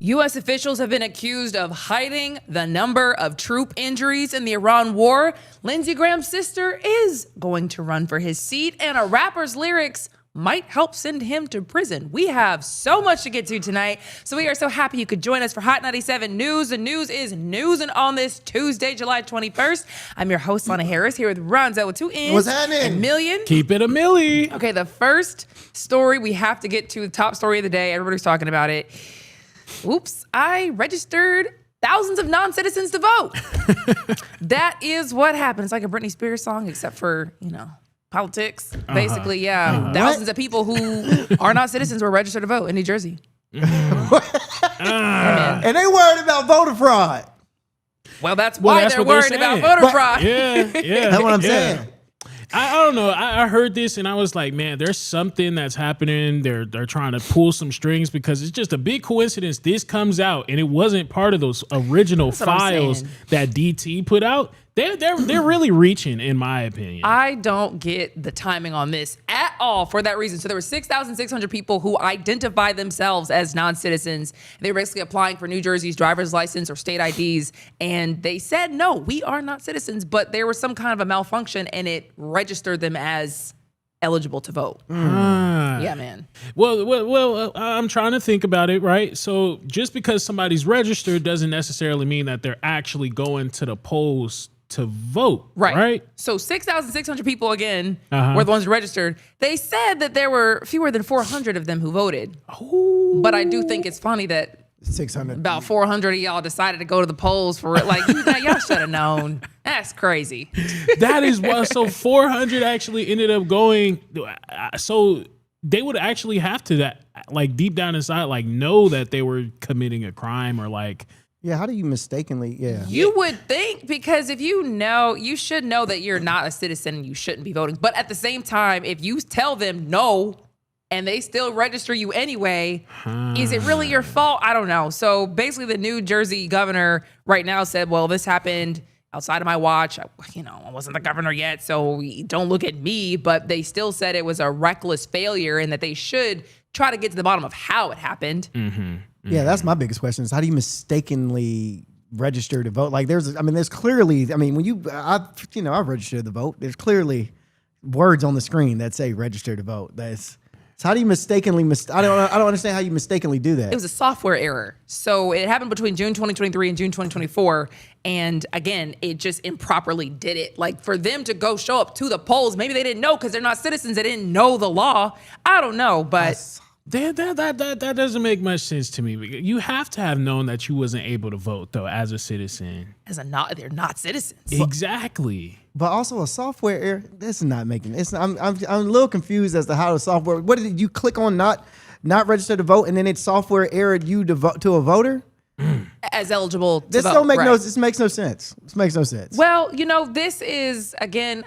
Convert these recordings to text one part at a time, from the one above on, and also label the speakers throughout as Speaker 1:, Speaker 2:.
Speaker 1: U.S. officials have been accused of hiding the number of troop injuries in the Iran war. Lindsey Graham's sister is going to run for his seat, and a rapper's lyrics might help send him to prison. We have so much to get to tonight, so we are so happy you could join us for Hot 97 News. The news is newsing on this Tuesday, July 21st. I'm your host, Lana Harris, here with Ronzo with 2 N's.
Speaker 2: What's happening?
Speaker 1: And Million.
Speaker 3: Keep it a milli.
Speaker 1: Okay, the first story we have to get to, the top story of the day. Everybody's talking about it. Oops, I registered thousands of non-citizens to vote. That is what happened. It's like a Britney Spears song, except for, politics. Basically, yeah. Thousands of people who are not citizens were registered to vote in New Jersey.
Speaker 2: And they worried about voter fraud.
Speaker 1: Well, that's why they're worried about voter fraud.
Speaker 3: Yeah.
Speaker 2: That's what I'm saying.
Speaker 3: I don't know. I heard this and I was like, man, there's something that's happening. They're trying to pull some strings because it's just a big coincidence. This comes out and it wasn't part of those original files that DT put out. They're really reaching, in my opinion.
Speaker 1: I don't get the timing on this at all for that reason. So there were 6,600 people who identify themselves as non-citizens. They were basically applying for New Jersey's driver's license or state IDs. And they said, no, we are not citizens. But there was some kind of a malfunction and it registered them as eligible to vote. Yeah, man.
Speaker 3: Well, I'm trying to think about it, right? So just because somebody's registered doesn't necessarily mean that they're actually going to the polls to vote, right?
Speaker 1: So 6,600 people, again, were the ones who registered. They said that there were fewer than 400 of them who voted.
Speaker 3: Ooh.
Speaker 1: But I do think it's funny that
Speaker 2: 600.
Speaker 1: about 400 of y'all decided to go to the polls for it. Like, y'all should have known. That's crazy.
Speaker 3: That is what. So 400 actually ended up going. So they would actually have to, like, deep down inside, like, know that they were committing a crime or like.
Speaker 2: Yeah, how do you mistakenly? Yeah.
Speaker 1: You would think, because if you know, you should know that you're not a citizen and you shouldn't be voting. But at the same time, if you tell them no and they still register you anyway, is it really your fault? I don't know. So basically the New Jersey governor right now said, well, this happened outside of my watch. I wasn't the governor yet, so don't look at me. But they still said it was a reckless failure and that they should try to get to the bottom of how it happened.
Speaker 2: Yeah, that's my biggest question is how do you mistakenly register to vote? Like there's clearly, when I've registered to vote, there's clearly words on the screen that say register to vote. So how do you mistakenly, I don't understand how you mistakenly do that.
Speaker 1: It was a software error. So it happened between June 2023 and June 2024. And again, it just improperly did it. Like for them to go show up to the polls, maybe they didn't know because they're not citizens. They didn't know the law. I don't know, but...
Speaker 3: That doesn't make much sense to me. You have to have known that you wasn't able to vote though as a citizen.
Speaker 1: They're not citizens.
Speaker 3: Exactly.
Speaker 2: But also a software error. This is not making. I'm a little confused as to how the software. What did you click on? Not register to vote, and then it's software errored you to a voter
Speaker 1: as eligible to
Speaker 2: this
Speaker 1: vote.
Speaker 2: Don't make no. This makes no sense. This makes no sense.
Speaker 1: Well, this is again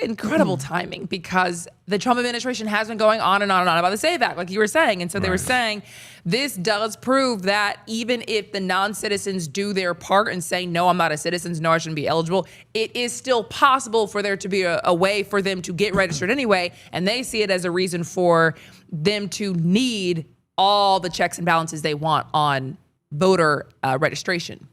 Speaker 1: incredible timing because the Trump administration has been going on and on and on about the SAVE Act, like you were saying. And so they were saying this does prove that even if the non-citizens do their part and say, no, I'm not a citizen, no, I shouldn't be eligible, it is still possible for there to be a way for them to get registered anyway. And they see it as a reason for them to need all the checks and balances they want on voter registration.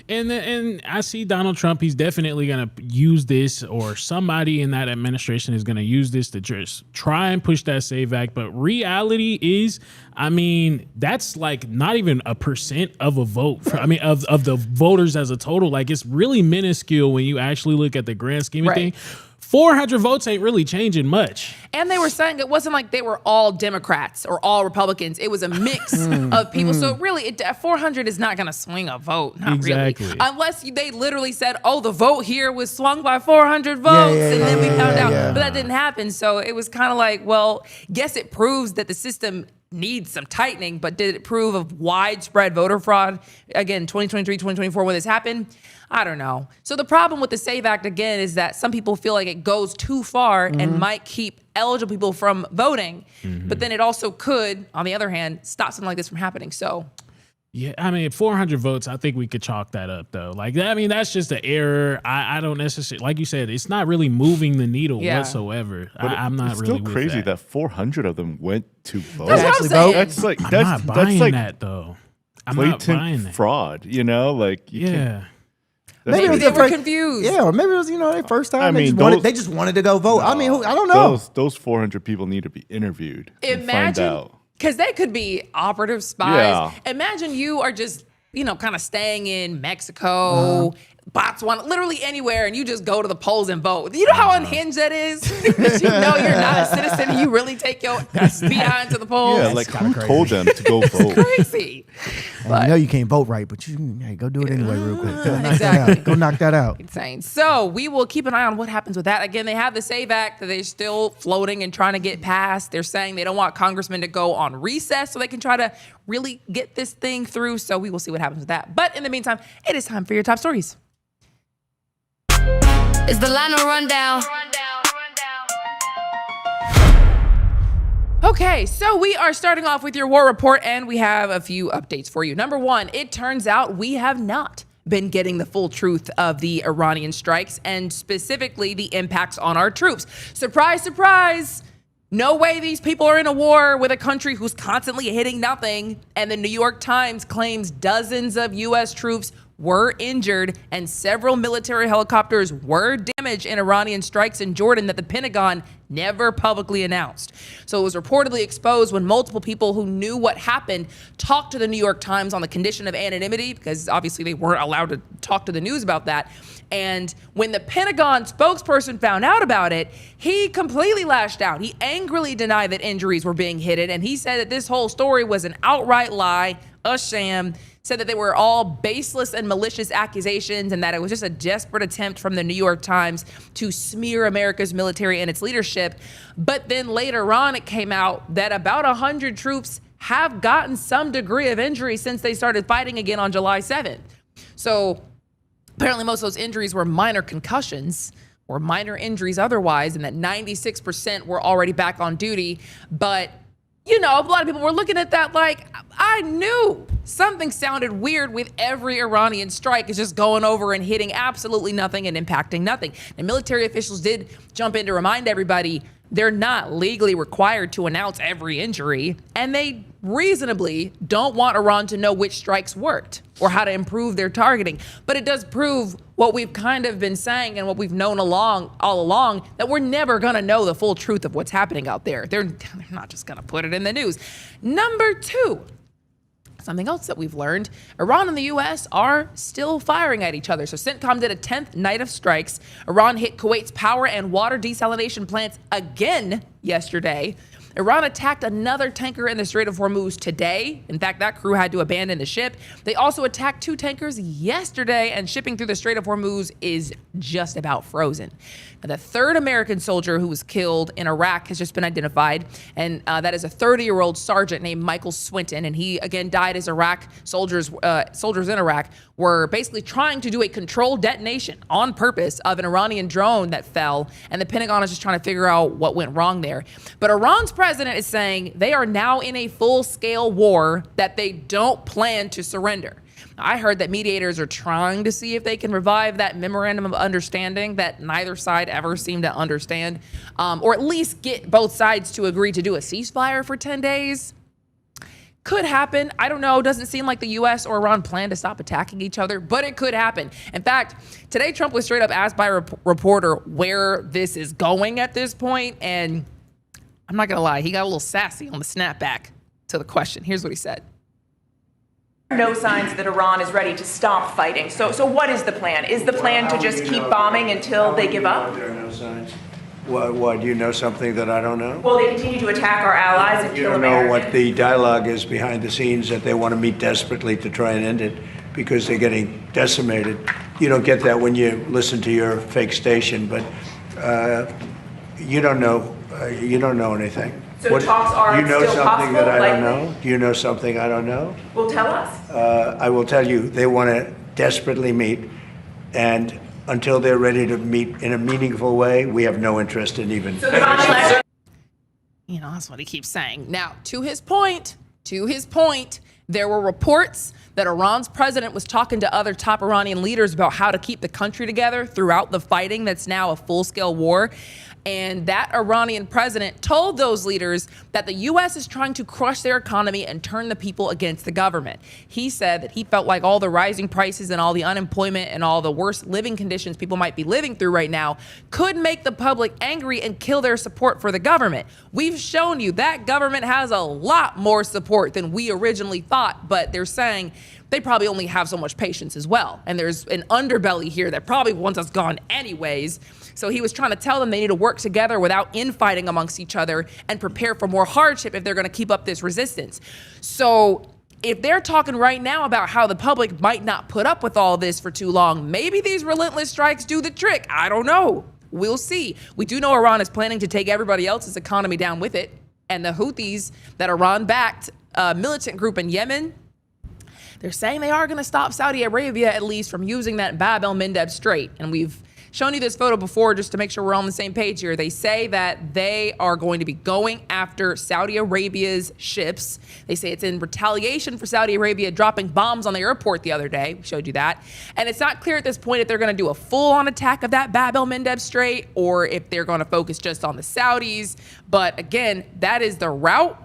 Speaker 3: And I see Donald Trump, he's definitely going to use this, or somebody in that administration is going to use this to just try and push that SAVE Act. But reality is, that's like not even a % of a vote. Of the voters as a total. Like it's really minuscule when you actually look at the grand scheme of things. 400 votes ain't really changing much.
Speaker 1: And they were saying it wasn't like they were all Democrats or all Republicans. It was a mix of people. So really, 400 is not going to swing a vote. Not really. Unless they literally said, oh, the vote here was swung by 400 votes. And then we found out. But that didn't happen. So it was kind of like, well, guess it proves that the system needs some tightening. But did it prove of widespread voter fraud? Again, 2023, 2024, when this happened? I don't know. So the problem with the SAVE Act, again, is that some people feel like it goes too far and might keep eligible people from voting. But then it also could, on the other hand, stop something like this from happening. So
Speaker 3: Yeah, 400 votes, I think we could chalk that up, though. Like, that's just an error. I don't necessarily, like you said, it's not really moving the needle whatsoever. I'm not
Speaker 4: it's
Speaker 3: really
Speaker 4: still crazy that 400 of them went to vote.
Speaker 1: That's what I'm saying.
Speaker 3: I'm not buying that, though. I'm not buying
Speaker 4: blatant
Speaker 3: that.
Speaker 4: fraud. You know, like you can't.
Speaker 1: Maybe they were confused.
Speaker 2: Yeah, or maybe it was their first time.
Speaker 4: I mean,
Speaker 2: they just wanted to go vote. I mean, I don't know.
Speaker 4: Those 400 people need to be interviewed. And find out.
Speaker 1: Because they could be operative spies.
Speaker 4: Yeah.
Speaker 1: Imagine you are just, kind of staying in Mexico, Botswana, literally anywhere, and you just go to the polls and vote. You know how unhinged that is? Because you know you're not a citizen and you really take your behind to the polls.
Speaker 4: Yeah, like who told them to go vote?
Speaker 1: Crazy.
Speaker 2: And you know you can't vote right, but hey, go do it anyway real quick.
Speaker 1: Exactly.
Speaker 2: Go knock that out.
Speaker 1: Insane. So we will keep an eye on what happens with that. Again, they have the SAVE Act that they're still floating and trying to get passed. They're saying they don't want congressmen to go on recess so they can try to really get this thing through. So we will see what happens with that. But in the meantime, it is time for your top stories.
Speaker 5: It's the Lano Rundown.
Speaker 1: Okay, so we are starting off with your war report, and we have a few updates for you. Number one, it turns out we have not been getting the full truth of the Iranian strikes and specifically the impacts on our troops. Surprise, surprise. No way these people are in a war with a country who's constantly hitting nothing. And the New York Times claims dozens of U.S. troops were injured and several military helicopters were damaged in Iranian strikes in Jordan that the Pentagon never publicly announced. So it was reportedly exposed when multiple people who knew what happened talked to the New York Times on the condition of anonymity, because obviously they weren't allowed to talk to the news about that. And when the Pentagon spokesperson found out about it, he completely lashed out. He angrily denied that injuries were being hidden, and he said that this whole story was an outright lie, a sham, said that they were all baseless and malicious accusations and that it was just a desperate attempt from the New York Times to smear America's military and its leadership. But then later on, it came out that about 100 troops have gotten some degree of injury since they started fighting again on July 7th. So apparently most of those injuries were minor concussions or minor injuries otherwise, and that 96% were already back on duty. But a lot of people were looking at that like, I knew something sounded weird with every Iranian strike is just going over and hitting absolutely nothing and impacting nothing. And military officials did jump in to remind everybody they're not legally required to announce every injury, and they reasonably don't want Iran to know which strikes worked or how to improve their targeting. But it does prove what we've kind of been saying and what we've known all along, that we're never going to know the full truth of what's happening out there. They're not just going to put it in the news. Number two, something else that we've learned, Iran and the U.S. are still firing at each other. So CENTCOM did a 10th night of strikes. Iran hit Kuwait's power and water desalination plants again yesterday. Iran attacked another tanker in the Strait of Hormuz today. In fact, that crew had to abandon the ship. They also attacked 2 tankers yesterday, and shipping through the Strait of Hormuz is just about frozen. Now, the 3rd American soldier who was killed in Iraq has just been identified, and that is a 30-year-old sergeant named Michael Swinton, and he again died as Iraq soldiers in Iraq were basically trying to do a controlled detonation on purpose of an Iranian drone that fell, and the Pentagon is just trying to figure out what went wrong there. But Iran's president is saying they are now in a full-scale war that they don't plan to surrender. I heard that mediators are trying to see if they can revive that memorandum of understanding that neither side ever seemed to understand, or at least get both sides to agree to do a ceasefire for 10 days. Could happen. I don't know. Doesn't seem like the U.S. or Iran plan to stop attacking each other, but it could happen. In fact, today Trump was straight up asked by a reporter where this is going at this point, and I'm not going to lie, he got a little sassy on the snapback to the question. Here's what he said.
Speaker 6: No signs that Iran is ready to stop fighting. So what is the plan? Is the plan to just keep bombing until they give up?
Speaker 7: There are no signs. Why, do you know something that I don't know?
Speaker 6: Will they continue to attack our allies and
Speaker 7: You
Speaker 6: kill
Speaker 7: don't know
Speaker 6: Americans?
Speaker 7: what the dialogue is behind the scenes, that they want to meet desperately to try and end it because they're getting decimated. You don't get that when you listen to your fake station, but you don't know. You don't know anything.
Speaker 6: So talks are
Speaker 7: you know
Speaker 6: still
Speaker 7: something that I don't
Speaker 6: possible,
Speaker 7: know? Do you know something I don't know?
Speaker 6: Well, tell us.
Speaker 7: I will tell you, they want to desperately meet, and until they're ready to meet in a meaningful way, we have no interest in even.
Speaker 6: So the Iran letter.
Speaker 1: That's what he keeps saying. Now, to his point, there were reports that Iran's president was talking to other top Iranian leaders about how to keep the country together throughout the fighting that's now a full-scale war. And that Iranian president told those leaders that the U.S. is trying to crush their economy and turn the people against the government. He said that he felt like all the rising prices and all the unemployment and all the worst living conditions people might be living through right now could make the public angry and kill their support for the government. We've shown you that government has a lot more support than we originally thought, but they're saying they probably only have so much patience as well. And there's an underbelly here that probably wants us gone anyways. So he was trying to tell them they need to work together without infighting amongst each other and prepare for more hardship if they're going to keep up this resistance. So if they're talking right now about how the public might not put up with all this for too long, maybe these relentless strikes do the trick. I don't know. We'll see. We do know Iran is planning to take everybody else's economy down with it. And the Houthis, that Iran-backed militant group in Yemen, they're saying they are going to stop Saudi Arabia at least from using that Bab el-Mandeb Strait. And we've shown you this photo before just to make sure we're on the same page here. They say that they are going to be going after Saudi Arabia's ships. They say it's in retaliation for Saudi Arabia dropping bombs on the airport the other day. We showed you that. And it's not clear at this point if they're going to do a full-on attack of that Bab el-Mandeb Strait or if they're going to focus just on the Saudis. But again, that is the route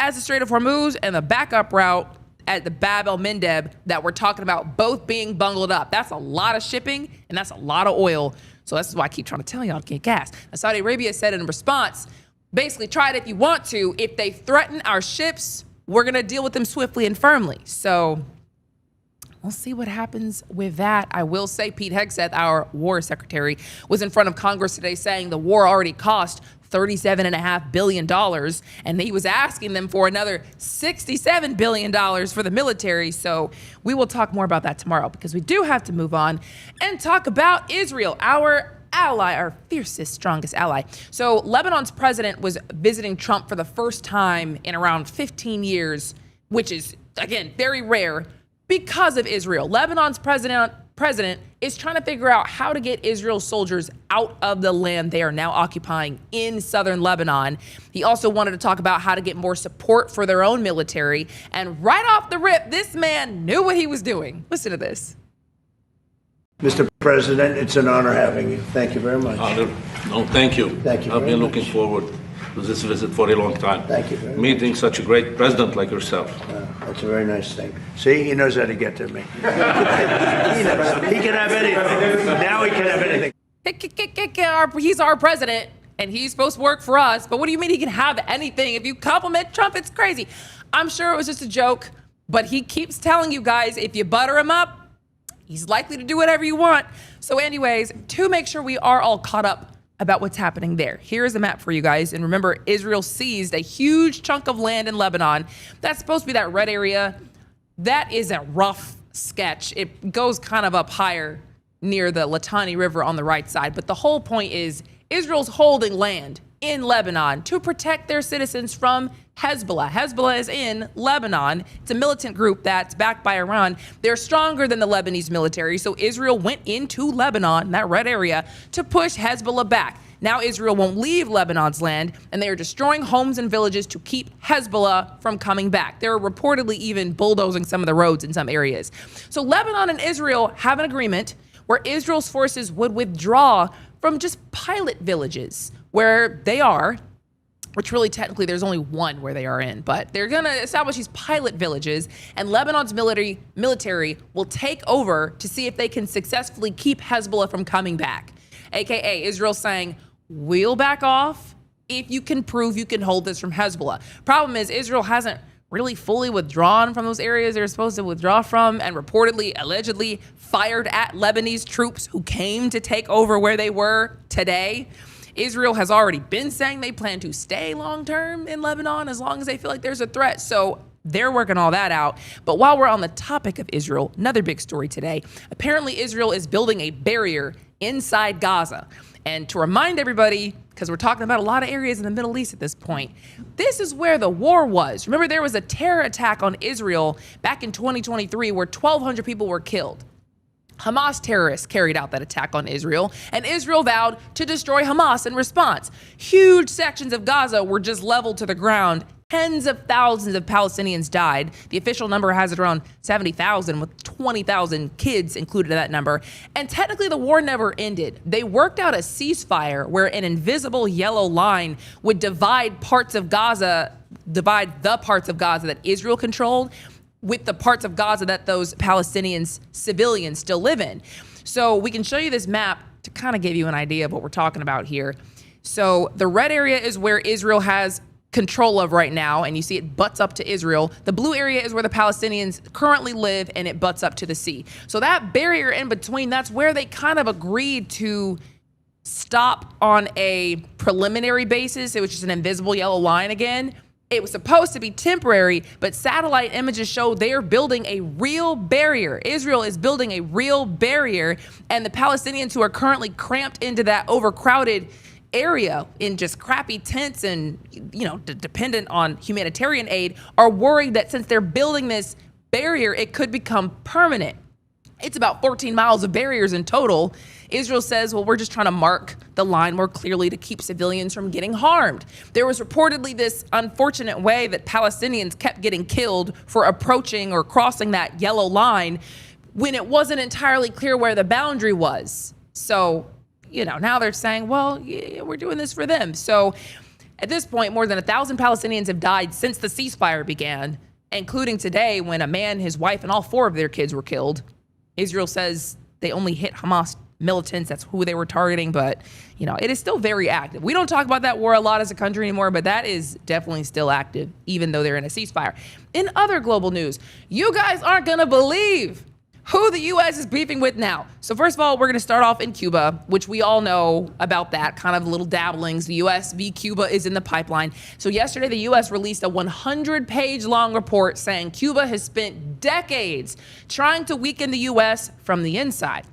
Speaker 1: as the Strait of Hormuz and the backup route at the Bab el-Mandeb that we're talking about both being bungled up. That's a lot of shipping and that's a lot of oil. So that's why I keep trying to tell y'all to get gas. Now, Saudi Arabia said in response, basically try it if you want to. If they threaten our ships, we're going to deal with them swiftly and firmly. So we'll see what happens with that. I will say Pete Hegseth, our war secretary, was in front of Congress today saying the war already cost $37.5 billion, and he was asking them for another $67 billion for the military. So we will talk more about that tomorrow because we do have to move on and talk about Israel, our ally, our fiercest, strongest ally. So Lebanon's president was visiting Trump for the first time in around 15 years, which is, again, very rare because of Israel. Lebanon's president is trying to figure out how to get Israel's soldiers out of the land they are now occupying in southern Lebanon. He also wanted to talk about how to get more support for their own military. And right off the rip, this man knew what he was doing. Listen to this.
Speaker 7: Mr. President, it's an honor having you. Thank you very much.
Speaker 8: No, thank you.
Speaker 7: Thank you
Speaker 8: I've
Speaker 7: very
Speaker 8: been
Speaker 7: much.
Speaker 8: looking forward to this visit for a long time.
Speaker 7: Thank you very much.
Speaker 8: Meeting such a great president like yourself.
Speaker 7: That's a very nice thing. See, he knows how to get to me. He can have anything. Now he can have anything.
Speaker 1: He's our president, and he's supposed to work for us. But what do you mean he can have anything? If you compliment Trump, it's crazy. I'm sure it was just a joke, but he keeps telling you guys, if you butter him up, he's likely to do whatever you want. So anyways, to make sure we are all caught up about what's happening there, here's a map for you guys. And remember, Israel seized a huge chunk of land in Lebanon. That's supposed to be that red area. That is a rough sketch. It goes kind of up higher near the Litani River on the right side. But the whole point is Israel's holding land in Lebanon to protect their citizens from Hezbollah. Hezbollah is in Lebanon. It's a militant group that's backed by Iran. They're stronger than the Lebanese military. So Israel went into Lebanon, that red area, to push Hezbollah back. Now Israel won't leave Lebanon's land, and they are destroying homes and villages to keep Hezbollah from coming back. They're reportedly even bulldozing some of the roads in some areas. So Lebanon and Israel have an agreement where Israel's forces would withdraw from just pilot villages where they are, which really technically there's only one where they are in, but they're going to establish these pilot villages, and Lebanon's military will take over to see if they can successfully keep Hezbollah from coming back. AKA Israel saying, we'll back off if you can prove you can hold this from Hezbollah. Problem is Israel hasn't really fully withdrawn from those areas they're supposed to withdraw from, and reportedly, allegedly fired at Lebanese troops who came to take over where they were today. Israel has already been saying they plan to stay long-term in Lebanon as long as they feel like there's a threat. So they're working all that out. But while we're on the topic of Israel, another big story today. Apparently, Israel is building a barrier inside Gaza. And to remind everybody, because we're talking about a lot of areas in the Middle East at this point, this is where the war was. Remember, there was a terror attack on Israel back in 2023 where 1,200 people were killed. Hamas terrorists carried out that attack on Israel, and Israel vowed to destroy Hamas in response. Huge sections of Gaza were just leveled to the ground Tens of thousands of Palestinians died. The official number has it around 70,000, with 20,000 kids included in that number. And technically, the war never ended. They worked out a ceasefire where an invisible yellow line would divide the parts of Gaza that Israel controlled with the parts of Gaza that those Palestinians, civilians, still live in. So we can show you this map to kind of give you an idea of what we're talking about here. So the red area is where Israel has control of right now, and you see it butts up to Israel. The blue area is where the Palestinians currently live, and it butts up to the sea. So that barrier in between, that's where they kind of agreed to stop on a preliminary basis. It was just an invisible yellow line again. It was supposed to be temporary, but satellite images show they're building a real barrier. Israel is building a real barrier, and the Palestinians who are currently cramped into that overcrowded area in just crappy tents and, dependent on humanitarian aid, are worried that since they're building this barrier, it could become permanent. It's about 14 miles of barriers in total. Israel says, well, we're just trying to mark the line more clearly to keep civilians from getting harmed. There was reportedly this unfortunate way that Palestinians kept getting killed for approaching or crossing that yellow line when it wasn't entirely clear where the boundary was. So, now they're saying, well, yeah, we're doing this for them. So at this point, more than 1,000 Palestinians have died since the ceasefire began, including today when a man, his wife, and all 4 of their kids were killed. Israel says they only hit Hamas militants. That's who they were targeting. But, it is still very active. We don't talk about that war a lot as a country anymore, but that is definitely still active, even though they're in a ceasefire. In other global news, you guys aren't going to believe who the U.S. is beefing with now. So first of all, we're going to start off in Cuba, which we all know about that, kind of little dabblings. The U.S. v. Cuba is in the pipeline. So yesterday, the U.S. released a 100-page long report saying Cuba has spent decades trying to weaken the U.S. from the inside.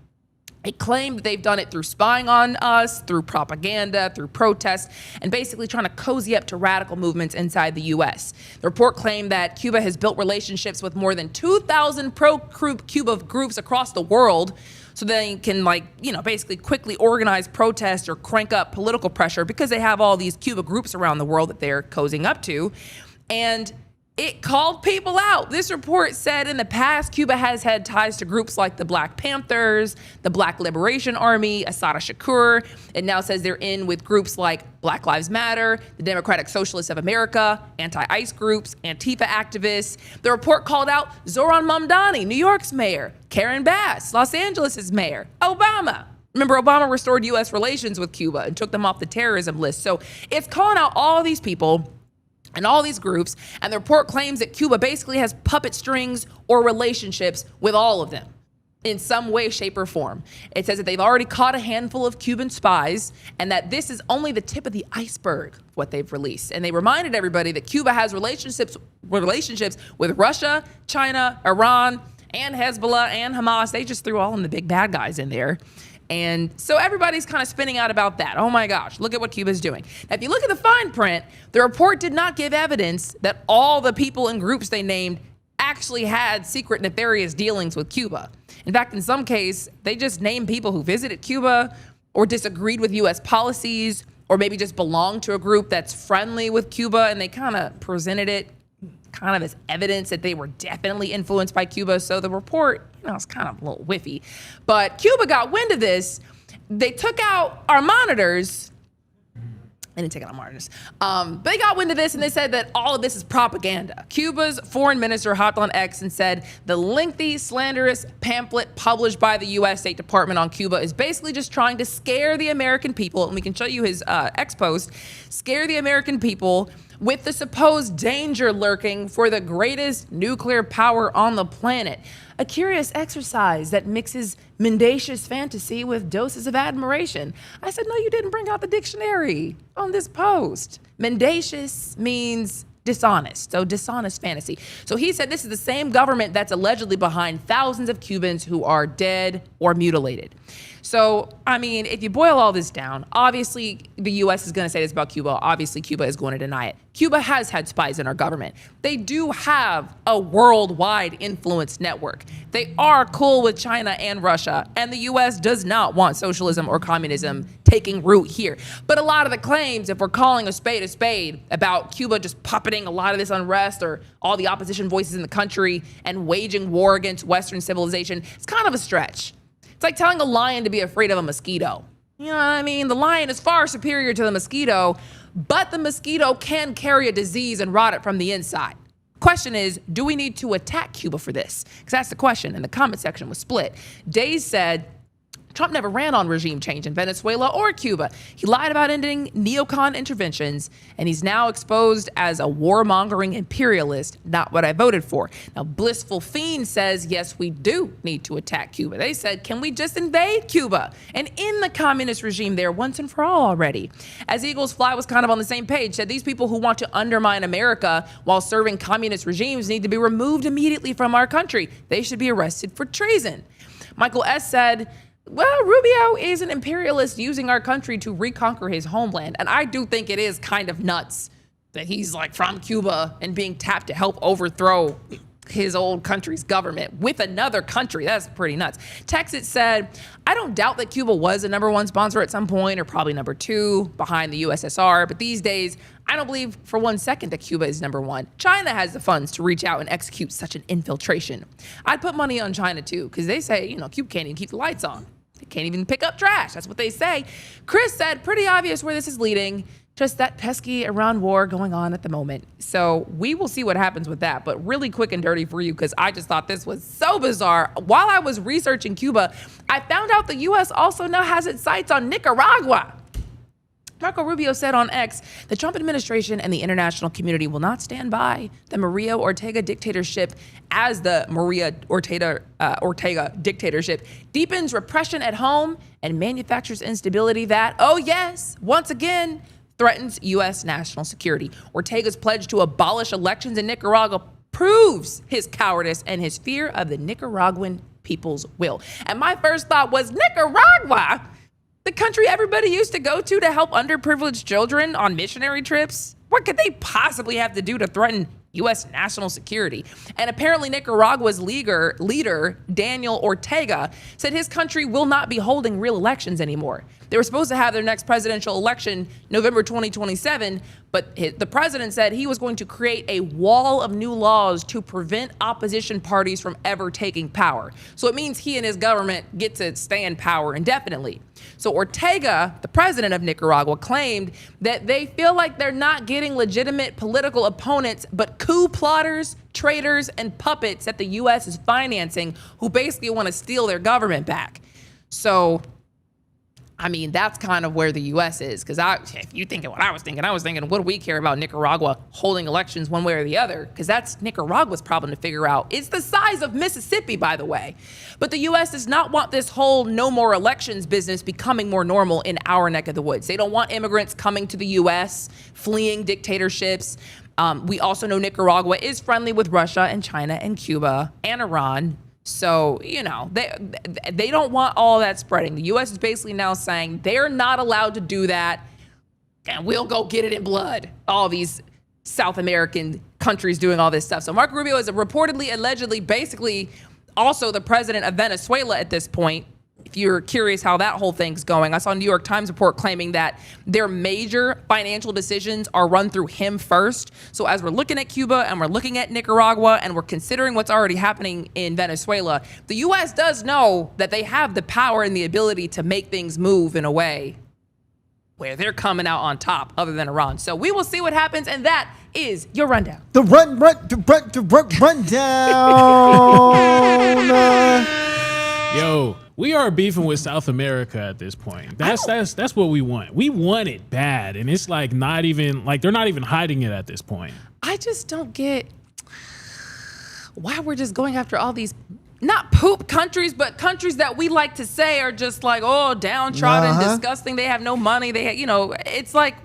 Speaker 1: It claimed they've done it through spying on us, through propaganda, through protests, and basically trying to cozy up to radical movements inside the U.S. The report claimed that Cuba has built relationships with more than 2,000 pro-Cuba groups across the world so they can, basically quickly organize protests or crank up political pressure because they have all these Cuba groups around the world that they're cozying up to. And it called people out. This report said in the past, Cuba has had ties to groups like the Black Panthers, the Black Liberation Army, Assata Shakur. It now says they're in with groups like Black Lives Matter, the Democratic Socialists of America, anti-ICE groups, Antifa activists. The report called out Zohran Mamdani, New York's mayor, Karen Bass, Los Angeles' mayor, Obama. Remember, Obama restored U.S. relations with Cuba and took them off the terrorism list. So it's calling out all these people and all these groups, and the report claims that Cuba basically has puppet strings or relationships with all of them in some way, shape, or form. It says that they've already caught a handful of Cuban spies and that this is only the tip of the iceberg, what they've released. And they reminded everybody that Cuba has relationships with Russia, China, Iran, and Hezbollah and Hamas. They just threw all of the big bad guys in there. And so everybody's kind of spinning out about that. Oh my gosh, look at what Cuba's doing. Now, if you look at the fine print, the report did not give evidence that all the people and groups they named actually had secret nefarious dealings with Cuba. In fact, in some case, they just named people who visited Cuba or disagreed with U.S. policies or maybe just belonged to a group that's friendly with Cuba, and they kind of presented it kind of as evidence that they were definitely influenced by Cuba. So the report, it's kind of a little whiffy. But Cuba got wind of this. They took out our monitors. They didn't take out our monitors. They got wind of this, and they said that all of this is propaganda. Cuba's foreign minister hopped on X and said the lengthy, slanderous pamphlet published by the U.S. State Department on Cuba is basically just trying to scare the American people, and we can show you his X post, scare the American people with the supposed danger lurking for the greatest nuclear power on the planet. A curious exercise that mixes mendacious fantasy with doses of admiration. I said, no, you didn't bring out the dictionary on this post. Mendacious means dishonest, so dishonest fantasy. So he said this is the same government that's allegedly behind thousands of Cubans who are dead or mutilated. So, if you boil all this down, obviously the U.S. is going to say this about Cuba. Obviously, Cuba is going to deny it. Cuba has had spies in our government. They do have a worldwide influence network. They are cool with China and Russia, and the U.S. does not want socialism or communism taking root here. But a lot of the claims, if we're calling a spade about Cuba just puppeting a lot of this unrest or all the opposition voices in the country and waging war against Western civilization, it's kind of a stretch. It's like telling a lion to be afraid of a mosquito. You know what I mean? The lion is far superior to the mosquito, but the mosquito can carry a disease and rot it from the inside. Question is, do we need to attack Cuba for this? Because that's the question, and the comment section was split. Days said, Trump never ran on regime change in Venezuela or Cuba. He lied about ending neocon interventions, and he's now exposed as a warmongering imperialist, not what I voted for. Now, Blissful Fiend says, yes, we do need to attack Cuba. They said, can we just invade Cuba and end the communist regime there once and for all already? As Eagles Fly was kind of on the same page, said these people who want to undermine America while serving communist regimes need to be removed immediately from our country. They should be arrested for treason. Michael S. said, well, Rubio is an imperialist using our country to reconquer his homeland. And I do think it is kind of nuts that he's like from Cuba and being tapped to help overthrow his old country's government with another country. That's pretty nuts. Texas said, I don't doubt that Cuba was a number one sponsor at some point, or probably number two behind the USSR. But these days, I don't believe for 1 second that Cuba is number one. China has the funds to reach out and execute such an infiltration. I'd put money on China too, because they say, Cuba can't even keep the lights on. They can't even pick up trash. That's what they say. Chris said, pretty obvious where this is leading. Just that pesky Iran war going on at the moment. So we will see what happens with that. But really quick and dirty for you, because I just thought this was so bizarre. While I was researching Cuba, I found out the U.S. also now has its sights on Nicaragua. Marco Rubio said on X, the Trump administration and the international community will not stand by the Maria Ortega dictatorship as the Maria Ortega dictatorship deepens repression at home and manufactures instability that, oh yes, once again, threatens U.S. national security. Ortega's pledge to abolish elections in Nicaragua proves his cowardice and his fear of the Nicaraguan people's will. And my first thought was, Nicaragua? The country everybody used to go to help underprivileged children on missionary trips? What could they possibly have to do to threaten U.S. national security? And apparently Nicaragua's leader, Daniel Ortega, said his country will not be holding real elections anymore. They were supposed to have their next presidential election November 2027, but the president said he was going to create a wall of new laws to prevent opposition parties from ever taking power. So it means he and his government get to stay in power indefinitely. So Ortega, the president of Nicaragua, claimed that they feel like they're not getting legitimate political opponents, but coup plotters, traitors, and puppets that the U.S. is financing who basically want to steal their government back. So, I mean, that's kind of where the U.S. is. Because if you thinking what I was thinking, what do we care about Nicaragua holding elections one way or the other? Because that's Nicaragua's problem to figure out. It's the size of Mississippi, by the way. But the U.S. does not want this whole no more elections business becoming more normal in our neck of the woods. They don't want immigrants coming to the U.S., fleeing dictatorships. We also know Nicaragua is friendly with Russia and China and Cuba and Iran. So, they don't want all that spreading. The U.S. is basically now saying they're not allowed to do that, and we'll go get it in blood. All these South American countries doing all this stuff. So Marco Rubio is reportedly, allegedly, basically also the president of Venezuela at this point. If you're curious how that whole thing's going, I saw a New York Times report claiming that their major financial decisions are run through him first. So as we're looking at Cuba and we're looking at Nicaragua and we're considering what's already happening in Venezuela, the U.S. does know that they have the power and the ability to make things move in a way where they're coming out on top other than Iran. So we will see what happens, and that is your rundown.
Speaker 2: The rundown.
Speaker 3: Yo, we are beefing with South America at this point. That's what we want. We want it bad, and it's like not even like they're not even hiding it at this point.
Speaker 1: I just don't get why we're just going after all these not poop countries, but countries that we like to say are just like, oh, downtrodden, disgusting. They have no money. It's like,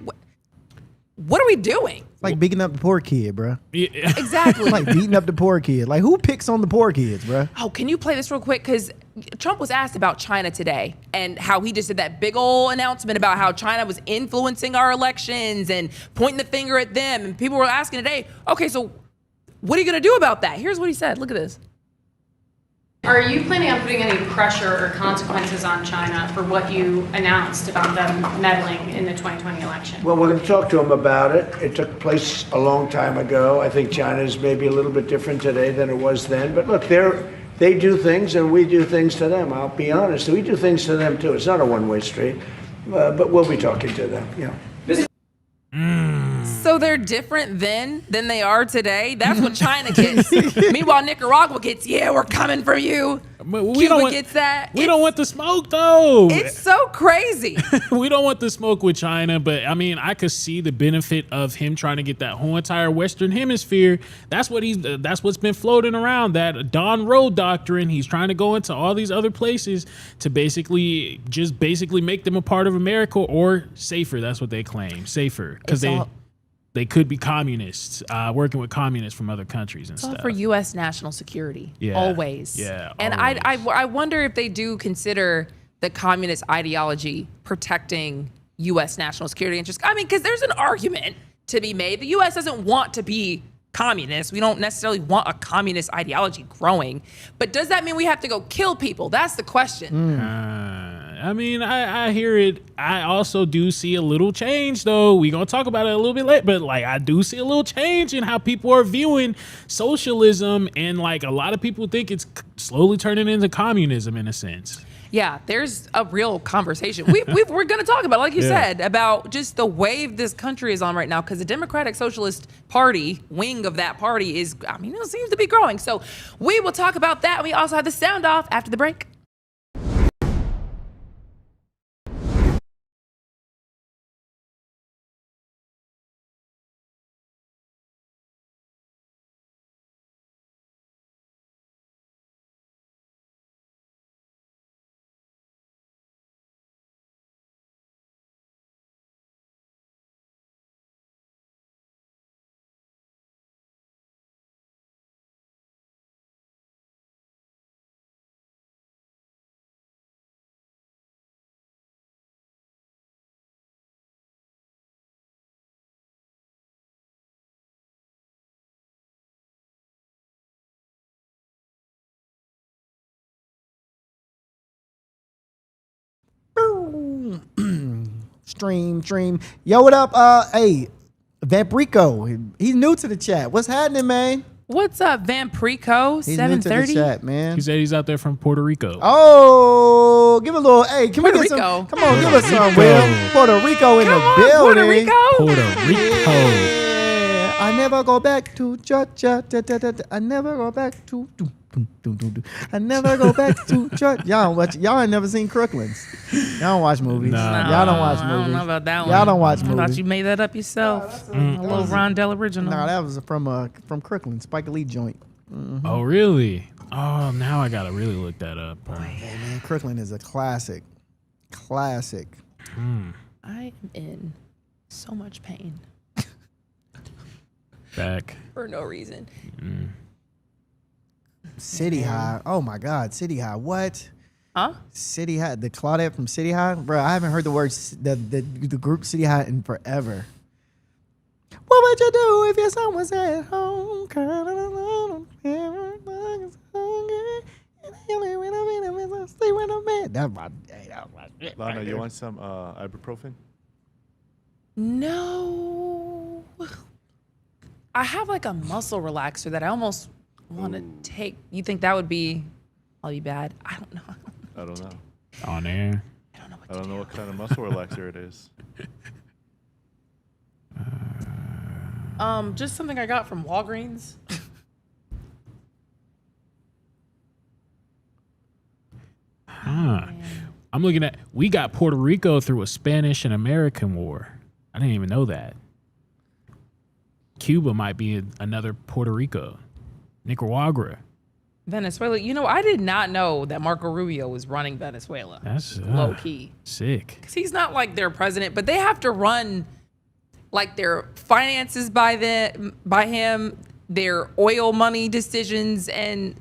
Speaker 1: what are we doing?
Speaker 2: It's like beating up the poor kid, bro.
Speaker 3: Yeah.
Speaker 1: Exactly.
Speaker 2: Like beating up the poor kid. Like who picks on the poor kids, bro?
Speaker 1: Oh, can you play this real quick? Because Trump was asked about China today and how he just did that big old announcement about how China was influencing our elections and pointing the finger at them. And people were asking today, okay, so what are you going to do about that? Here's what he said. Look at this.
Speaker 9: Are you planning on putting any pressure or consequences on China for what you announced about them meddling in the 2020 election?
Speaker 7: Well, we're going to talk to them about it. It took place a long time ago. I think China is maybe a little bit different today than it was then. But look, they do things and we do things to them. I'll be honest. We do things to them too. It's not a one-way street. But we'll be talking to them. Yeah.
Speaker 1: So they're different then than they are today. That's what China gets. Meanwhile, Nicaragua gets, yeah, we're coming for you. Cuba gets that.
Speaker 3: We don't want the smoke though.
Speaker 1: It's so crazy.
Speaker 3: We don't want the smoke with China, but I mean, I could see the benefit of him trying to get that whole entire Western Hemisphere. That's what's been floating around, that Don Road doctrine. He's trying to go into all these other places to basically make them a part of America or safer. That's what they claim, safer, because they could be communists, working with communists from other countries and
Speaker 1: it's
Speaker 3: stuff.
Speaker 1: all for U.S. national security, always.
Speaker 3: Yeah,
Speaker 1: and
Speaker 3: always.
Speaker 1: I wonder if they do consider the communist ideology protecting U.S. national security interests. I mean, because there's an argument to be made. The U.S. doesn't want to be communist. We don't necessarily want a communist ideology growing. But does that mean we have to go kill people? That's the question.
Speaker 3: I mean, I hear it. I also do see a little change, though. We're going to talk about it a little bit later, but like I do see a little change in how people are viewing socialism, and like a lot of people think it's slowly turning into communism in a sense.
Speaker 1: Yeah, there's a real conversation. We're going to talk about, like you said, about just the wave this country is on right now, because the Democratic Socialist Party, wing of that party, it seems to be growing. So we will talk about that. We also have the sound off after the break.
Speaker 2: Stream. Yo, what up? Hey, Vampirico. He's new to the chat. What's happening, man?
Speaker 1: What's up, Vampirico?
Speaker 2: He's new to the
Speaker 1: 7:30.
Speaker 2: chat, man.
Speaker 3: He said he's out there from Puerto Rico.
Speaker 2: Oh, give a little. Hey, can
Speaker 1: Puerto
Speaker 2: we get
Speaker 1: Rico.
Speaker 2: some? Come on, give us some, Will. Puerto Rico in
Speaker 1: Come
Speaker 2: the
Speaker 1: on,
Speaker 2: building.
Speaker 1: Puerto Rico.
Speaker 3: Puerto Rico.
Speaker 2: Yeah, I never go back to Georgia. I never go back to. I never go back to church. Y'all ain't never seen Crooklyn's. Y'all don't watch movies.
Speaker 3: Nah.
Speaker 2: Y'all don't watch
Speaker 1: I
Speaker 2: movies.
Speaker 1: don't know about that one.
Speaker 2: Y'all don't watch
Speaker 1: I thought
Speaker 2: movies.
Speaker 1: you made that up yourself. A little Rondell original.
Speaker 2: No, that was from Crooklyn, Spike Lee joint.
Speaker 3: Oh, really? Oh, now I gotta really look that up.
Speaker 2: Hey man, Crooklyn is a classic. Classic.
Speaker 1: I am in so much pain
Speaker 3: Back.
Speaker 1: for no reason.
Speaker 2: City High. Oh my God, City High. What?
Speaker 1: Huh?
Speaker 2: City High. The Claudette from City High, bro. I haven't heard the words the group City High in forever. What would you do if your son was at home? That's my shit.
Speaker 4: Lana, you want some ibuprofen?
Speaker 1: No. I have like a muscle relaxer that I almost want to take. You think that would be, I'll be bad? I don't know.
Speaker 4: I don't know.
Speaker 3: On air.
Speaker 1: I don't know what
Speaker 4: I
Speaker 1: to
Speaker 4: don't
Speaker 1: do.
Speaker 4: know what kind of muscle relaxer it is.
Speaker 1: Just something I got from Walgreens.
Speaker 3: I'm looking at, we got Puerto Rico through a Spanish and American war. I didn't even know that. Cuba might be another Puerto Rico. Nicaragua.
Speaker 1: Venezuela. You know, I did not know that Marco Rubio was running Venezuela.
Speaker 3: That's
Speaker 1: low key.
Speaker 3: Sick.
Speaker 1: Because he's not like their president, but they have to run like their finances by him, their oil money decisions, and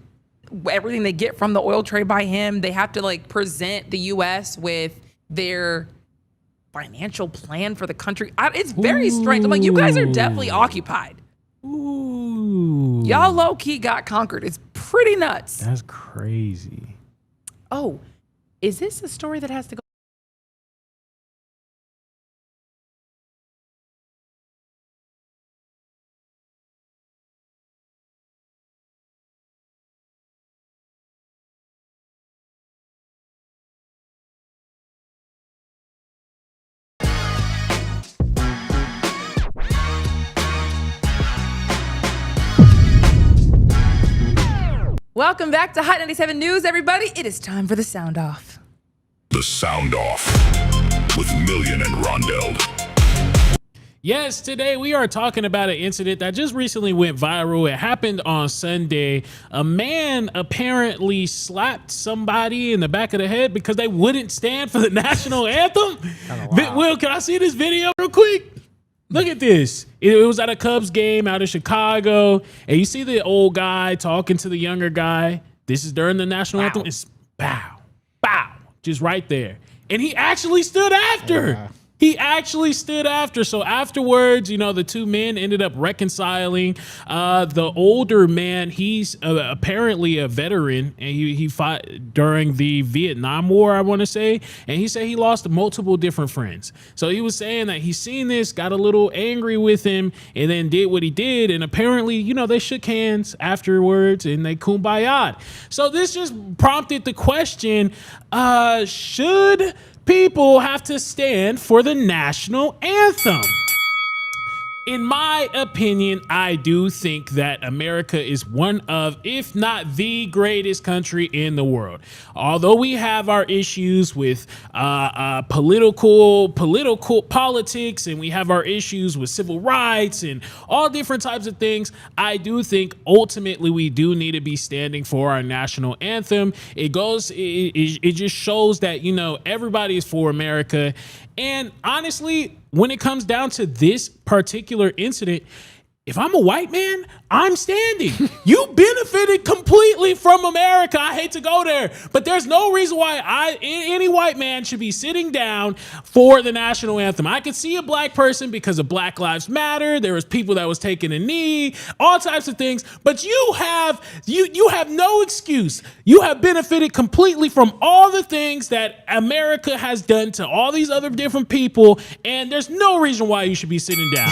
Speaker 1: everything they get from the oil trade by him. They have to like present the U.S. with their financial plan for the country. It's very strange. I'm like, you guys are definitely occupied.
Speaker 3: Ooh.
Speaker 1: Y'all low key got conquered. It's pretty nuts.
Speaker 3: That's crazy.
Speaker 1: Oh, is this a story that has to go? Welcome back to Hot 97 News, everybody. It is time for the sound off.
Speaker 10: The sound off with Million and Rondell.
Speaker 3: Yes, today we are talking about an incident that just recently went viral. It happened on Sunday. A man apparently slapped somebody in the back of the head because they wouldn't stand for the national anthem. Will, can I see this video real quick? Look at this. It was at a Cubs game out of Chicago. And you see the old guy talking to the younger guy. This is during the national anthem. It's bow, bow, just right there. And he actually stood after. He actually stood after. So afterwards, you know, the two men ended up reconciling. The older man, he's apparently a veteran, and he fought during the Vietnam War, I want to say. And he said he lost multiple different friends. So he was saying that he seen this, got a little angry with him, and then did what he did. And apparently, you know, they shook hands afterwards and they kumbaya'd. So this just prompted the question, should people have to stand for the national anthem? In my opinion, I do think that America is one of, if not the greatest country in the world. Although we have our issues with political politics, and we have our issues with civil rights and all different types of things, I do think ultimately we do need to be standing for our national anthem. It just shows that, you know, everybody is for America. And honestly, when it comes down to this particular incident, if I'm a white man, I'm standing. You benefited completely from America. I hate to go there, but there's no reason why any white man should be sitting down for the national anthem. I could see a black person because of Black Lives Matter. There was people that was taking a knee, all types of things, but you have no excuse. You have benefited completely from all the things that America has done to all these other different people, and there's no reason why you should be sitting down.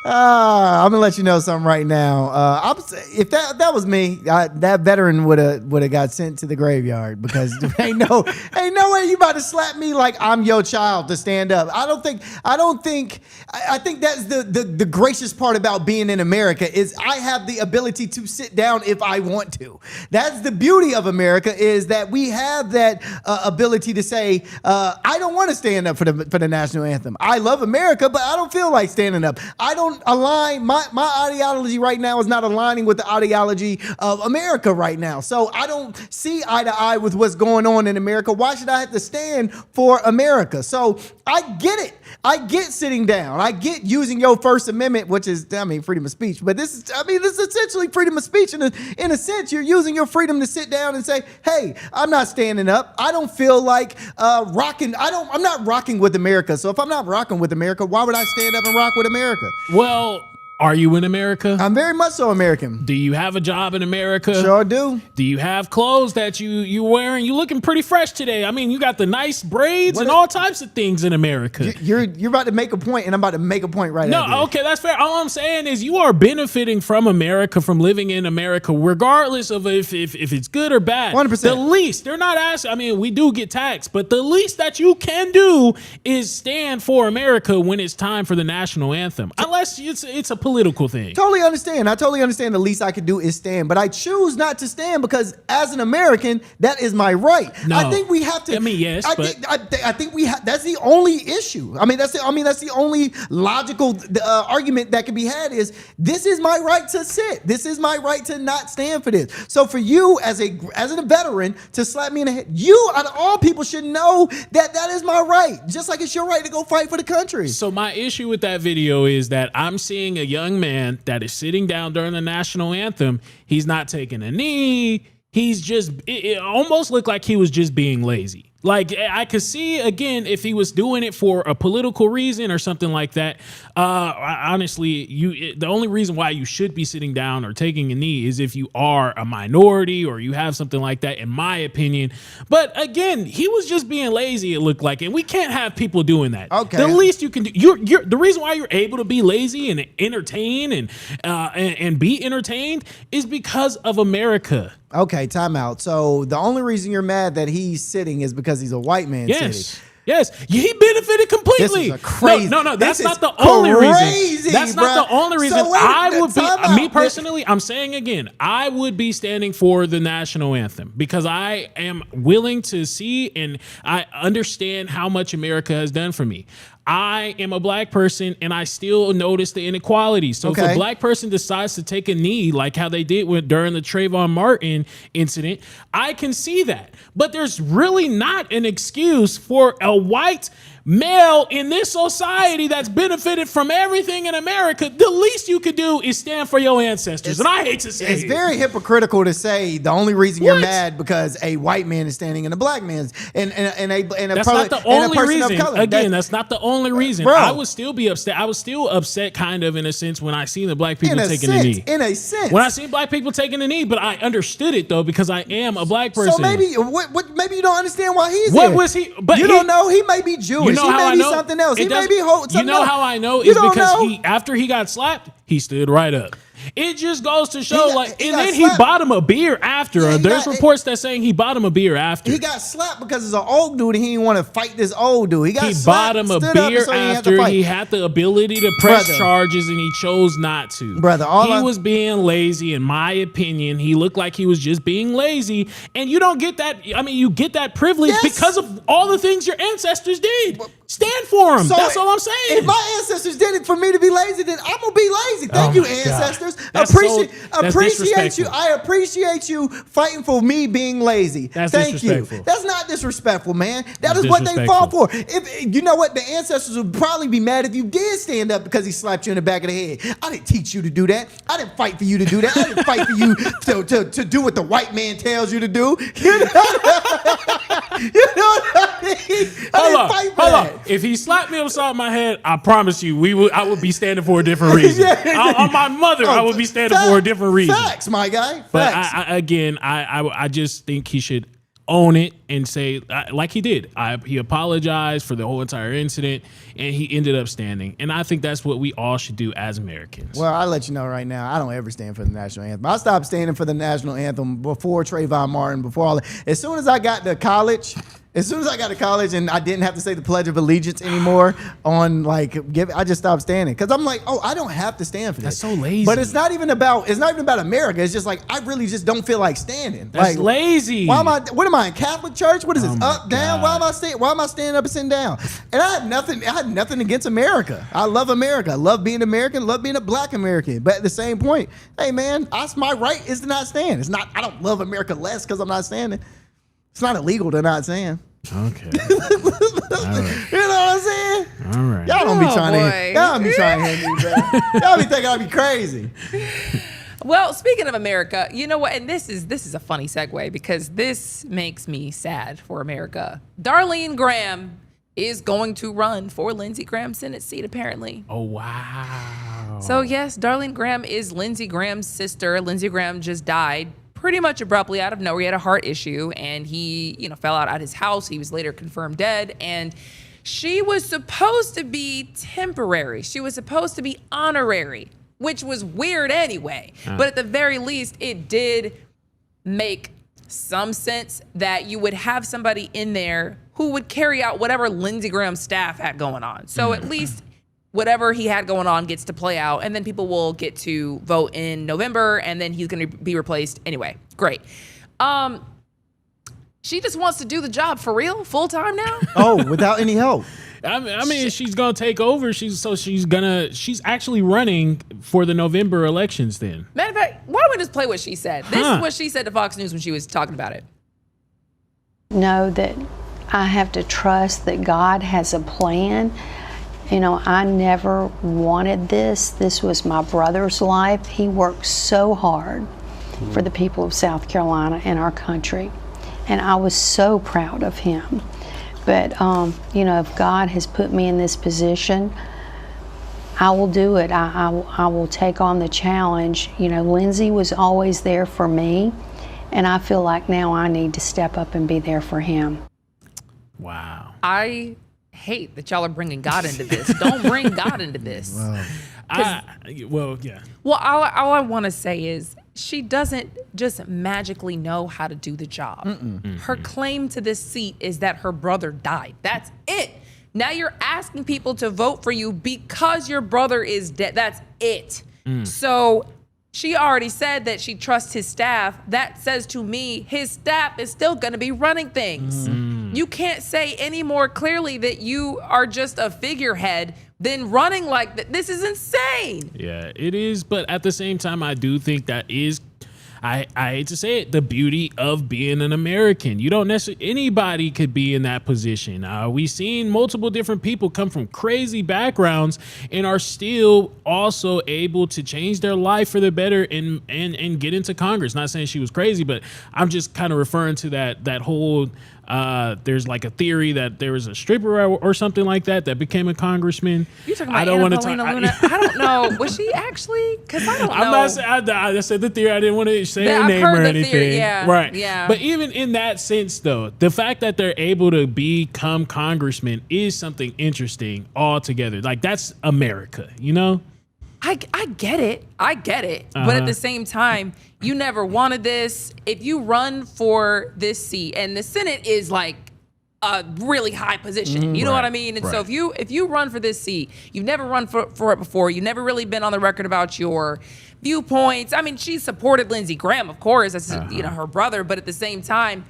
Speaker 2: I'm gonna let you know something right now. If that was me, that veteran would have got sent to the graveyard, because ain't no way you about to slap me like I'm your child to stand up. I think that's the gracious part about being in America is I have the ability to sit down if I want to. That's the beauty of America, is that we have that ability to say I don't want to stand up for the national anthem. I love America, but I don't feel like standing up. I don't align. My ideology right now is not aligning with the ideology of America right now. So I don't see eye to eye with what's going on in America. Why should I have to stand for America? So I get it. I get sitting down. I get using your First Amendment, which is, freedom of speech. But this is essentially freedom of speech. In a sense, you're using your freedom to sit down and say, hey, I'm not standing up. I don't feel like rocking. I'm not rocking with America. So if I'm not rocking with America, why would I stand up and rock with America?
Speaker 3: Well, are you in America?
Speaker 2: I'm very much so American.
Speaker 3: Do you have a job in America?
Speaker 2: Sure do.
Speaker 3: Do you have clothes that you wearing? You looking pretty fresh today. I mean, you got the nice braids and all types of things in America.
Speaker 2: You're about to make a point, and I'm about to make a point right now.
Speaker 3: No, okay, that's fair. All I'm saying is you are benefiting from America, from living in America, regardless of if it's good or bad.
Speaker 2: 100%.
Speaker 3: The least, they're not asking, I mean, we do get taxed, but the least that you can do is stand for America when it's time for the national anthem. Unless it's a political thing.
Speaker 2: Totally understand. I totally understand. The least I could do is stand, but I choose not to stand because as an American, that is my right.
Speaker 3: No.
Speaker 2: I think we have to.
Speaker 3: I mean, yes,
Speaker 2: I think we have. That's the only issue. I mean, that's the only logical argument that can be had is this is my right to sit. This is my right to not stand for this. So for you as a veteran to slap me in the head, you out of all people should know that is my right. Just like it's your right to go fight for the country.
Speaker 3: So my issue with that video is that I'm seeing a young man that is sitting down during the national anthem. He's not taking a knee. He's just, it almost looked like he was just being lazy. Like I could see again if he was doing it for a political reason or something like that. Honestly, the only reason why you should be sitting down or taking a knee is if you are a minority or you have something like that, in my opinion. But again, he was just being lazy. It looked like, and we can't have people doing that.
Speaker 2: Okay,
Speaker 3: the least you can do. You're the reason why you're able to be lazy and entertain and be entertained is because of America.
Speaker 2: Okay, time out. So the only reason you're mad that he's sitting is because he's a white man sitting.
Speaker 3: Yes, he benefited completely.
Speaker 2: This is crazy.
Speaker 3: No, that's
Speaker 2: This
Speaker 3: not
Speaker 2: is
Speaker 3: the only
Speaker 2: crazy,
Speaker 3: reason. That's
Speaker 2: bruh.
Speaker 3: not the only reason.
Speaker 2: So wait,
Speaker 3: I would
Speaker 2: time
Speaker 3: be,
Speaker 2: out.
Speaker 3: me personally, I'm saying again, I would be standing for the national anthem because I am willing to see and I understand how much America has done for me. I am a black person and I still notice the inequality. So if a black person decides to take a knee, like how they did during the Trayvon Martin incident, I can see that. But there's really not an excuse for a white male in this society that's benefited from everything in America. The least you could do is stand for your ancestors. And I hate to say
Speaker 2: it's very hypocritical to say the only reason you're mad because a white man is standing and a black man's and a
Speaker 3: that's not the only reason. Again, that's not the only reason.
Speaker 2: Bro.
Speaker 3: I would still be upset. I was still upset kind of in a sense when I seen the black people taking the knee.
Speaker 2: In a sense.
Speaker 3: When I seen black people taking the knee, but I understood it though because I am a black person.
Speaker 2: So maybe maybe you don't understand why he's
Speaker 3: what
Speaker 2: there.
Speaker 3: was he? But
Speaker 2: you don't know. He may be Jewish.
Speaker 3: You know
Speaker 2: he
Speaker 3: how
Speaker 2: may
Speaker 3: I
Speaker 2: be
Speaker 3: know?
Speaker 2: something else. He may be something
Speaker 3: You know
Speaker 2: else.
Speaker 3: how I know
Speaker 2: You
Speaker 3: is
Speaker 2: don't
Speaker 3: because
Speaker 2: know?
Speaker 3: after he got slapped, he stood right up. It just goes to show,
Speaker 2: he
Speaker 3: and
Speaker 2: got
Speaker 3: then
Speaker 2: slapped.
Speaker 3: he bought him a beer after.
Speaker 2: Yeah,
Speaker 3: There's reports that saying he bought him a beer after.
Speaker 2: He got slapped because it's an old dude and he didn't want to fight this old dude. He
Speaker 3: bought
Speaker 2: slapped,
Speaker 3: him a
Speaker 2: stood up,
Speaker 3: beer
Speaker 2: so
Speaker 3: after he had the ability to press
Speaker 2: Brother.
Speaker 3: charges and he chose not to.
Speaker 2: Brother,
Speaker 3: he was being lazy, in my opinion. He looked like he was just being lazy, and you don't get that. I mean, you get that privilege because of all the things your ancestors did. Stand for them.
Speaker 2: So
Speaker 3: that's all I'm saying.
Speaker 2: If my ancestors did it for me to be lazy, then I'm gonna be lazy. Thank you, ancestors.
Speaker 3: That's
Speaker 2: Appreciate you. I appreciate you fighting for me being lazy.
Speaker 3: That's
Speaker 2: Thank
Speaker 3: disrespectful.
Speaker 2: you. That's not disrespectful, man. That
Speaker 3: That's
Speaker 2: is what they fought for.
Speaker 3: disrespectful.
Speaker 2: If you know what, the ancestors would probably be mad if you did stand up because he slapped you in the back of the head. I didn't teach you to do that. I didn't fight for you to do that. I didn't fight for you to do what the white man tells you to do. You know what I mean?
Speaker 3: Hold on. If he slapped me upside my head, I promise you, I would be standing for a different reason. On my mother, I would be standing for a different reason.
Speaker 2: Facts, my guy.
Speaker 3: But
Speaker 2: Facts.
Speaker 3: I just think he should own it and say, like he did. He apologized for the whole entire incident, and he ended up standing. And I think that's what we all should do as Americans.
Speaker 2: Well, I'll let you know right now, I don't ever stand for the national anthem. I stopped standing for the national anthem before Trayvon Martin, before all that. As soon as I got to college, and I didn't have to say the Pledge of Allegiance anymore I just stopped standing because I'm like, I don't have to stand for this.
Speaker 3: That's so lazy.
Speaker 2: But it's not even about America. It's just like I really just don't feel like standing.
Speaker 3: That's lazy.
Speaker 2: What am I in Catholic church? What is this? Up, down? Why am I standing up and sitting down? And I had nothing against America. I love America. I love being American, love being a black American. But at the same point, hey man, my right is to not stand. It's not I don't love America less because I'm not standing. It's not illegal to not stand.
Speaker 3: Okay.
Speaker 2: You know what I'm saying?
Speaker 3: All right.
Speaker 2: Y'all don't be trying to hit me, bro. Y'all be thinking I'll be crazy.
Speaker 1: Well, speaking of America, you know what? And this is a funny segue because this makes me sad for America. Darlene Graham is going to run for Lindsey Graham's Senate seat, apparently.
Speaker 3: Oh, wow.
Speaker 1: So, yes, Darlene Graham is Lindsey Graham's sister. Lindsey Graham just died pretty much abruptly out of nowhere. He had a heart issue and he, fell out at his house. He was later confirmed dead. And she was supposed to be temporary. She was supposed to be honorary, which was weird anyway. But at the very least, it did make some sense that you would have somebody in there who would carry out whatever Lindsey Graham's staff had going on. So at least whatever he had going on gets to play out, and then people will get to vote in November, and then he's going to be replaced anyway. Great. She just wants to do the job for real, full time now.
Speaker 2: Oh, without any help.
Speaker 3: I mean, she's gonna take over. She's actually running for the November elections. Then,
Speaker 1: Matter of fact, why don't we just play what she said? This is what she said to Fox News when she was talking about it.
Speaker 11: Know that I have to trust that God has a plan. You know, I never wanted this. This was my brother's life. He worked so hard for the people of South Carolina and our country, and I was so proud of him. But, you know, if God has put me in this position, I will do it. I will take on the challenge. You know, Lindsay was always there for me, and I feel like now I need to step up and be there for him.
Speaker 3: Wow.
Speaker 1: I hate that y'all are bringing God into this. Don't bring God into this.
Speaker 2: Wow.
Speaker 1: Well, all I want to say is she doesn't just magically know how to do the job. Her claim to this seat is that her brother died. That's it. Now you're asking people to vote for you because your brother is dead. That's it. So she already said that she trusts his staff. That says to me, his staff is still going to be running things. You can't say any more clearly that you are just a figurehead than running like that. This is insane.
Speaker 3: Yeah, it is. But at the same time, I do think that is, I hate to say it, the beauty of being an American. You don't necessarily, anybody could be in that position. We've seen multiple different people come from crazy backgrounds and are still also able to change their life for the better and get into Congress. Not saying she was crazy, but I'm just kind of referring to that whole, there's like a theory that there was a stripper or something like that became a congressman.
Speaker 1: You talking about Anna Paulina Luna? I don't know. Was she actually? Because I don't know.
Speaker 3: I'm not saying, I said the theory. I didn't want to say her name or anything.
Speaker 1: Theory, yeah,
Speaker 3: right.
Speaker 1: Yeah.
Speaker 3: But even in that sense, though, the fact that they're able to become congressmen is something interesting altogether. Like, that's America, you know?
Speaker 1: I get it. But at the same time, you never wanted this. If you run for this seat, and the Senate is like a really high position, you know what I mean? And so if you run for this seat, you've never run for it before, you've never really been on the record about your viewpoints. I mean, she supported Lindsey Graham, of course, that's you know, her brother, but at the same time,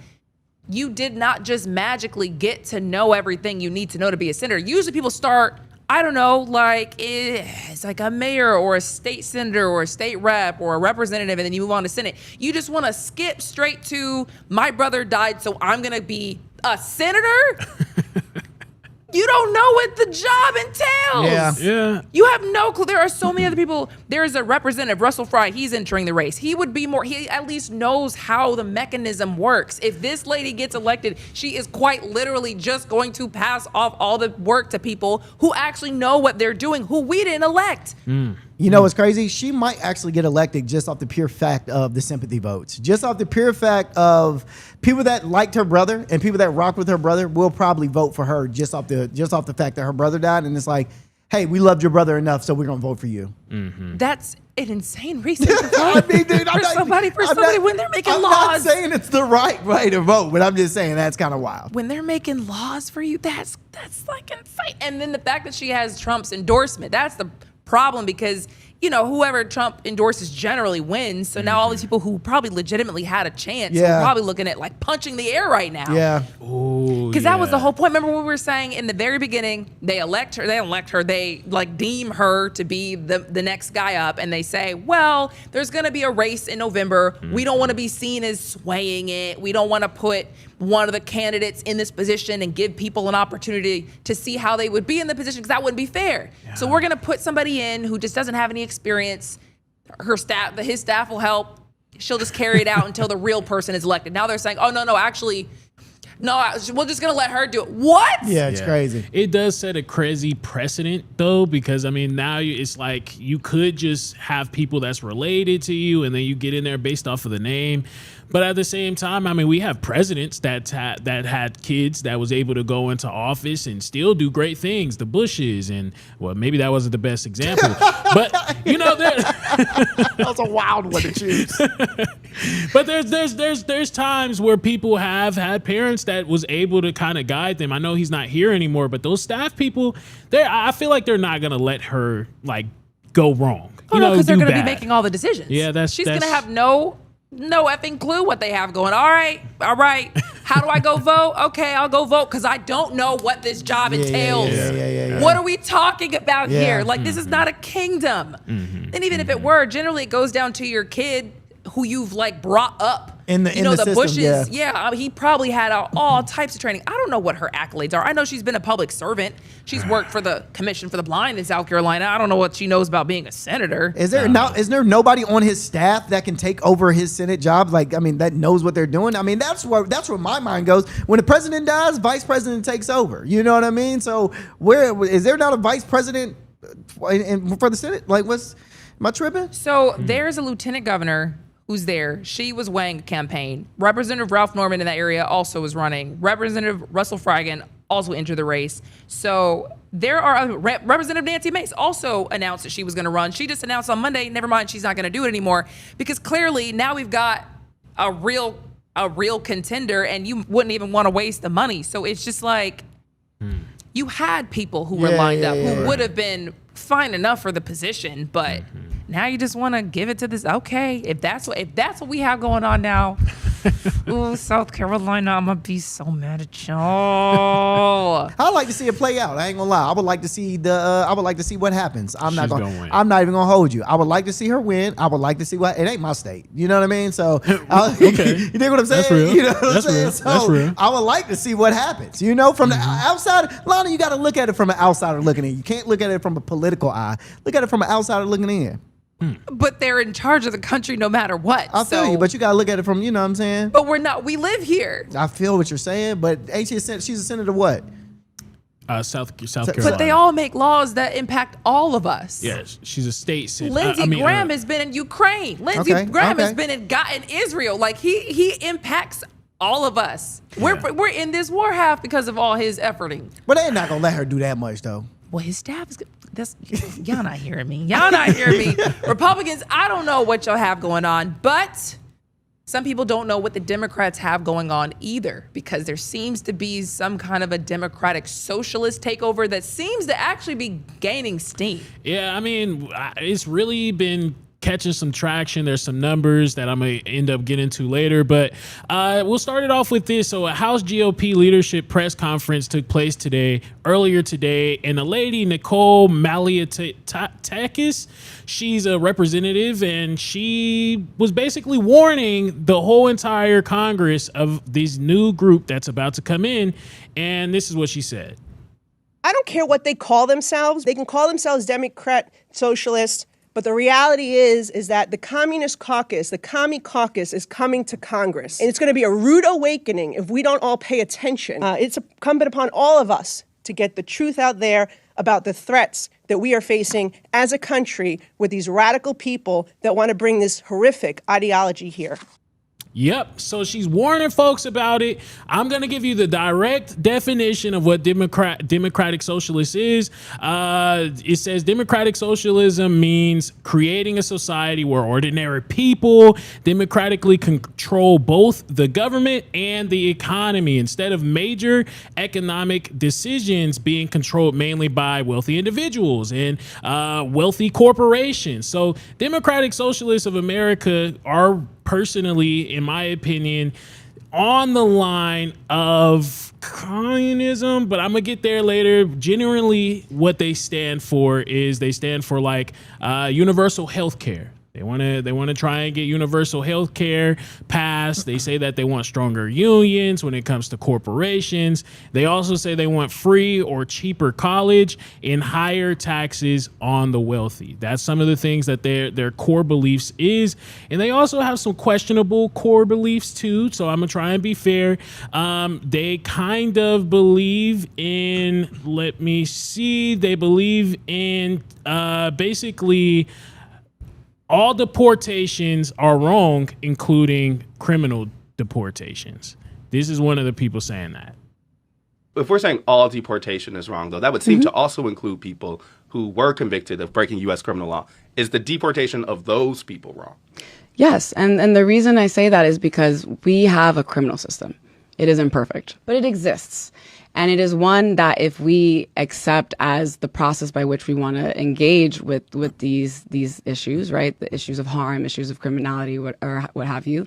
Speaker 1: you did not just magically get to know everything you need to know to be a senator. Usually people start, I don't know, like it's like a mayor or a state senator or a state rep or a representative, and then you move on to Senate. You just want to skip straight to my brother died, so I'm going to be a senator? You don't know what the job entails.
Speaker 3: Yeah.
Speaker 1: You have no clue. There are so many other people. There's a representative, Russell Fry. He's entering the race. He would be more, he at least knows how the mechanism works. If this lady gets elected, she is quite literally just going to pass off all the work to people who actually know what they're doing, who we didn't elect.
Speaker 2: You know what's crazy? She might actually get elected just off the pure fact of the sympathy votes. Just off the pure fact of people that liked her brother and people that rocked with her brother will probably vote for her just off the fact that her brother died. And it's like, hey, we loved your brother enough, so we're gonna vote for you.
Speaker 1: That's an insane reason to vote.
Speaker 2: I mean, dude,
Speaker 1: for somebody when they're making laws.
Speaker 2: I'm not saying it's the right way to vote, but I'm just saying that's kind of wild.
Speaker 1: When they're making laws for you, that's like insane. And then the fact that she has Trump's endorsement, that's the problem, because you know, whoever Trump endorses generally wins. So now all these people who probably legitimately had a chance are probably looking at like punching the air right now.
Speaker 2: Yeah.
Speaker 1: Because that was the whole point. Remember what we were saying in the very beginning? They elect her. They like deem her to be the next guy up. And they say, well, there's going to be a race in November. We don't want to be seen as swaying it. We don't want to put one of the candidates in this position and give people an opportunity to see how they would be in the position, because that wouldn't be fair. Yeah. So we're going to put somebody in who just doesn't have any experience. His staff will help. She'll just carry it out until the real person is elected. Now they're saying, oh, no, actually, no, we're just going to let her do it. What?
Speaker 2: Yeah, it's crazy.
Speaker 3: It does set a crazy precedent, though, because, I mean, now it's like you could just have people that's related to you, and then you get in there based off of the name. But at the same time, I mean, we have presidents that had kids that was able to go into office and still do great things. The Bushes, and well, maybe that wasn't the best example, but you know,
Speaker 2: That was a wild one to choose.
Speaker 3: But there's times where people have had parents that was able to kind of guide them. I know he's not here anymore, but those staff people, I feel like they're not gonna let her like go wrong.
Speaker 1: Oh, no, because they're going to be making all the decisions.
Speaker 3: Yeah,
Speaker 1: she's going to have no effing clue what they have going. All right. How do I go vote? Okay, I'll go vote because I don't know what this job entails. What are we talking about here? Like, this is not a kingdom. And even if it were, generally it goes down to your kid who you've like brought up.
Speaker 2: In the system,
Speaker 1: Bushes, he probably had all types of training. I don't know what her accolades are. I know she's been a public servant. She's worked for the Commission for the Blind in South Carolina. I don't know what she knows about being a senator.
Speaker 2: Is there nobody on his staff that can take over his Senate job? Like, I mean, that knows what they're doing. I mean, that's where my mind goes. When the president dies, vice president takes over. You know what I mean? So where is there not a vice president for the Senate? Like, am I tripping?
Speaker 1: So there's a lieutenant governor who's there. She was weighing a campaign. Representative Ralph Norman in that area also was running. Representative Russell Fragan also entered the race. So there are Representative Nancy Mace also announced that she was going to run. She just announced on Monday, never mind, she's not going to do it anymore, because clearly now we've got a real contender, and you wouldn't even want to waste the money. So it's just like you had people who were lined up who would have been fine enough for the position, but now you just want to give it to this. Okay, if that's what we have going on now. Ooh, South Carolina, I'm gonna be so mad at y'all.
Speaker 2: I'd like to see it play out. I ain't gonna lie. I would like to see what happens. I'm not gonna
Speaker 3: win.
Speaker 2: I'm not even gonna hold you. I would like to see her win. I would like to see what. It ain't my state. You know what I mean? So
Speaker 3: okay,
Speaker 2: you dig what I'm saying?
Speaker 3: That's real.
Speaker 2: You know what I'm saying?
Speaker 3: Real.
Speaker 2: So
Speaker 3: That's real.
Speaker 2: I would like to see what happens. You know, from the outside, Lana, you got to look at it from an outsider looking in. You can't look at it from a political eye. Look at it from an outsider looking in.
Speaker 1: But they're in charge of the country no matter what.
Speaker 2: I feel you, but you gotta look at it from, you know what I'm saying?
Speaker 1: But we're not. We live here.
Speaker 2: I feel what you're saying, but ain't she she's a senator what?
Speaker 3: South Carolina.
Speaker 1: But they all make laws that impact all of us.
Speaker 3: Yes, she's a state senator.
Speaker 1: Lindsey Graham has been in Ukraine. Lindsey Graham has been in Israel. Like he impacts all of us. We're in this war half because of all his efforting.
Speaker 2: But they're not gonna let her do that much though.
Speaker 1: Well, his staff is. Y'all not hearing me. Y'all not hearing me. Republicans, I don't know what y'all have going on, but some people don't know what the Democrats have going on either, because there seems to be some kind of a democratic socialist takeover that seems to actually be gaining steam.
Speaker 3: Yeah, I mean, it's really been catching some traction. There's some numbers that I'm going to end up getting to later, but we'll start it off with this. So a House GOP leadership press conference took place earlier today, and a lady, Nicole Malliotakis, she's a representative, and she was basically warning the whole entire Congress of this new group that's about to come in, and this is what she said.
Speaker 12: I don't care what they call themselves. They can call themselves Democrat, socialist, but the reality is that the Communist Caucus, the Commie Caucus, is coming to Congress. And it's going to be a rude awakening if we don't all pay attention. It's incumbent upon all of us to get the truth out there about the threats that we are facing as a country with these radical people that want to bring this horrific ideology here.
Speaker 3: Yep. So she's warning folks about it. I'm going to give you the direct definition of what democratic socialist is. It says democratic socialism means creating a society where ordinary people democratically control both the government and the economy, instead of major economic decisions being controlled mainly by wealthy individuals and wealthy corporations. So democratic socialists of America are personally, in my opinion, on the line of communism, but I'm gonna get there later. Generally, what they stand for is they stand for like universal health care. They want to try and get universal health care passed. They say that they want stronger unions when it comes to corporations. They also say they want free or cheaper college and higher taxes on the wealthy. That's some of the things that their core beliefs is. And they also have some questionable core beliefs too. So I'm going to try and be fair. They kind of believe in, they believe in basically all deportations are wrong, including criminal deportations. This is one of the people saying that.
Speaker 13: If we're saying all deportation is wrong, though, that would seem to also include people who were convicted of breaking U.S. criminal law. Is the deportation of those people wrong?
Speaker 14: Yes, and the reason I say that is because we have a criminal system. It is imperfect, but it exists. And it is one that if we accept as the process by which we want to engage with these issues, right? The issues of harm, issues of criminality, what have you,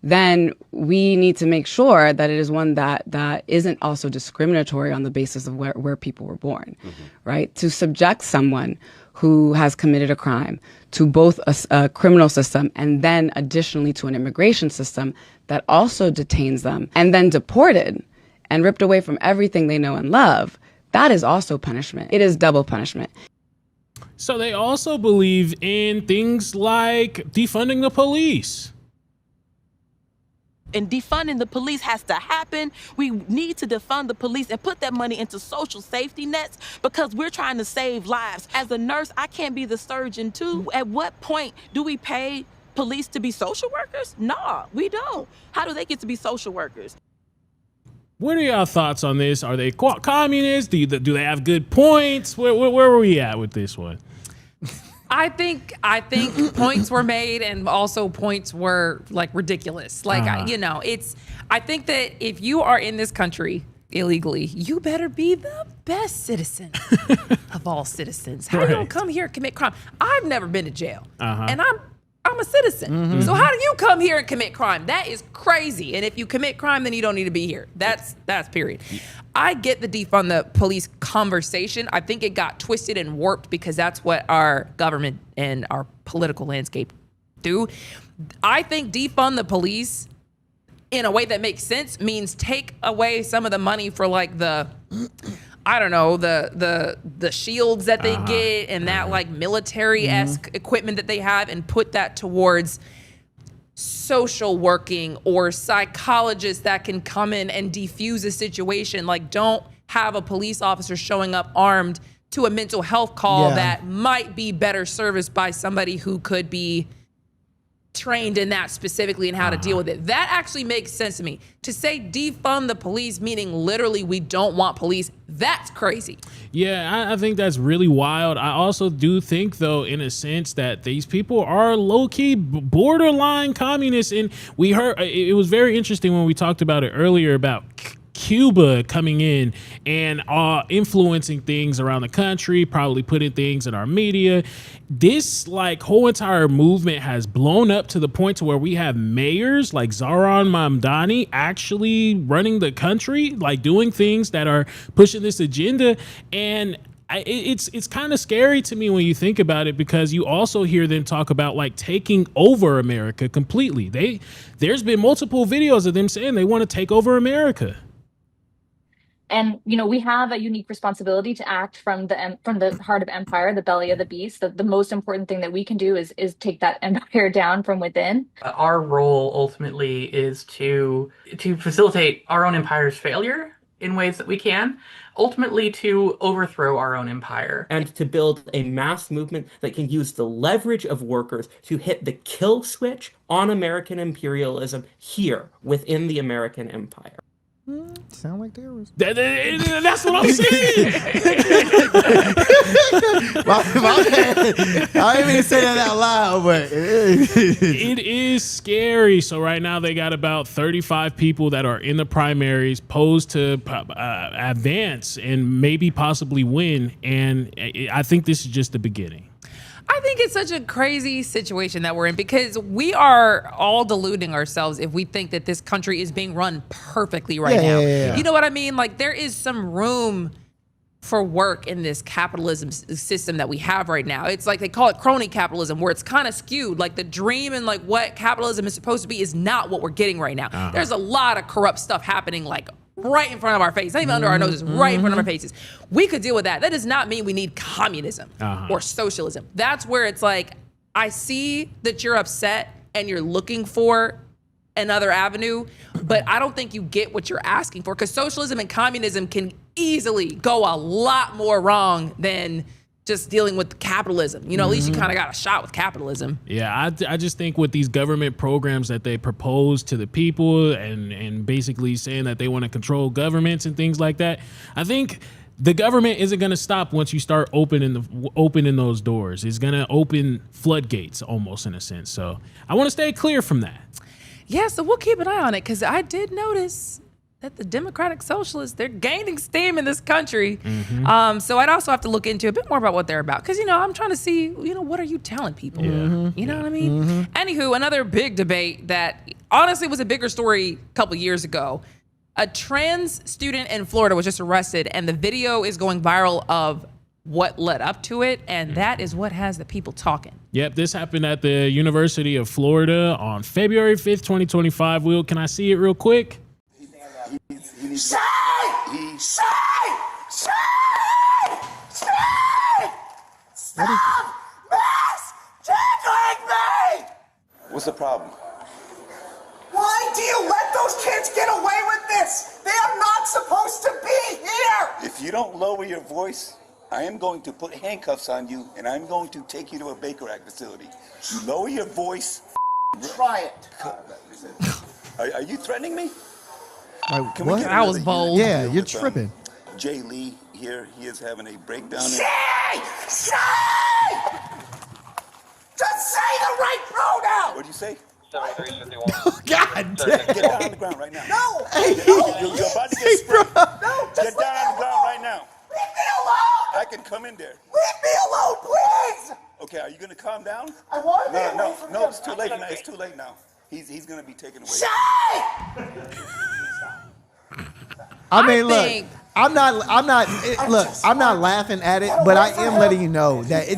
Speaker 14: then we need to make sure that it is one that isn't also discriminatory on the basis of where people were born, right? To subject someone who has committed a crime to both a criminal system and then additionally to an immigration system that also detains them and then deported and ripped away from everything they know and love, that is also punishment. It is double punishment.
Speaker 3: So they also believe in things like defunding the police.
Speaker 15: And defunding the police has to happen. We need to defund the police and put that money into social safety nets because we're trying to save lives. As a nurse, I can't be the surgeon too. At what point do we pay police to be social workers? No, we don't. How do they get to be social workers?
Speaker 3: What are y'all thoughts on this? Are they communists? Do they have good points? Where were we at with this one?
Speaker 1: I think points were made and also points were like ridiculous. Like, I think that if you are in this country illegally, you better be the best citizen of all citizens. How you gonna come here and commit crime? I've never been to jail and I'm a citizen. So how do you come here and commit crime? That is crazy. And if you commit crime, then you don't need to be here. That's period. I get the defund the police conversation. I think it got twisted and warped because that's what our government and our political landscape do. I think defund the police in a way that makes sense means take away some of the money for like the shields that they get and that like military-esque equipment that they have and put that towards social working or psychologists that can come in and defuse a situation. Like, don't have a police officer showing up armed to a mental health call that might be better serviced by somebody who could be trained in that specifically and how to deal with it. That actually makes sense to me. To say defund the police, meaning literally we don't want police, that's crazy.
Speaker 3: Yeah, I think that's really wild. I also do think, though, in a sense that these people are low-key borderline communists. And we heard, it was very interesting when we talked about it earlier about Cuba coming in and influencing things around the country, probably putting things in our media. This like whole entire movement has blown up to the point to where we have mayors like Zohran Mamdani actually running the country, like doing things that are pushing this agenda. And it's kind of scary to me when you think about it, because you also hear them talk about like taking over America completely. There's been multiple videos of them saying they want to take over America.
Speaker 16: And, we have a unique responsibility to act from the heart of empire, the belly of the beast. The most important thing that we can do is take that empire down from within.
Speaker 17: Our role ultimately is to facilitate our own empire's failure in ways that we can, ultimately to overthrow our own empire.
Speaker 18: And to build a mass movement that can use the leverage of workers to hit the kill switch on American imperialism here within the American empire.
Speaker 2: Sound like terrorists.
Speaker 3: That's what I'm saying.
Speaker 2: I didn't even say that out loud, but
Speaker 3: it is scary. So right now they got about 35 people that are in the primaries posed to advance and maybe possibly win. And I think this is just the beginning.
Speaker 1: I think it's such a crazy situation that we're in, because we are all deluding ourselves if we think that this country is being run perfectly right now. You know what I mean? Like, there is some room for work in this capitalism system that we have right now. It's like they call it crony capitalism, where it's kind of skewed. Like the dream and like what capitalism is supposed to be is not what we're getting right now. There's a lot of corrupt stuff happening like right in front of our face, not even under our noses, right in front of our faces. We could deal with that. That does not mean we need communism or socialism. That's where it's like, I see that you're upset and you're looking for another avenue, but I don't think you get what you're asking for, because socialism and communism can easily go a lot more wrong than just dealing with capitalism. At least you kind of got a shot with capitalism.
Speaker 3: Yeah, I just think with these government programs that they propose to the people and basically saying that they want to control governments and things like that, I think the government isn't going to stop once you start opening those doors. It's going to open floodgates almost in a sense. So I want to stay clear from that.
Speaker 1: Yeah, so we'll keep an eye on it because I did notice that the Democratic Socialists, they're gaining steam in this country.
Speaker 3: Mm-hmm.
Speaker 1: So I'd also have to look into a bit more about what they're about because, I'm trying to see, what are you telling people?
Speaker 3: Yeah.
Speaker 1: You know what I mean? Anywho, another big debate that honestly was a bigger story a couple years ago. A trans student in Florida was just arrested, and the video is going viral of what led up to it, and that is what has the people talking.
Speaker 3: Yep, this happened at the University of Florida on February 5th, 2025. Will, can I see it real quick?
Speaker 19: Stop mass tickling me!
Speaker 20: What's the problem?
Speaker 19: Why do you let those kids get away with this? They are not supposed to be here!
Speaker 20: If you don't lower your voice, I am going to put handcuffs on you and I'm going to take you to a Baker Act facility. You lower your voice.
Speaker 19: Try it.
Speaker 20: Are you threatening me?
Speaker 2: Like,
Speaker 20: Can we
Speaker 2: what?
Speaker 20: get
Speaker 1: That was
Speaker 20: another
Speaker 1: bold.
Speaker 2: Yeah,
Speaker 20: unit
Speaker 2: you're
Speaker 20: with,
Speaker 2: tripping.
Speaker 20: Jay Lee here, he is having a breakdown.
Speaker 19: Say! Just say the right pronoun!
Speaker 20: What'd you say?
Speaker 2: Oh, God damn.
Speaker 20: Get down on the ground right now.
Speaker 19: No!
Speaker 2: Hey,
Speaker 20: You're about to get sprayed.
Speaker 19: No!
Speaker 20: Get down on the ground right now.
Speaker 19: Leave me alone!
Speaker 20: I can come in there.
Speaker 19: Leave me alone, please!
Speaker 20: Okay, are you gonna calm down?
Speaker 19: I want to be away
Speaker 20: No,
Speaker 19: from
Speaker 20: no,
Speaker 19: him.
Speaker 20: it's too late now. It's too late now. He's gonna be taken away.
Speaker 19: Say!
Speaker 2: I mean,
Speaker 1: think-
Speaker 2: look, I'm not laughing at it, but I am letting you know that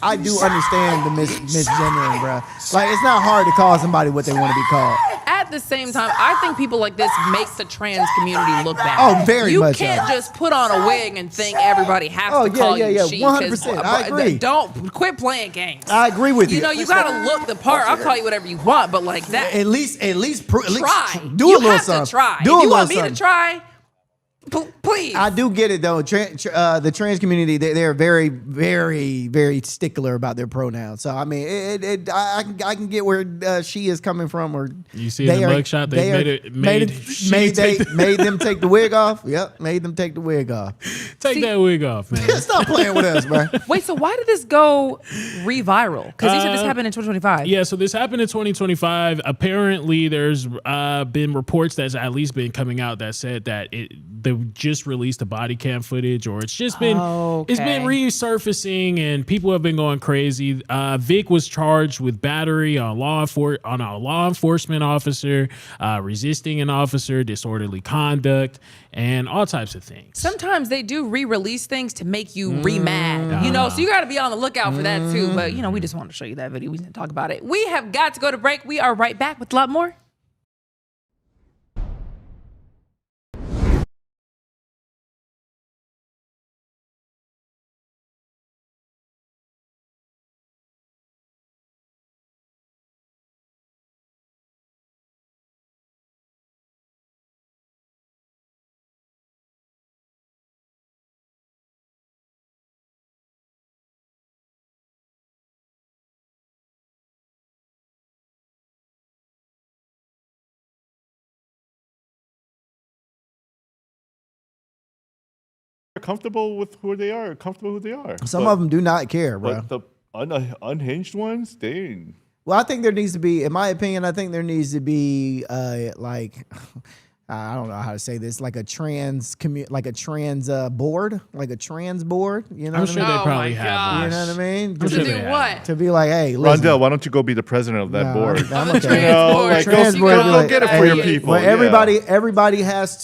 Speaker 2: I do understand the misgendering, bro. Like, it's not hard to call somebody what they want to be called.
Speaker 1: At the same time, I think people like this make the trans community look bad.
Speaker 2: Oh, very much so.
Speaker 1: You can't just put on a wig and think everybody has to call you she.
Speaker 2: 100%. I agree.
Speaker 1: Don't quit playing games.
Speaker 2: I agree with you.
Speaker 1: You gotta look the part. I'll call you whatever you want, but like that.
Speaker 2: At least
Speaker 1: try.
Speaker 2: do a
Speaker 1: You
Speaker 2: little
Speaker 1: have
Speaker 2: something.
Speaker 1: to try.
Speaker 2: Do a
Speaker 1: If you
Speaker 2: little
Speaker 1: want me
Speaker 2: something.
Speaker 1: to try, please.
Speaker 2: I do get it though. The trans community, they're very, very, very stickler about their pronouns. So I mean, I can get where she is coming from. Or
Speaker 3: You see in the mugshot, they
Speaker 2: made them take the wig off. Yep, made them take the wig off.
Speaker 3: Take that wig off, man.
Speaker 2: Stop playing with us, bro.
Speaker 1: Wait, so why did this go re-viral? Because you said this happened in 2025.
Speaker 3: Yeah, so this happened in 2025. Apparently, there's been reports that's at least been coming out that said that they just released the body cam footage, or it's just been it's been resurfacing, and people have been going crazy. Vic was charged with battery on a law enforcement officer, resisting an officer, disorderly conduct, and all types of things.
Speaker 1: Sometimes they do re-release things to make you re-mad, so you got to be on the lookout for that too. But we just wanted to show you that video. We didn't talk about it. We have got to go to break. We are right back with a lot more.
Speaker 4: Comfortable with who they are,
Speaker 2: Some of them do not care, bro.
Speaker 4: But the unhinged ones,
Speaker 2: Well, I think there needs to be, in my opinion, like, I don't know how to say this, like a trans board, like a trans board. You know,
Speaker 3: I'm sure they probably have.
Speaker 2: You know what I mean?
Speaker 3: I'm sure
Speaker 1: To
Speaker 3: they
Speaker 1: do
Speaker 3: have.
Speaker 1: what?
Speaker 2: To be like, hey, listen.
Speaker 4: Rondell, why don't you go be the president of that board?
Speaker 2: I'm
Speaker 1: the
Speaker 2: okay.
Speaker 1: trans board.
Speaker 2: Trans board,
Speaker 4: go
Speaker 2: like,
Speaker 4: get it for your people.
Speaker 2: But
Speaker 4: yeah.
Speaker 2: everybody has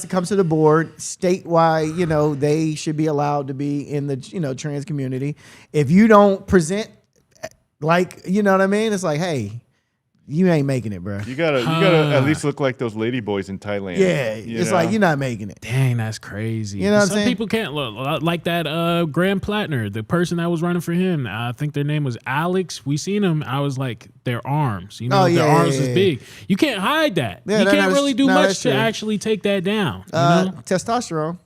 Speaker 2: to come to the board statewide. They should be allowed to be in the trans community. If you don't present like, you know what I mean, it's like, hey, you ain't making it, bro.
Speaker 4: You gotta at least look like those lady boys in Thailand.
Speaker 2: Yeah, it's like you're not making it.
Speaker 3: Dang, that's crazy.
Speaker 2: You know what I'm
Speaker 3: Some
Speaker 2: saying?
Speaker 3: people can't look like that. Graham Plattner, the person that was running for him. I think their name was Alex. We seen them. I was like, their arms. Their arms is big. You can't hide that.
Speaker 2: Yeah,
Speaker 3: you can't really do much
Speaker 2: that's
Speaker 3: to
Speaker 2: true.
Speaker 3: actually take that down.
Speaker 2: Testosterone.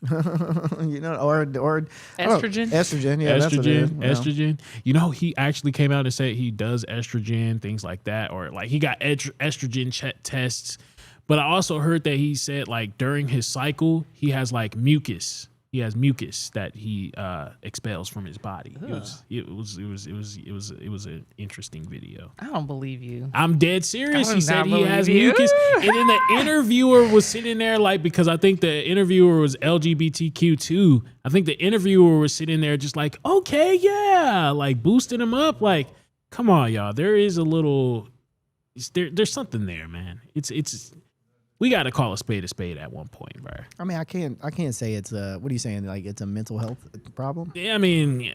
Speaker 2: or
Speaker 1: Estrogen?
Speaker 2: Estrogen, yeah, that's what it is.
Speaker 3: Estrogen. He actually came out and said he does estrogen, things like that, or like he got estrogen tests But I also heard that he said like during his cycle, he has like mucus. He has mucus that he expels from his body. It was an interesting video.
Speaker 1: I don't believe you.
Speaker 3: I'm dead serious. He said he has mucus. And then the interviewer was sitting there like, because I think the interviewer was LGBTQ too. I think the interviewer was sitting there just like, okay, yeah, like boosting him up. Like, come on, y'all. There is a little, there's something there, man. It's. We got to call a spade at one point, bro.
Speaker 2: I mean, I can't say it's what are you saying? Like it's a mental health problem?
Speaker 3: Yeah, I mean,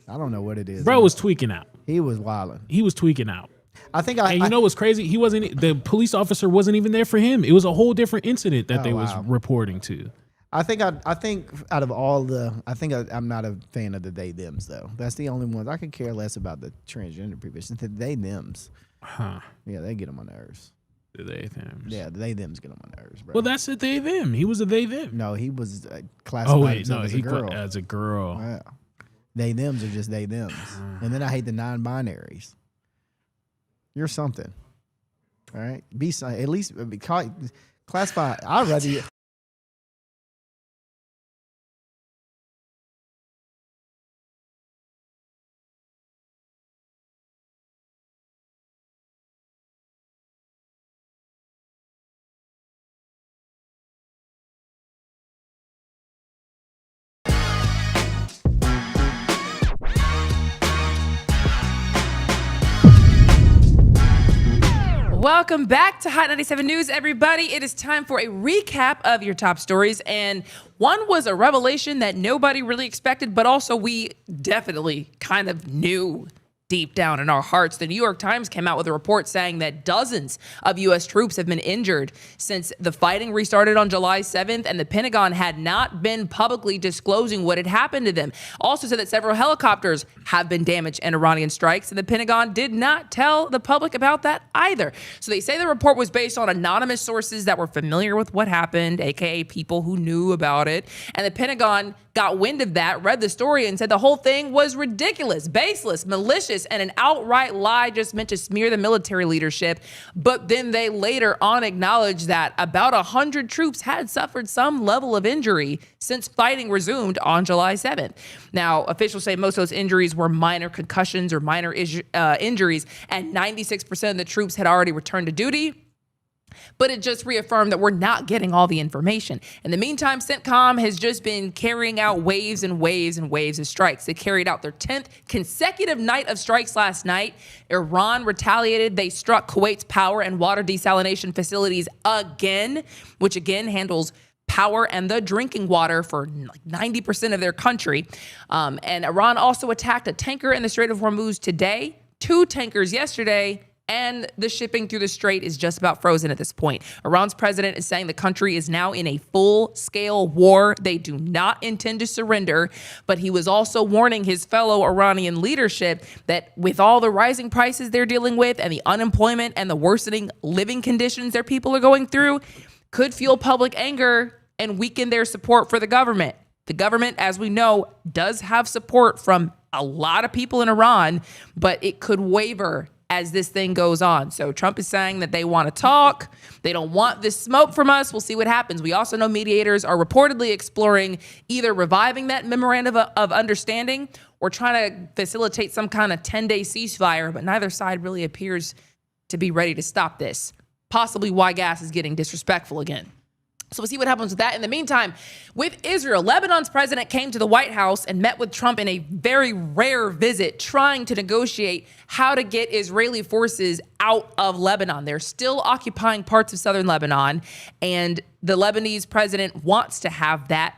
Speaker 2: I don't know what it is.
Speaker 3: Bro was tweaking out.
Speaker 2: He was wilding.
Speaker 3: He was tweaking out.
Speaker 2: And
Speaker 3: you know what's crazy? The police officer wasn't even there for him. It was a whole different incident that was reporting to.
Speaker 2: I think out of all I'm not a fan of the they thems though. That's the only ones I could care less about the transgender people. It's the they thems.
Speaker 3: Huh?
Speaker 2: Yeah, they get on my nerves.
Speaker 3: The they thems.
Speaker 2: Yeah, the they thems get on my nerves, bro.
Speaker 3: Well, that's a they them. He was a they them.
Speaker 2: No, he was classified as a girl.
Speaker 3: As a girl.
Speaker 2: Wow. They thems are just they thems, and then I hate the non-binaries. You're something, all right? Be at least classify. I'd rather you.
Speaker 1: Welcome back to Hot 97 News, everybody. It is time for a recap of your top stories. And one was a revelation that nobody really expected, but also we definitely kind of knew deep down in our hearts. The New York Times came out with a report saying that dozens of U.S. troops have been injured since the fighting restarted on July 7th, and the Pentagon had not been publicly disclosing what had happened to them. Also said that several helicopters have been damaged in Iranian strikes, and the Pentagon did not tell the public about that either. So they say the report was based on anonymous sources that were familiar with what happened, aka people who knew about it, and the Pentagon got wind of that, read the story, and said the whole thing was ridiculous, baseless, malicious, and an outright lie just meant to smear the military leadership. But then they later on acknowledged that about 100 troops had suffered some level of injury since fighting resumed on July 7th. Now, officials say most of those injuries were minor concussions or minor injuries, and 96% of the troops had already returned to duty. But it just reaffirmed that we're not getting all the information. In the meantime, CENTCOM has just been carrying out waves and waves and waves of strikes. They carried out their 10th consecutive night of strikes last night. Iran retaliated. They struck Kuwait's power and water desalination facilities again, which again handles power and the drinking water for like 90% of their country. And Iran also attacked a tanker in the Strait of Hormuz today, 2 tankers yesterday, and the shipping through the strait is just about frozen at this point. Iran's president is saying the country is now in a full-scale war. They do not intend to surrender, but he was also warning his fellow Iranian leadership that with all the rising prices they're dealing with and the unemployment and the worsening living conditions their people are going through could fuel public anger and weaken their support for the government. The government, as we know, does have support from a lot of people in Iran, but it could waver as this thing goes on. So Trump is saying that they want to talk. They don't want this smoke from us. We'll see what happens. We also know mediators are reportedly exploring either reviving that memorandum of understanding or trying to facilitate some kind of 10-day ceasefire, but neither side really appears to be ready to stop this. Possibly why gas is getting disrespectful again. So we'll see what happens with that. In the meantime, with Israel, Lebanon's president came to the White House and met with Trump in a very rare visit, trying to negotiate how to get Israeli forces out of Lebanon. They're still occupying parts of southern Lebanon, and the Lebanese president wants to have that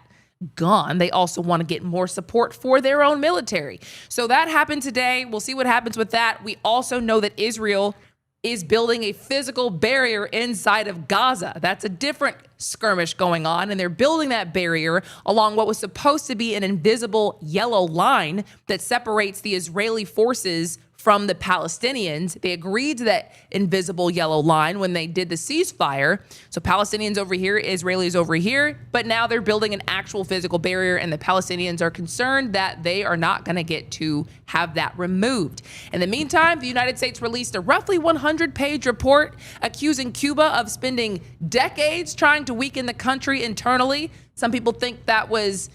Speaker 1: gone. They also want to get more support for their own military. So that happened today. We'll see what happens with that. We also know that Israel is building a physical barrier inside of Gaza. That's a different skirmish going on, and they're building that barrier along what was supposed to be an invisible yellow line that separates the Israeli forces from the Palestinians. They agreed to that invisible yellow line when they did the ceasefire. So Palestinians over here, Israelis over here, but now they're building an actual physical barrier, and the Palestinians are concerned that they are not going to get to have that removed. In the meantime, the United States released a roughly 100-page report accusing Cuba of spending decades trying to weaken the country internally. Some people think that was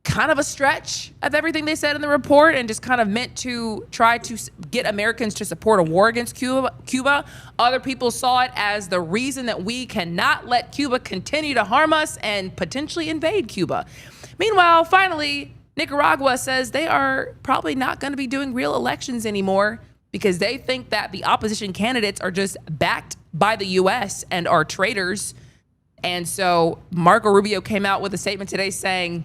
Speaker 1: kind of a stretch of everything they said in the report and just kind of meant to try to get Americans to support a war against Cuba. Other people saw it as the reason that we cannot let Cuba continue to harm us and potentially invade Cuba. Meanwhile, finally, Nicaragua says they are probably not going to be doing real elections anymore because they think that the opposition candidates are just backed by the U.S. and are traitors. And so Marco Rubio came out with a statement today saying,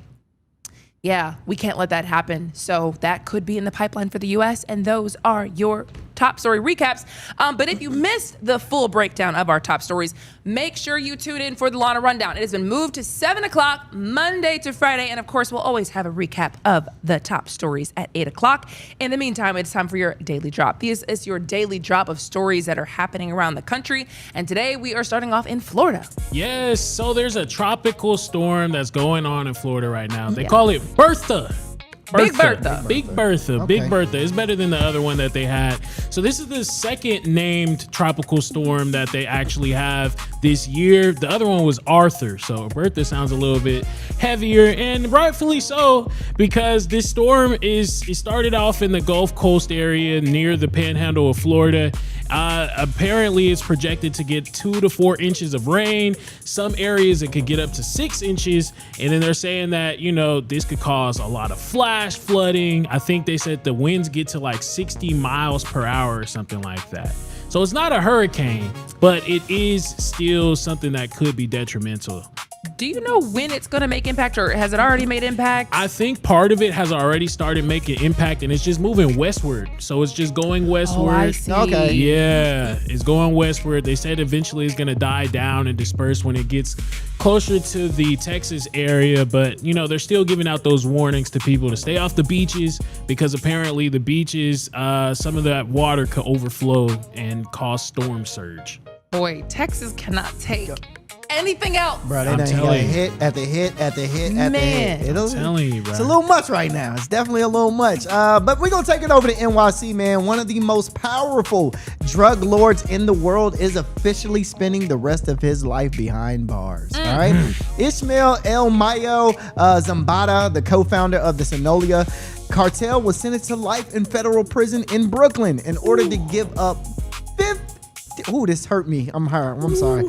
Speaker 1: yeah, we can't let that happen. So that could be in the pipeline for the U.S. And those are your top story recaps. But if you missed the full breakdown of our top stories, make sure you tune in for the Lana Rundown. It has been moved to 7 o'clock Monday to Friday. And of course, we'll always have a recap of the top stories at 8 o'clock. In the meantime, it's time for your daily drop. This is your daily drop of stories that are happening around the country. And today we are starting off in Florida.
Speaker 3: Yes, so there's a tropical storm that's going on in Florida right now. They call it Bertha.
Speaker 1: Big Bertha.
Speaker 3: Big Bertha.
Speaker 2: Okay.
Speaker 3: Big Bertha. It's better than the other one that they had. So this is the second named tropical storm that they actually have this year. The other one was Arthur. So Bertha sounds a little bit heavier, and rightfully so, because this storm it started off in the Gulf Coast area near the panhandle of Florida. Apparently it's projected to get 2 to 4 inches of rain. Some areas it could get up to 6 inches. And then they're saying that, this could cause a lot of flash flooding. I think they said the winds get to like 60 miles per hour or something like that. So it's not a hurricane, but it is still something that could be detrimental.
Speaker 1: Do you know when it's going to make impact, or has it already made impact?
Speaker 3: I think part of it has already started making impact, and it's just moving westward. So it's just going westward.
Speaker 1: Oh, I see.
Speaker 2: Okay.
Speaker 3: Yeah, it's going westward. They said eventually it's going to die down and disperse when it gets closer to the Texas area. But, they're still giving out those warnings to people to stay off the beaches, because apparently the beaches, some of that water could overflow and cause storm surge.
Speaker 1: Boy, Texas cannot take anything else.
Speaker 2: Bro, they done got hit at the hit at the hit at the hit.
Speaker 3: I'm telling you, bro.
Speaker 2: It's a little much right now. It's definitely a little much. But we're going to take it over to NYC, man. One of the most powerful drug lords in the world is officially spending the rest of his life behind bars. All right. Ismael El Mayo Zambada, the co-founder of the Sinaloa cartel, was sentenced to life in federal prison in Brooklyn in order to give up this hurt me. I'm sorry.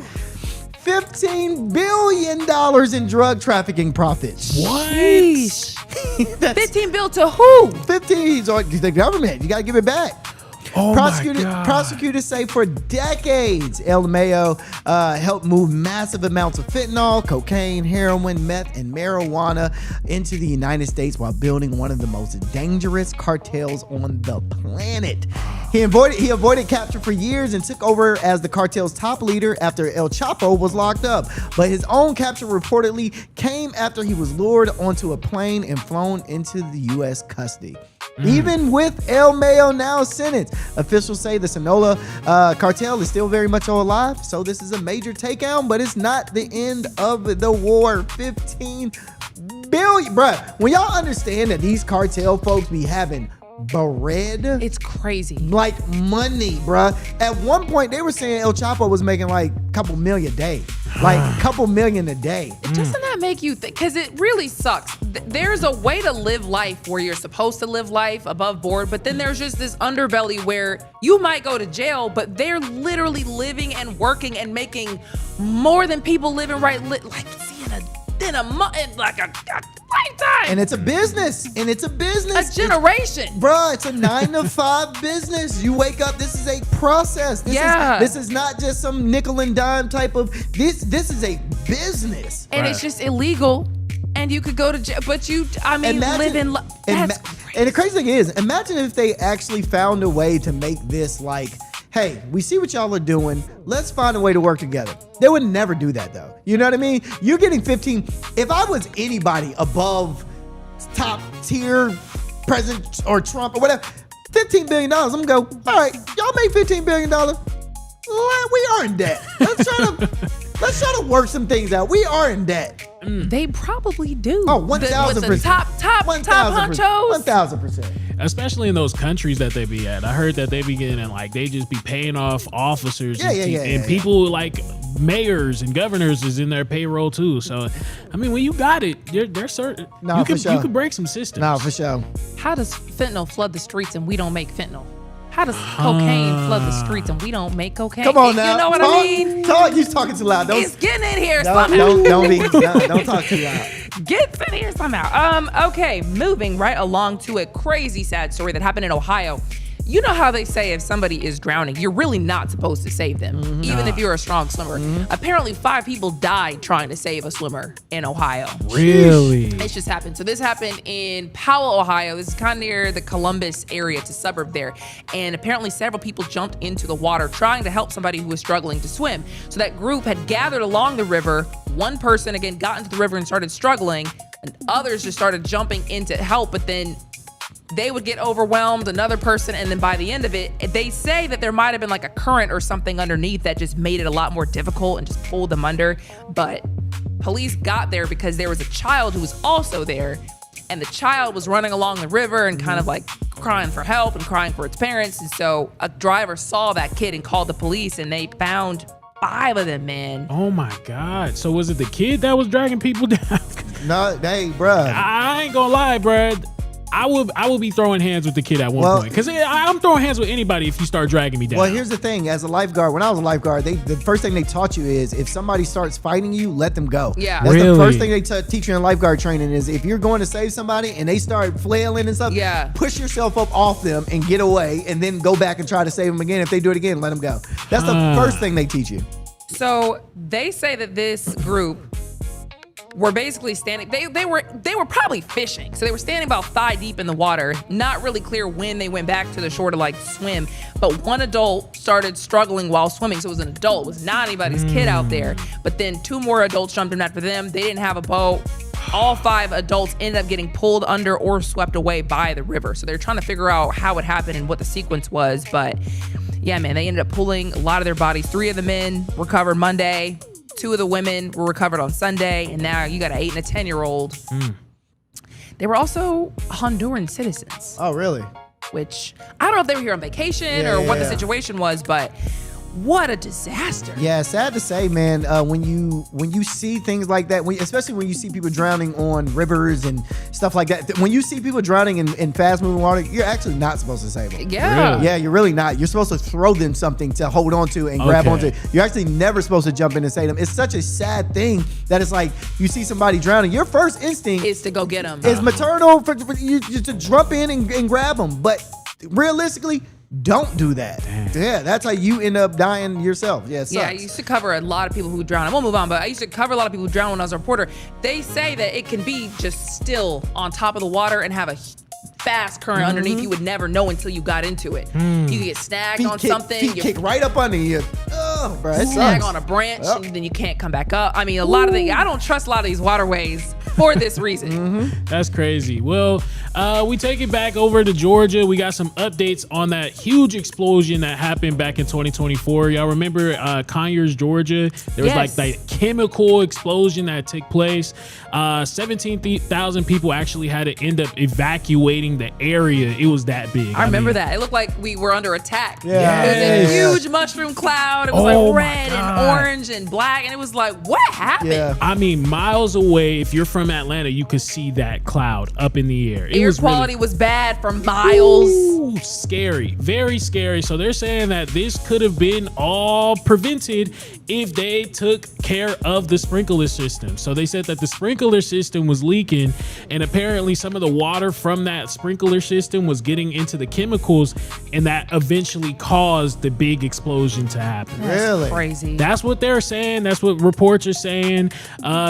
Speaker 2: $15 billion in drug trafficking profits.
Speaker 3: What?
Speaker 1: 15 bill to who?
Speaker 2: 15, the government. You got to give it back.
Speaker 3: Oh my God.
Speaker 2: Prosecutors say for decades, El Mayo helped move massive amounts of fentanyl, cocaine, heroin, meth, and marijuana into the United States while building one of the most dangerous cartels on the planet. He avoided capture for years and took over as the cartel's top leader after El Chapo was locked up. But his own capture reportedly came after he was lured onto a plane and flown into the U.S. custody. Even with El Mayo now sentenced, officials say the Sinaloa cartel is still very much alive. So this is a major takedown, but it's not the end of the war. 15 billion, bruh. When y'all understand that these cartel folks be having bread,
Speaker 1: it's crazy.
Speaker 2: Like money, bruh. At one point, they were saying El Chapo was making like a couple million a day. Like a couple million a day.
Speaker 1: Doesn't that make you think? Because it really sucks. There's a way to live life where you're supposed to live life above board, but then there's just this underbelly where you might go to jail, but they're literally living and working and making more than people living in a month, like a lifetime.
Speaker 2: And it's a business.
Speaker 1: A generation.
Speaker 2: Bruh, it's a 9 to 5 business. You wake up, this is a process. This is not just some nickel and dime type of, this is a business.
Speaker 1: And it's just illegal. And you could go to jail, but live in,
Speaker 2: and the crazy thing is, imagine if they actually found a way to make this like, hey, we see what y'all are doing. Let's find a way to work together. They would never do that though. You know what I mean? You're getting 15. If I was anybody above top tier, President or Trump or whatever, $15 billion. I'm gonna go, all right, y'all made $15 billion. We are in debt. Let's try to work some things out. We are in debt.
Speaker 1: They probably do.
Speaker 2: Oh, 1,000%.
Speaker 1: The top honchos.
Speaker 2: 1,000%.
Speaker 3: Especially in those countries that they be at. I heard that they be getting like they just be paying off officers and people like mayors and governors is in their payroll too. So, I mean, when you got it, they're certain.
Speaker 2: No,
Speaker 3: you
Speaker 2: for sure.
Speaker 3: You can break some systems.
Speaker 2: No, for sure.
Speaker 1: How does fentanyl flood the streets and we don't make fentanyl? How does cocaine flood the streets and we don't make cocaine?
Speaker 2: Come on now.
Speaker 1: You know what I mean?
Speaker 2: Talk. You're talking too loud.
Speaker 1: It's getting in here
Speaker 2: Don't talk too loud.
Speaker 1: Gets in here somehow. Okay, moving right along to a crazy sad story that happened in Ohio. You know how they say if somebody is drowning, you're really not supposed to save them, even if you're a strong swimmer. Apparently, 5 people died trying to save a swimmer in Ohio.
Speaker 3: Really?
Speaker 1: It just happened. So this happened in Powell, Ohio. This is kind of near the Columbus area. It's a suburb there. And apparently several people jumped into the water trying to help somebody who was struggling to swim. So that group had gathered along the river. One person, again, got into the river and started struggling. And others just started jumping in to help. But then they would get overwhelmed, another person, and then by the end of it, they say that there might have been like a current or something underneath that just made it a lot more difficult and just pulled them under. But police got there because there was a child who was also there, and the child was running along the river and kind of like crying for help and crying for its parents. And so a driver saw that kid and called the police, and they found 5 of them, man.
Speaker 3: Oh my God. So was it the kid that was dragging people down?
Speaker 2: No, hey, bruh.
Speaker 3: I ain't gonna lie, bruh. I will be throwing hands with the kid at one point because I'm throwing hands with anybody if you start dragging me down.
Speaker 2: Well, here's the thing: as a lifeguard, when I was a lifeguard, the first thing they taught you is if somebody starts fighting you, let them go.
Speaker 1: Yeah,
Speaker 2: that's the first thing they teach you in lifeguard training is if you're going to save somebody and they start flailing and stuff, push yourself up off them and get away, and then go back and try to save them again. If they do it again, let them go. That's the first thing they teach you.
Speaker 1: So they say that this group were basically standing, they were probably fishing. So they were standing about thigh deep in the water. Not really clear when they went back to the shore to like swim. But one adult started struggling while swimming. So it was an adult, it was not anybody's kid out there. But then 2 more adults jumped in after them. They didn't have a boat. All 5 adults ended up getting pulled under or swept away by the river. So they're trying to figure out how it happened and what the sequence was. But yeah, man, they ended up pulling a lot of their bodies. 3 of the men recovered Monday. 2 of the women were recovered on Sunday, and now you got an 8 and a 10-year-old. They were also Honduran citizens.
Speaker 2: Oh, really?
Speaker 1: Which I don't know if they were here on vacation or what the situation was, but what a disaster.
Speaker 2: Yeah, sad to say, man. When you see things like that, especially when you see people drowning on rivers and stuff like that, when you see people drowning in fast-moving water, you're actually not supposed to save them.
Speaker 1: Yeah.
Speaker 2: Really? Yeah, you're really not. You're supposed to throw them something to hold on to and grab onto. You're actually never supposed to jump in and save them. It's such a sad thing that it's like you see somebody drowning. Your first instinct
Speaker 1: is to go get them.
Speaker 2: Is maternal for you to jump in and grab them. But realistically, don't do that. Damn. Yeah, that's how you end up dying yourself. Yeah, it sucks.
Speaker 1: Yeah, I used to cover a lot of people who drown. I won't move on, but I used to cover a lot of people who drown when I was a reporter. They say that it can be just still on top of the water and have a fast current underneath. You would never know until you got into it. You could get snagged on something.
Speaker 2: Feet kick right up under you. Oh, bro, it
Speaker 1: snag
Speaker 2: sucks.
Speaker 1: on a branch, and then you can't come back up. I mean, a lot of I don't trust a lot of these waterways for this reason.
Speaker 3: That's crazy. Well, we take it back over to Georgia. We got some updates on that huge explosion that happened back in 2024. Y'all remember Conyers, Georgia? There was like that chemical explosion that took place. 17,000 people actually had to end up evacuating the area. It was that big.
Speaker 1: I remember that. It looked like we were under attack.
Speaker 2: Yeah.
Speaker 1: It was a huge mushroom cloud. It was like red and orange and black. And it was like, what happened?
Speaker 2: Yeah.
Speaker 3: I mean, miles away, if you're from Atlanta, you could see that cloud up in the air.
Speaker 1: Air quality was bad for miles.
Speaker 3: Ooh, scary. Very scary. So they're saying that this could have been all prevented if they took care of the sprinkler system. So they said that the sprinkler system was leaking, and apparently some of the water from that sprinkler system was getting into the chemicals, and that eventually caused the big explosion to happen.
Speaker 2: Really?
Speaker 1: Crazy.
Speaker 3: That's what they're saying. That's what reports are saying.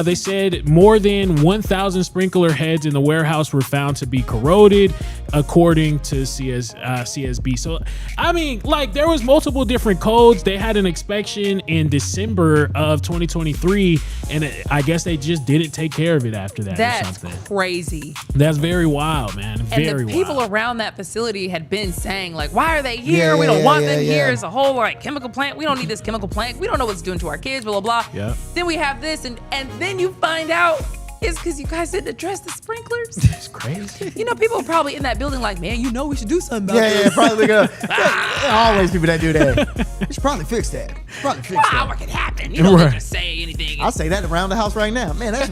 Speaker 3: They said more than 1,000 sprinkler heads in the warehouse were found to be corroded, according to CSB. So, I mean, like, there was multiple different codes. They had an inspection in December of 2023, and I guess they just didn't take care of it after that.
Speaker 1: That's
Speaker 3: or something.
Speaker 1: crazy.
Speaker 3: That's very wild, man. Very
Speaker 1: and the people
Speaker 3: wild.
Speaker 1: around that facility had been saying, like, why are they here? We don't want them here. It's a whole like chemical plant. We don't need this chemical plant. We don't know what it's doing to our kids, blah, blah, blah.
Speaker 3: Yep.
Speaker 1: Then we have this, and then you find out it's because you guys didn't address the sprinklers.
Speaker 3: It's crazy.
Speaker 1: You know, people are probably in that building like, man, you know we should do something about this.
Speaker 2: Yeah, probably gonna. Always people that do that. We should probably fix that.
Speaker 1: Wow, what can happen? You don't need to say anything.
Speaker 2: I'll say that around the house right now. Man, that's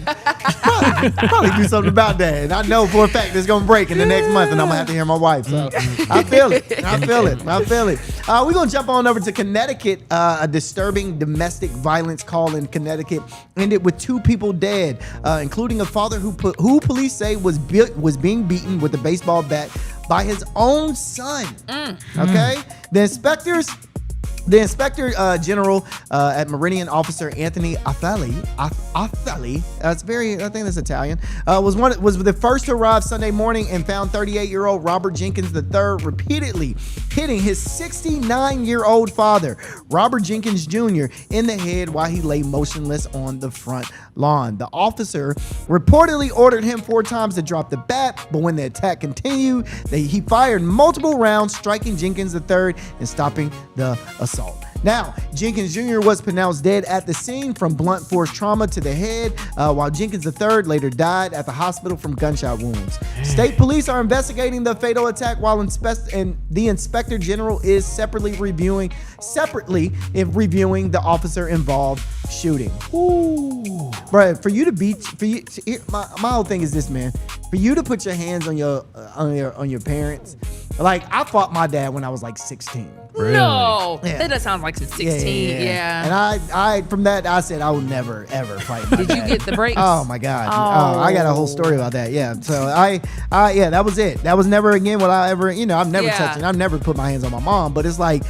Speaker 2: probably do something about that. And I know for a fact it's gonna break in the next month, and I'm gonna have to hear my wife. So I feel it. We're gonna jump on over to Connecticut. A disturbing domestic violence call in Connecticut ended with 2 people dead, including a father who police say was being beaten with a baseball bat by his own son. Okay, the inspector general at Meridian, Officer Anthony Affali, that's I think that's Italian, was the first to arrive Sunday morning and found 38-year-old Robert Jenkins III repeatedly hitting his 69-year-old father, Robert Jenkins Jr., in the head while he lay motionless on the front lawn. The officer reportedly ordered him 4 times to drop the bat, but when the attack continued, he fired multiple rounds, striking Jenkins III and stopping the assault. Now, Jenkins Jr. was pronounced dead at the scene from blunt force trauma to the head, while Jenkins III later died at the hospital from gunshot wounds. State police are investigating the fatal attack, while the inspector general is separately reviewing the officer involved shooting. Ooh, bro, my whole thing is this, man. For you to put your hands on your parents, like I fought my dad when I was like 16.
Speaker 1: Really? No, that does sound like some 16. Yeah.
Speaker 2: And I from that I said I will never ever fight my dad.
Speaker 1: Did you get the breaks?
Speaker 2: Oh my God. Oh, I got a whole story about that. Yeah. So that was it. That was never again what I ever. I've never touched it. I've never put my hands on my mom. But it's like,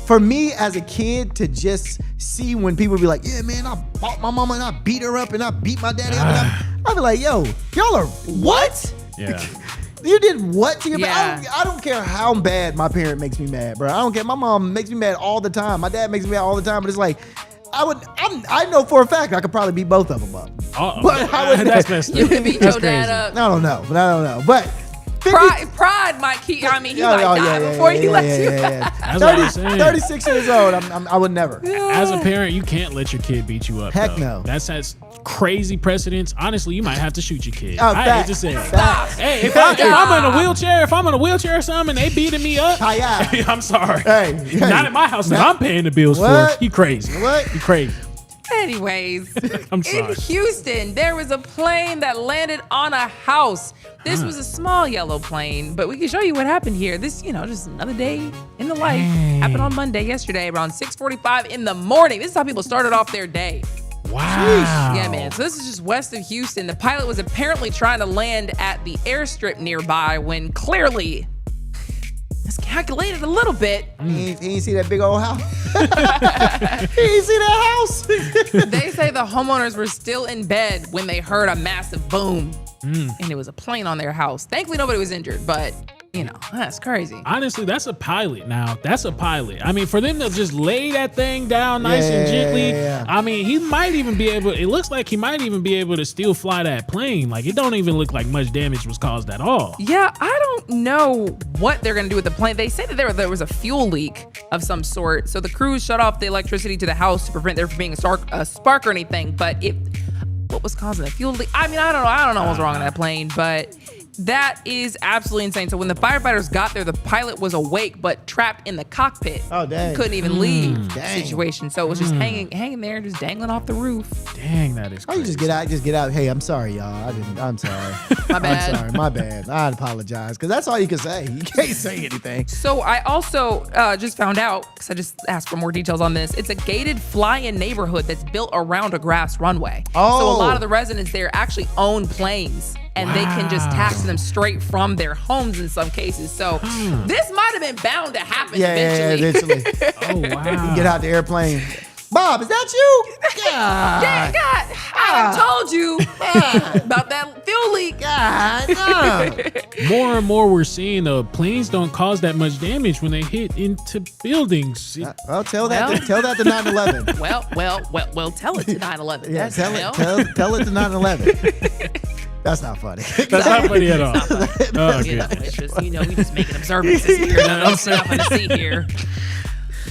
Speaker 2: for me as a kid to just see when people be like, yeah, man, I fought my mama and I beat her up and I beat my daddy up. I'd be like, yo, y'all are what?
Speaker 3: Yeah.
Speaker 2: You did what to your parent? I don't care how bad my parent makes me mad, bro. I don't care. My mom makes me mad all the time. My dad makes me mad all the time. But it's like, I know for a fact I could probably beat both of them up. But I would.
Speaker 3: That's messed up.
Speaker 1: You can beat your dad up.
Speaker 2: I don't know. But
Speaker 1: Pride might keep. I mean, he might die before he lets you.
Speaker 3: That's what I'm saying.
Speaker 2: 36 years old. I would never.
Speaker 3: As a parent, you can't let your kid beat you up.
Speaker 2: Heck
Speaker 3: though.
Speaker 2: no.
Speaker 3: That's crazy precedence. Honestly, you might have to shoot your kid.
Speaker 2: Oh,
Speaker 3: I hate to say it. Hey, if I'm in a wheelchair or something, and they beating me up, I'm sorry.
Speaker 2: Hey,
Speaker 3: not at my house. I'm paying the bills for it. You crazy?
Speaker 2: What?
Speaker 3: You crazy?
Speaker 1: Anyways,
Speaker 3: I'm sorry.
Speaker 1: In Houston, there was a plane that landed on a house. This was a small yellow plane, but we can show you what happened here. This, just another day in the life. Happened on Monday, yesterday, around 6:45 in the morning. This is how people started off their day.
Speaker 3: Wow.
Speaker 1: Jeez. Yeah, man. So this is just west of Houston. The pilot was apparently trying to land at the airstrip nearby when clearly miscalculated a little bit.
Speaker 2: He didn't see that big old house. He didn't see that house.
Speaker 1: They say the homeowners were still in bed when they heard a massive boom. And it was a plane on their house. Thankfully, nobody was injured, but that's crazy.
Speaker 3: Honestly, that's a pilot now. That's a pilot. I mean, for them to just lay that thing down nice and gently, I mean, he might even be able, it looks like he might even be able to still fly that plane. Like, it don't even look like much damage was caused at all.
Speaker 1: Yeah, I don't know what they're going to do with the plane. They say that there was a fuel leak of some sort. So the crews shut off the electricity to the house to prevent there from being a spark or anything. But what was causing the fuel leak? I mean, I don't know what's wrong with that plane, but that is absolutely insane. So when the firefighters got there, the pilot was awake but trapped in the cockpit.
Speaker 2: Oh, dang.
Speaker 1: He couldn't even leave the situation. So it was just hanging there, just dangling off the roof.
Speaker 3: Dang, that is crazy.
Speaker 2: You just get out. Hey, I'm sorry, y'all. I'm sorry.
Speaker 1: My bad.
Speaker 2: I'm sorry. My bad. I apologize. Because that's all you can say. You can't say anything.
Speaker 1: So I also just found out, because I just asked for more details on this, it's a gated fly-in neighborhood that's built around a grass runway.
Speaker 2: Oh.
Speaker 1: So a lot of the residents there actually own planes. And they can just tax them straight from their homes in some cases. So this might have been bound to happen eventually.
Speaker 2: Yeah, eventually.
Speaker 3: Oh, wow.
Speaker 2: Get out the airplane. Bob, is that you? God.
Speaker 1: Yeah, God, I told you about that fuel leak.
Speaker 2: God,
Speaker 3: More and more we're seeing planes don't cause that much damage when they hit into buildings.
Speaker 2: Well, tell that to 9/11.
Speaker 1: Well, tell it to 9/11.
Speaker 2: Yeah,
Speaker 1: That's
Speaker 2: tell it to 9/11. That's not funny.
Speaker 3: That's not funny at all. Oh,
Speaker 1: it's just, we just making observances here. That's nothing to see here.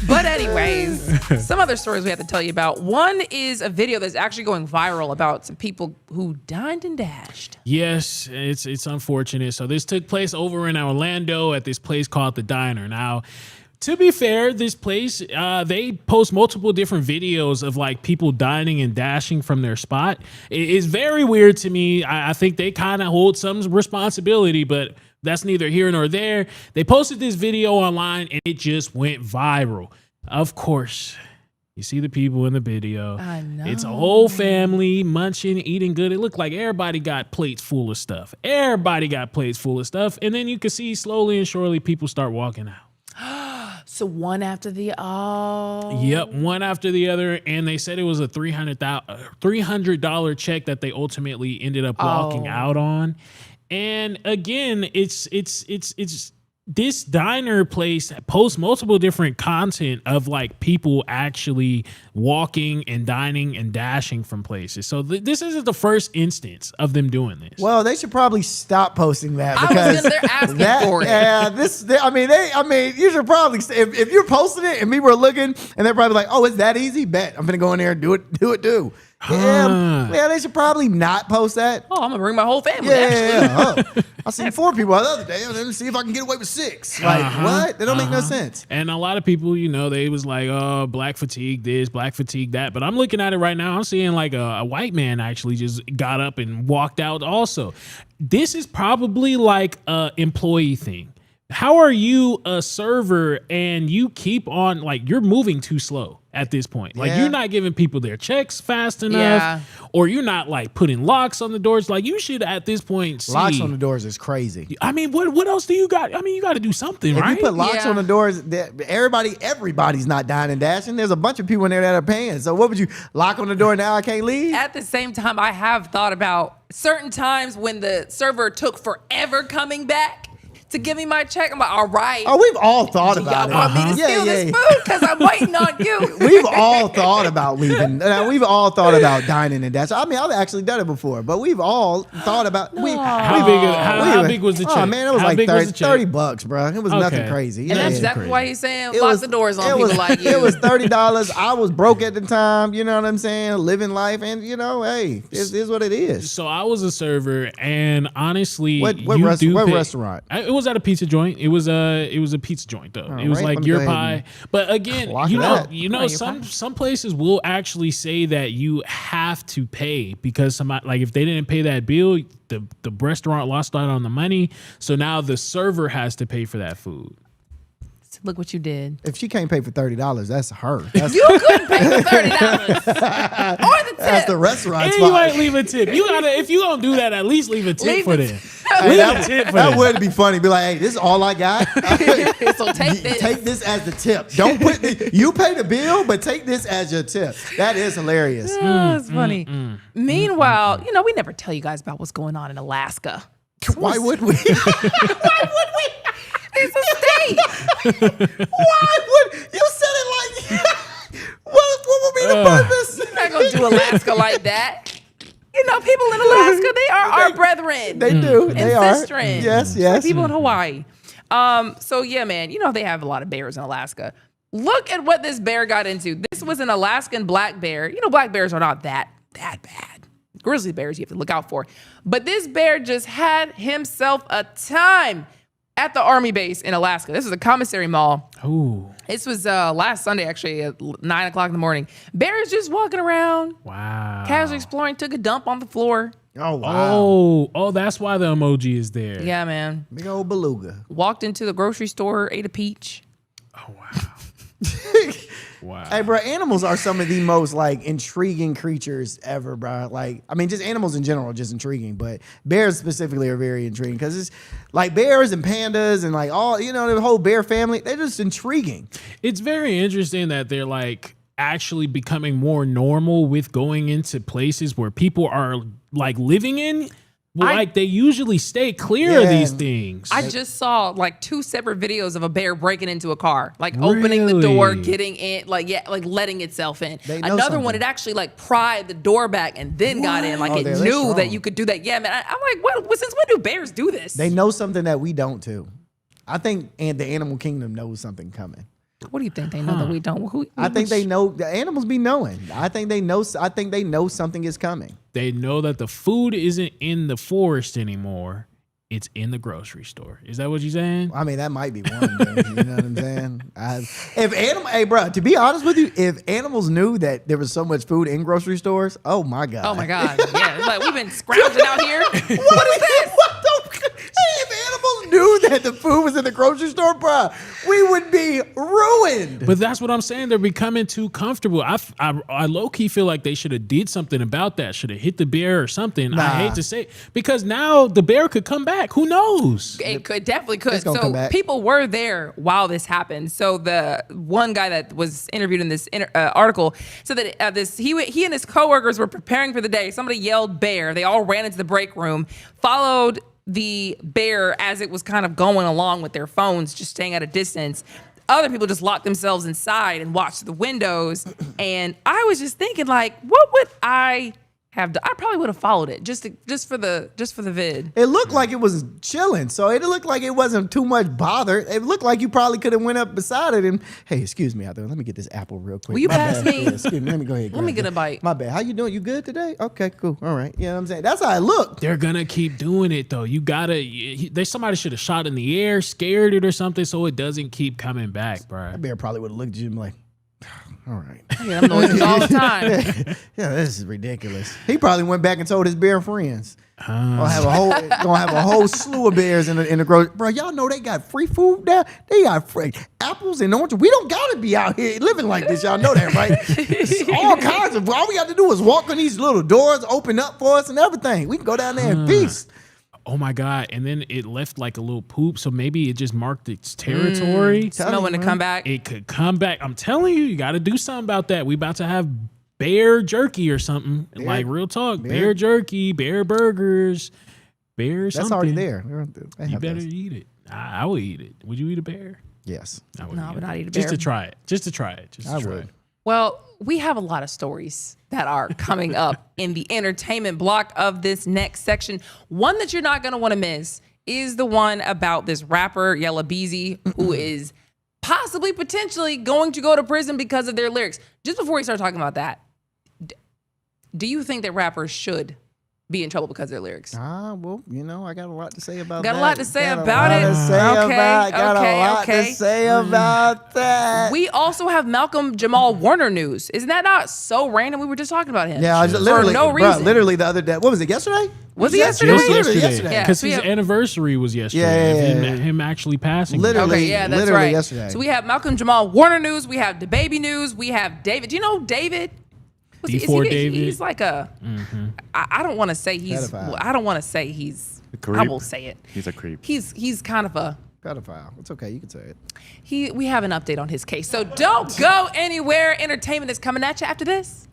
Speaker 1: But anyways, some other stories we have to tell you about. One is a video that's actually going viral about some people who dined and dashed.
Speaker 3: Yes, it's unfortunate. So this took place over in Orlando at this place called The Diner. Now, to be fair, this place, they post multiple different videos of like people dining and dashing from their spot. It's very weird to me. I think they kind of hold some responsibility, but that's neither here nor there. They posted this video online and it just went viral. Of course, you see the people in the video.
Speaker 1: I know.
Speaker 3: It's a whole family munching, eating good. It looked like everybody got plates full of stuff. Everybody got plates full of stuff. And then you can see slowly and surely people start walking out.
Speaker 1: So one after the
Speaker 3: Yep, one after the other, and they said it was a $300 check that they ultimately ended up walking out on. And again, it's this diner place posts multiple different content of like people actually walking and dining and dashing from places. So this isn't the first instance of them doing this.
Speaker 2: Well, they should probably stop posting that because
Speaker 1: they're asking for it.
Speaker 2: Yeah, you should probably if you're posting it and people are looking and they're probably like, oh, it's that easy. Bet I'm gonna go in there and do it. Yeah, they should probably not post that.
Speaker 1: Oh, I'm gonna bring my whole family.
Speaker 2: Yeah. I seen 4 people the other day. Let me see if I can get away with 6. Like what? That don't make no sense.
Speaker 3: And a lot of people, they was like, oh, black fatigue this, black fatigue that. But I'm looking at it right now. I'm seeing like a white man actually just got up and walked out also. This is probably like a employee thing. How are you a server and you keep on, like, you're moving too slow at this point? Like, you're not giving people their checks fast enough, or you're not, like, putting locks on the doors. Like, you should, at this point, see.
Speaker 2: Locks on the doors is crazy.
Speaker 3: I mean, what else do you got? I mean, you got to do something, right?
Speaker 2: If you put locks on the doors, everybody's not dying and dashing. There's a bunch of people in there that are paying. So what would you, lock on the door now I can't leave?
Speaker 1: At the same time, I have thought about certain times when the server took forever coming back to give me my check. I'm like, all right.
Speaker 2: Oh, we've all thought about it.
Speaker 1: Y'all want me to steal this food because I'm waiting on you.
Speaker 2: We've all thought about leaving. We've all thought about dining and dashing. I mean, I've actually done it before, but we've all thought about.
Speaker 3: How big was the check?
Speaker 2: Oh man, it was like $30, bro. It was nothing crazy.
Speaker 1: And that's exactly why he's saying lock the doors on people like you.
Speaker 2: It was $30. I was broke at the time. You know what I'm saying? Living life, and hey, it is what it is.
Speaker 3: So I was a server, and honestly,
Speaker 2: what restaurant?
Speaker 3: It was at a pizza joint. It was a pizza joint though. It was like your pie. But again, some places will actually say that you have to pay because somebody, like, if they didn't pay that bill, the restaurant lost out on the money. So now the server has to pay for that food.
Speaker 1: Look what you did.
Speaker 2: If she can't pay for $30, that's her.
Speaker 1: You couldn't pay for $30 or the tip.
Speaker 2: That's the restaurant's
Speaker 3: And you might leave a tip. If you don't do that, at least leave a tip for them.
Speaker 2: That would be funny. Be like, hey, this is all I got.
Speaker 1: So take this.
Speaker 2: Take this as the tip. Don't put you pay the bill, but take this as your tip. That is hilarious.
Speaker 1: Oh, it's funny. Meanwhile, we never tell you guys about what's going on in Alaska.
Speaker 2: Why would we?
Speaker 1: Why would we? It's a state.
Speaker 2: Why would you said it like? What would be the purpose?
Speaker 1: You're not gonna do Alaska like that. People in Alaska, they are our brethren.
Speaker 2: They do.
Speaker 1: And
Speaker 2: they are.
Speaker 1: sisterin.
Speaker 2: Yes.
Speaker 1: Like people in Hawaii. So yeah, man, they have a lot of bears in Alaska. Look at what this bear got into. This was an Alaskan black bear. Black bears are not that bad. Grizzly bears you have to look out for. But this bear just had himself a time at the Army base in Alaska. This is a commissary mall.
Speaker 3: Ooh.
Speaker 1: This was last Sunday, actually, at 9 o'clock in the morning. Bears just walking around.
Speaker 3: Wow.
Speaker 1: Casually exploring, took a dump on the floor.
Speaker 2: Oh, wow.
Speaker 3: Oh, that's why the emoji is there.
Speaker 1: Yeah, man.
Speaker 2: Big old beluga.
Speaker 1: Walked into the grocery store, ate a peach.
Speaker 3: Oh, wow. Wow.
Speaker 2: Hey, bro, animals are some of the most intriguing creatures ever, bro. Just animals in general are just intriguing, but bears specifically are very intriguing because it's like bears and pandas and all, the whole bear family. They're just intriguing.
Speaker 3: It's very interesting that they're actually becoming more normal with going into places where people are like living in. Like they usually stay clear of these things.
Speaker 1: I just saw like 2 separate videos of a bear breaking into a car, like opening the door, getting in, like letting itself in. Another one, it actually like pried the door back and then got in, like it knew that you could do that. Yeah, man. I'm like, what? Since when do bears do this?
Speaker 2: They know something that we don't too. I think the animal kingdom knows something coming.
Speaker 1: What do you think they know that we don't?
Speaker 2: I think they know. The animals be knowing. I think they know something is coming.
Speaker 3: They know that the food isn't in the forest anymore. It's in the grocery store. Is that what you're saying?
Speaker 2: I mean, that might be one. Dude, you know what I'm saying? Hey, bro. To be honest with you, if animals knew that there was so much food in grocery stores, oh my god.
Speaker 1: Oh my god. Yeah, it's like we've been scrounging out here. What is this?
Speaker 2: If animals knew that the food was in the grocery store, bro, we would be ruined.
Speaker 3: But that's what I'm saying. They're becoming too comfortable. I low-key feel like they should have did something about that. Should have hit the bear or something.
Speaker 2: Nah.
Speaker 3: I hate to say it, because now the bear could come back. Who knows?
Speaker 1: It definitely could.
Speaker 2: It's gonna come
Speaker 1: So
Speaker 2: back.
Speaker 1: people were there while this happened. So the one guy that was interviewed in this article said that he and his coworkers were preparing for the day. Somebody yelled bear. They all ran into the break room, followed the bear as it was kind of going along with their phones, just staying at a distance. Other people just locked themselves inside and watched the windows. And I was just thinking, like, what would I have done? I probably would have followed it just for the vid.
Speaker 2: It looked like it was chilling, so it looked like it wasn't too much bother. It looked like you probably could have went up beside it and, hey, excuse me out there. Let me get this apple real quick.
Speaker 1: Will you pass me?
Speaker 2: Yeah, excuse me. Let me go ahead.
Speaker 1: Let me get a bite.
Speaker 2: My bad. How you doing? You good today? Okay, cool. All right. You know what I'm saying? That's how it looked.
Speaker 3: They're gonna keep doing it though. You gotta. Somebody should have shot in the air, scared it or something, so it doesn't keep coming back, bro.
Speaker 2: That bear probably would have looked at you and be like, all right.
Speaker 1: Yeah, I'm noises all the time.
Speaker 2: Yeah, this is ridiculous. He probably went back and told his bear friends. Gonna have a whole slew of bears in the grocery. Bro, y'all know they got free food there. They got free apples and oranges. We don't gotta be out here living like this. Y'all know that, right? It's all kinds of. All we got to do is walk on these little doors, open up for us, and everything. We can go down there and feast.
Speaker 3: Oh my God. And then it left like a little poop. So maybe it just marked its territory.
Speaker 1: Know when to come back.
Speaker 3: It could come back. I'm telling you, you got to do something about that. We about to have bear jerky or something. Like real talk. Bear jerky, bear burgers, bear something.
Speaker 2: That's already there.
Speaker 3: You better eat it. I would eat it. Would you eat a bear?
Speaker 2: Yes.
Speaker 1: I would not eat a bear.
Speaker 3: Just to try it. Just to try it.
Speaker 2: I would.
Speaker 1: Well, we have a lot of stories that are coming up in the entertainment block of this next section. One that you're not going to want to miss is the one about this rapper, Yella Beezy, who is potentially going to go to prison because of their lyrics. Just before we start talking about that, do you think that rappers should be in trouble because of their lyrics?
Speaker 2: Well, you know, I got a lot to say about
Speaker 1: that.
Speaker 2: Got
Speaker 1: a lot to say about it.
Speaker 2: Got a lot to say about that.
Speaker 1: We also have Malcolm Jamal Warner news. Isn't that not so random? We were just talking about him.
Speaker 2: Yeah, literally,
Speaker 1: for no reason.
Speaker 2: Literally the other day. What was it, yesterday?
Speaker 1: Was it yesterday?
Speaker 3: Yesterday. Because his anniversary was yesterday.
Speaker 2: Yeah.
Speaker 3: Him actually passing.
Speaker 2: Literally,
Speaker 1: okay, yeah, that's
Speaker 2: literally
Speaker 1: right.
Speaker 2: Yesterday.
Speaker 1: So we have Malcolm Jamal Warner news. We have DaBaby news. We have David. Do you know David?
Speaker 3: D4 David.
Speaker 1: He's like a. I don't want to say he's.
Speaker 2: Pedophile.
Speaker 1: I don't want to say he's.
Speaker 4: Creep.
Speaker 1: I will say it.
Speaker 4: He's a creep.
Speaker 1: He's kind of a
Speaker 2: pedophile. It's okay. You can say it.
Speaker 1: We have an update on his case. So don't go anywhere. Entertainment is coming at you after this.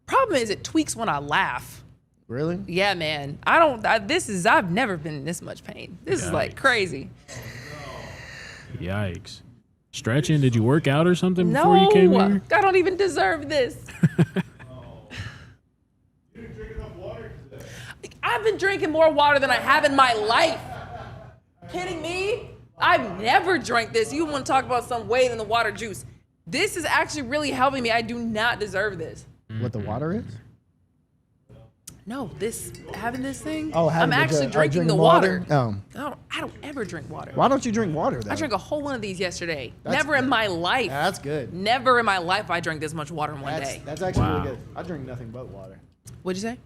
Speaker 1: Problem is, it tweaks when I laugh.
Speaker 2: Really?
Speaker 1: Yeah, man. I've never been in this much pain. This is like crazy.
Speaker 3: Yikes. Stretching? Did you work out or something before you came here?
Speaker 1: I don't even deserve this. I've been drinking more water than I have in my life. Kidding me? I've never drank this. You want to talk about some weight in the water juice. This is actually really helping me. I do not deserve this.
Speaker 2: What the water is?
Speaker 1: No, having this thing.
Speaker 2: Oh,
Speaker 1: I'm actually drinking the water.
Speaker 2: Oh.
Speaker 1: I don't ever drink water.
Speaker 2: Why don't you drink water, though?
Speaker 1: I drank a whole one of these yesterday. Never in my life.
Speaker 2: Yeah, that's good.
Speaker 1: Never in my life I drank this much water in one day.
Speaker 2: That's actually really good. I drink nothing but water.
Speaker 1: What'd you say?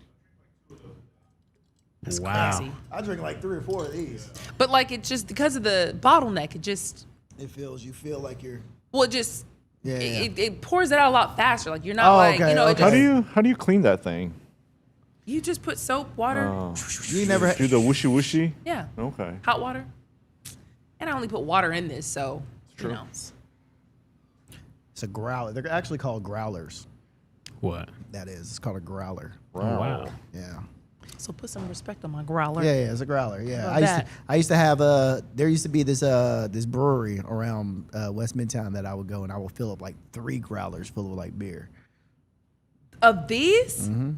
Speaker 1: That's crazy.
Speaker 2: I drink like 3 or 4 of these.
Speaker 1: But like it just because of the bottleneck,
Speaker 2: you feel like you're.
Speaker 1: Well, it just it pours it out a lot faster. Like you're not
Speaker 4: How do you clean that thing?
Speaker 1: You just put soap, water.
Speaker 2: You never
Speaker 4: do the whooshy whooshy?
Speaker 1: Yeah.
Speaker 4: Okay.
Speaker 1: Hot water. And I only put water in this, so
Speaker 2: True.
Speaker 1: you know.
Speaker 2: It's a growler. They're actually called growlers.
Speaker 3: What?
Speaker 2: That is. It's called a growler.
Speaker 3: Oh, wow.
Speaker 2: Yeah.
Speaker 1: So put some respect on my growler.
Speaker 2: Yeah, it's a growler. Yeah,
Speaker 1: How
Speaker 2: I used to have there used to be this brewery around West Midtown that I would go and I would fill up like 3 growlers full of like beer.
Speaker 1: Of these?
Speaker 2: Mm-hmm.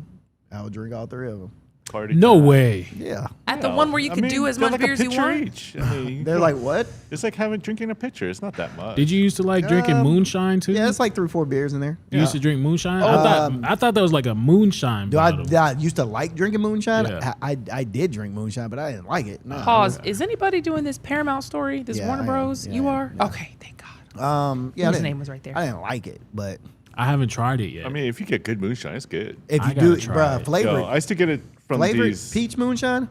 Speaker 2: I would drink all 3 of them.
Speaker 4: Party
Speaker 3: No
Speaker 4: time.
Speaker 3: way.
Speaker 2: Yeah.
Speaker 1: At the one where you could do as much
Speaker 4: like
Speaker 1: beer as you want?
Speaker 4: each. I mean,
Speaker 2: They're like what?
Speaker 4: It's like drinking a pitcher. It's not that much.
Speaker 3: Did you used to like drinking moonshine too?
Speaker 2: Yeah, it's like 3 or 4 beers in there.
Speaker 3: You used to drink moonshine? I thought that was like a moonshine bottle.
Speaker 2: I used to like drinking moonshine?
Speaker 3: Yeah.
Speaker 2: I did drink moonshine, but I didn't like it. No.
Speaker 1: Pause. Is anybody doing this Paramount story? This
Speaker 2: Yeah,
Speaker 1: Warner
Speaker 2: I am.
Speaker 1: Bros?
Speaker 2: Yeah,
Speaker 1: You
Speaker 2: I am.
Speaker 1: are?
Speaker 2: Yeah.
Speaker 1: Okay, thank God.
Speaker 2: Yeah,
Speaker 1: His name was right there.
Speaker 2: I didn't like it, but
Speaker 3: I haven't tried it yet.
Speaker 4: I mean, if you get good moonshine, it's good.
Speaker 2: if
Speaker 3: I
Speaker 2: you do,
Speaker 3: gotta try it.
Speaker 2: flavored,
Speaker 4: I used to get it from
Speaker 2: flavored
Speaker 4: these
Speaker 2: peach moonshine,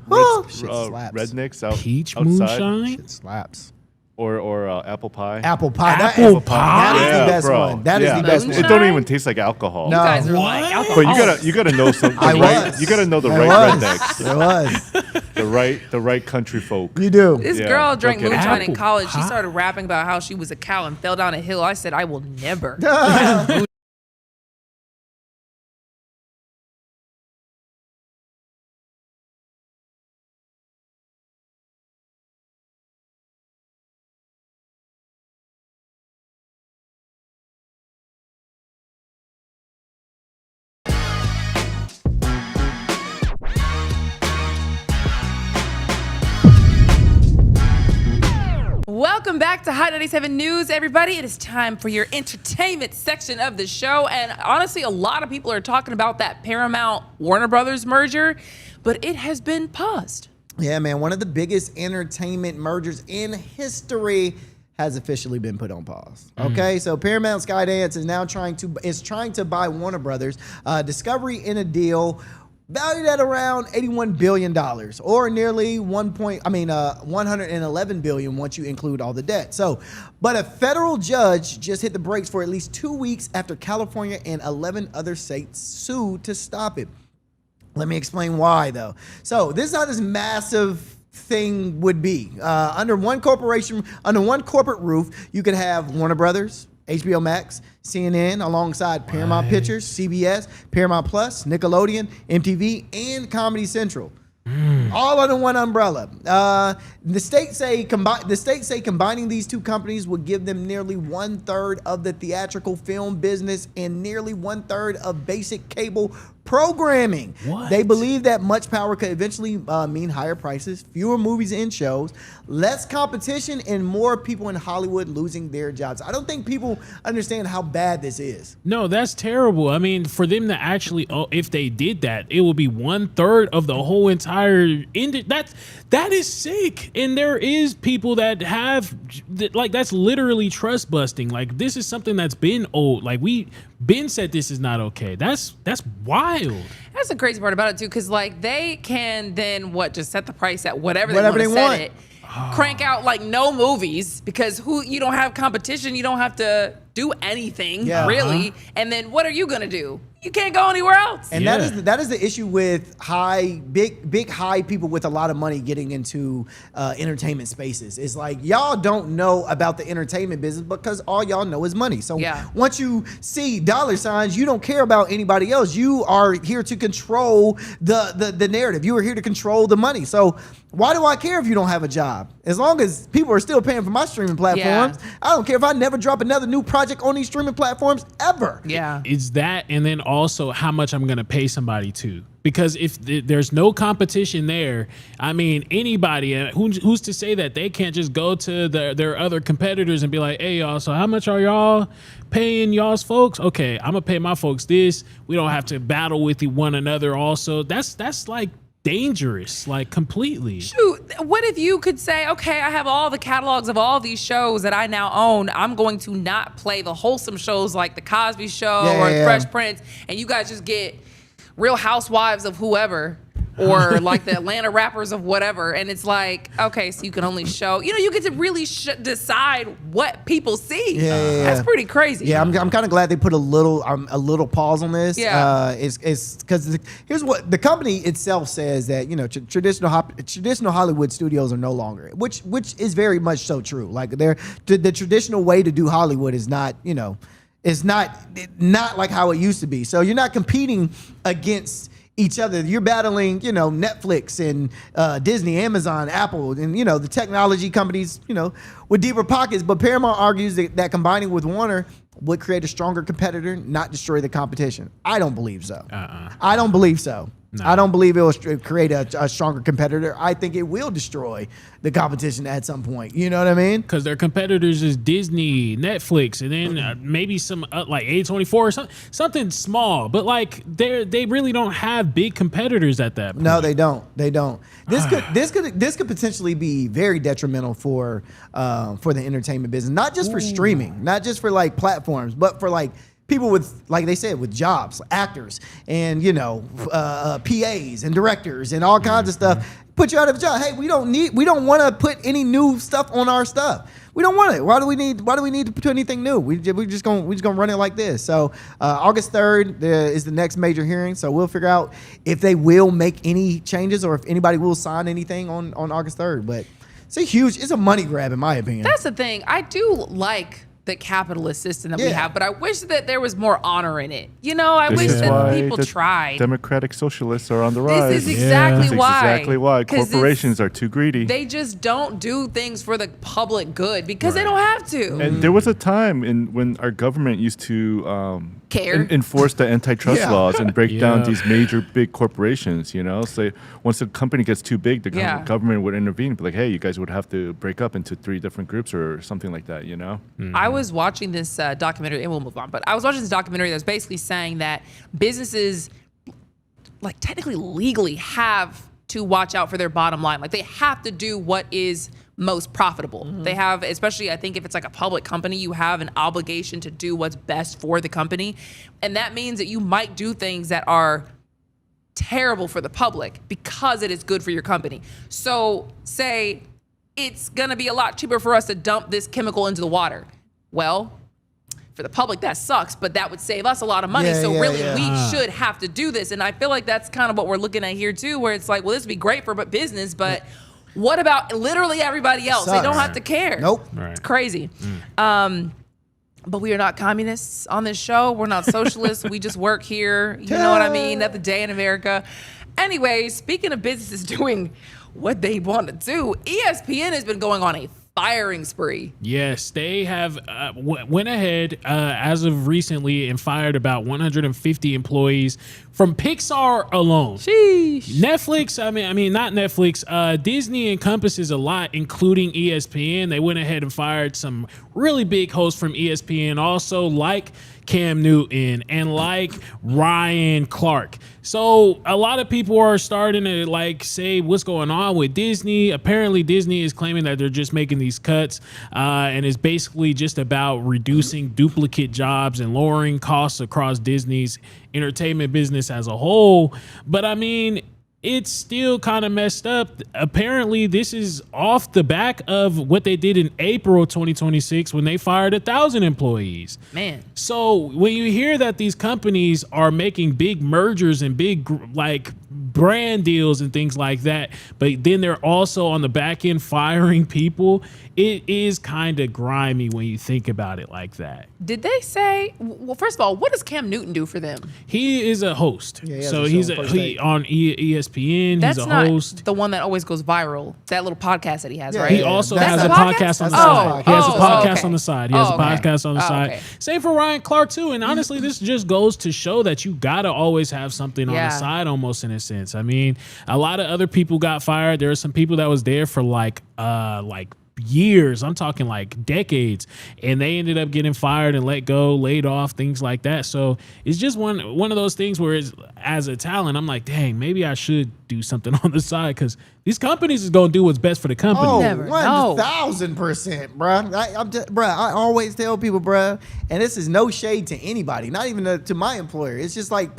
Speaker 2: shit slaps.
Speaker 4: rednecks
Speaker 3: Peach
Speaker 4: outside.
Speaker 3: moonshine?
Speaker 2: Shit slaps.
Speaker 4: Or apple pie.
Speaker 2: Apple pie.
Speaker 3: Apple pie?
Speaker 2: That is the best
Speaker 4: bro.
Speaker 2: one. That is the best
Speaker 4: It
Speaker 2: one.
Speaker 4: don't even taste like alcohol.
Speaker 2: No.
Speaker 1: You guys are like
Speaker 4: But
Speaker 1: alcoholics.
Speaker 4: you gotta know something.
Speaker 2: I was.
Speaker 4: You gotta know the
Speaker 2: I
Speaker 4: right
Speaker 2: was.
Speaker 4: rednecks.
Speaker 2: It was.
Speaker 4: The right country folk.
Speaker 2: You do.
Speaker 1: This
Speaker 4: Yeah,
Speaker 1: girl drank
Speaker 4: don't get it.
Speaker 1: moonshine in
Speaker 3: Apple
Speaker 1: college. She
Speaker 3: pie?
Speaker 1: started rapping about how she was a cow and fell down a hill. I said, I will never. Welcome back to Hot 97 News, everybody. It is time for your entertainment section of the show. And honestly, a lot of people are talking about that Paramount Warner Brothers merger, but it has been paused.
Speaker 2: Yeah, man. One of the biggest entertainment mergers in history has officially been put on pause. Okay, so Paramount Skydance is now trying to buy Warner Brothers Discovery in a deal valued at around $81 billion, or nearly 111 billion once you include all the debt. So, but a federal judge just hit the brakes for at least 2 weeks after California and 11 other states sued to stop it. Let me explain why, though. So this is how this massive thing would be. Under one corporate roof, you could have Warner Brothers, HBO Max, CNN, alongside Paramount Pictures, CBS, Paramount Plus, Nickelodeon, MTV, and Comedy Central. All under one umbrella. The states say combining these 2 companies would give them nearly 1/3 of the theatrical film business and nearly 1/3 of basic cable programming.
Speaker 3: What?
Speaker 2: They believe that much power could eventually mean higher prices, fewer movies and shows, less competition, and more people in Hollywood losing their jobs. I don't think people understand how bad this is.
Speaker 3: No, that's terrible. I mean, for them to actually, if they did that, it would be 1/3 of the whole entire that is sick. And there is people that have that's literally trust busting. Like, this is something that's been old. Like, we been said this is not okay. That's wild.
Speaker 1: That's the crazy part about it too, because like they can then just set the price at whatever
Speaker 2: Whatever
Speaker 1: they
Speaker 2: they
Speaker 1: want
Speaker 2: want.
Speaker 1: to set it. Crank out like no movies because you don't have competition, you don't have to do anything really. And then what are you gonna do? You can't go anywhere else.
Speaker 2: And that is the issue with big high people with a lot of money getting into entertainment spaces. It's like y'all don't know about the entertainment business because all y'all know is money. So once you see dollar signs, you don't care about anybody else. You are here to control the narrative. You are here to control the money. So why do I care if you don't have a job? As long as people are still paying for my streaming platforms, I don't care if I never drop another new project on these streaming platforms ever.
Speaker 1: Yeah.
Speaker 3: It's that, and then also how much I'm gonna pay somebody to. Because if there's no competition there, I mean, anybody, who's to say that they can't just go to their other competitors and be like, hey, y'all, so how much are y'all paying y'all's folks? Okay, I'm going to pay my folks this. We don't have to battle with one another also. That's like dangerous, like completely.
Speaker 1: Shoot, what if you could say, okay, I have all the catalogs of all these shows that I now own. I'm going to not play the wholesome shows like The Cosby Show or Fresh Prince, and you guys just get Real Housewives of whoever, or like the Atlanta Rappers of whatever. And it's like, okay, so you can only show, you get to really decide what people see. That's pretty crazy.
Speaker 2: Yeah, I'm kind of glad they put a little pause on this.
Speaker 1: Yeah.
Speaker 2: It's because here's what the company itself says, that traditional Hollywood studios are no longer, which is very much so true. Like the traditional way to do Hollywood is not, it's not like how it used to be. So you're not competing against each other. You're battling, Netflix and Disney, Amazon, Apple, and the technology companies, with deeper pockets. But Paramount argues that combining with Warner would create a stronger competitor, not destroy the competition. I don't believe so. I don't believe so. No. I don't believe it will create a stronger competitor. I think it will destroy the competition at some point. You know what I mean?
Speaker 3: Because their competitors is Disney, Netflix, and then maybe some like A24 or something small. But like they really don't have big competitors at that point.
Speaker 2: No, they don't. They don't. This could potentially be very detrimental for the entertainment business, not just for streaming, not just for like platforms, but for like people with, like they said, with jobs, actors, and PAs and directors and all kinds of stuff. Put you out of a job. Hey, we don't want to put any new stuff on our stuff. We don't want it. Why do we need to put anything new? We just gonna run it like this. So August 3rd is the next major hearing. So we'll figure out if they will make any changes or if anybody will sign anything on August 3rd. But it's a money grab in my opinion.
Speaker 1: That's the thing. I do like the capitalist system that we have, but I wish that there was more honor in it. I wish that people tried.
Speaker 4: Democratic socialists are on the rise.
Speaker 1: This is exactly why.
Speaker 4: Exactly why. Corporations are too greedy.
Speaker 1: They just don't do things for the public good because they don't have to.
Speaker 4: And there was a time when our government used to enforce the antitrust laws and break down these major big corporations. So once a company gets too big, the government would intervene, be like, hey, you guys would have to break up into 3 different groups or something like that.
Speaker 1: I was watching this documentary, and we'll move on, but I was watching this documentary that was basically saying that businesses, like technically legally, have to watch out for their bottom line. Like they have to do what is most profitable. They have, especially I think if it's like a public company, you have an obligation to do what's best for the company. And that means that you might do things that are terrible for the public because it is good for your company. So say it's gonna be a lot cheaper for us to dump this chemical into the water. Well, for the public, that sucks, but that would save us a lot of money. We should have to do this. And I feel like that's kind of what we're looking at here too, where it's like, well, this would be great for business, but what about literally everybody else? They don't have to care.
Speaker 2: Nope.
Speaker 1: It's crazy. But we are not communists on this show. We're not socialists. We just work here. You know what I mean? Another day in America. Anyway, speaking of businesses doing what they want to do, ESPN has been going on a firing spree.
Speaker 3: Yes, they have went ahead as of recently and fired about 150 employees from Pixar alone.
Speaker 1: Sheesh.
Speaker 3: Netflix, I mean not Netflix, Disney encompasses a lot, including ESPN. They went ahead and fired some really big hosts from ESPN also, like Cam Newton and like Ryan Clark. So a lot of people are starting to like say what's going on with Disney. Apparently Disney is claiming that they're just making these cuts and it's basically just about reducing duplicate jobs and lowering costs across Disney's entertainment business as a whole. But I mean, it's still kind of messed up. Apparently, this is off the back of what they did in April 2026 when they fired 1,000 employees.
Speaker 1: Man.
Speaker 3: So when you hear that these companies are making big mergers and big brand deals and things like that. But then they're also on the back end firing people. It is kind of grimy when you think about it like that.
Speaker 1: Did they say? Well, first of all, what does Cam Newton do for them?
Speaker 3: He is a host.
Speaker 2: Yeah,
Speaker 3: so he's on ESPN.
Speaker 1: That's
Speaker 3: he's a
Speaker 1: not
Speaker 3: host.
Speaker 1: the one that always goes viral. That little podcast that he has,
Speaker 2: Yeah,
Speaker 1: right?
Speaker 3: He also has a podcast on the side. He has a podcast on the side. He has a podcast on the side.
Speaker 1: Okay.
Speaker 3: Same for Ryan Clark too. And honestly, this just goes to show that you gotta always have something on the side, almost in a sense. I mean, a lot of other people got fired. There were some people that was there for like years. I'm talking like decades, and they ended up getting fired and let go, laid off, things like that. So it's just one of those things where, as a talent, I'm like, dang, maybe I should do something on the side because these companies is gonna do what's best for the company.
Speaker 2: Oh, 1,000%, bro. I always tell people, bro, and this is no shade to anybody, not even to my employer. It's just like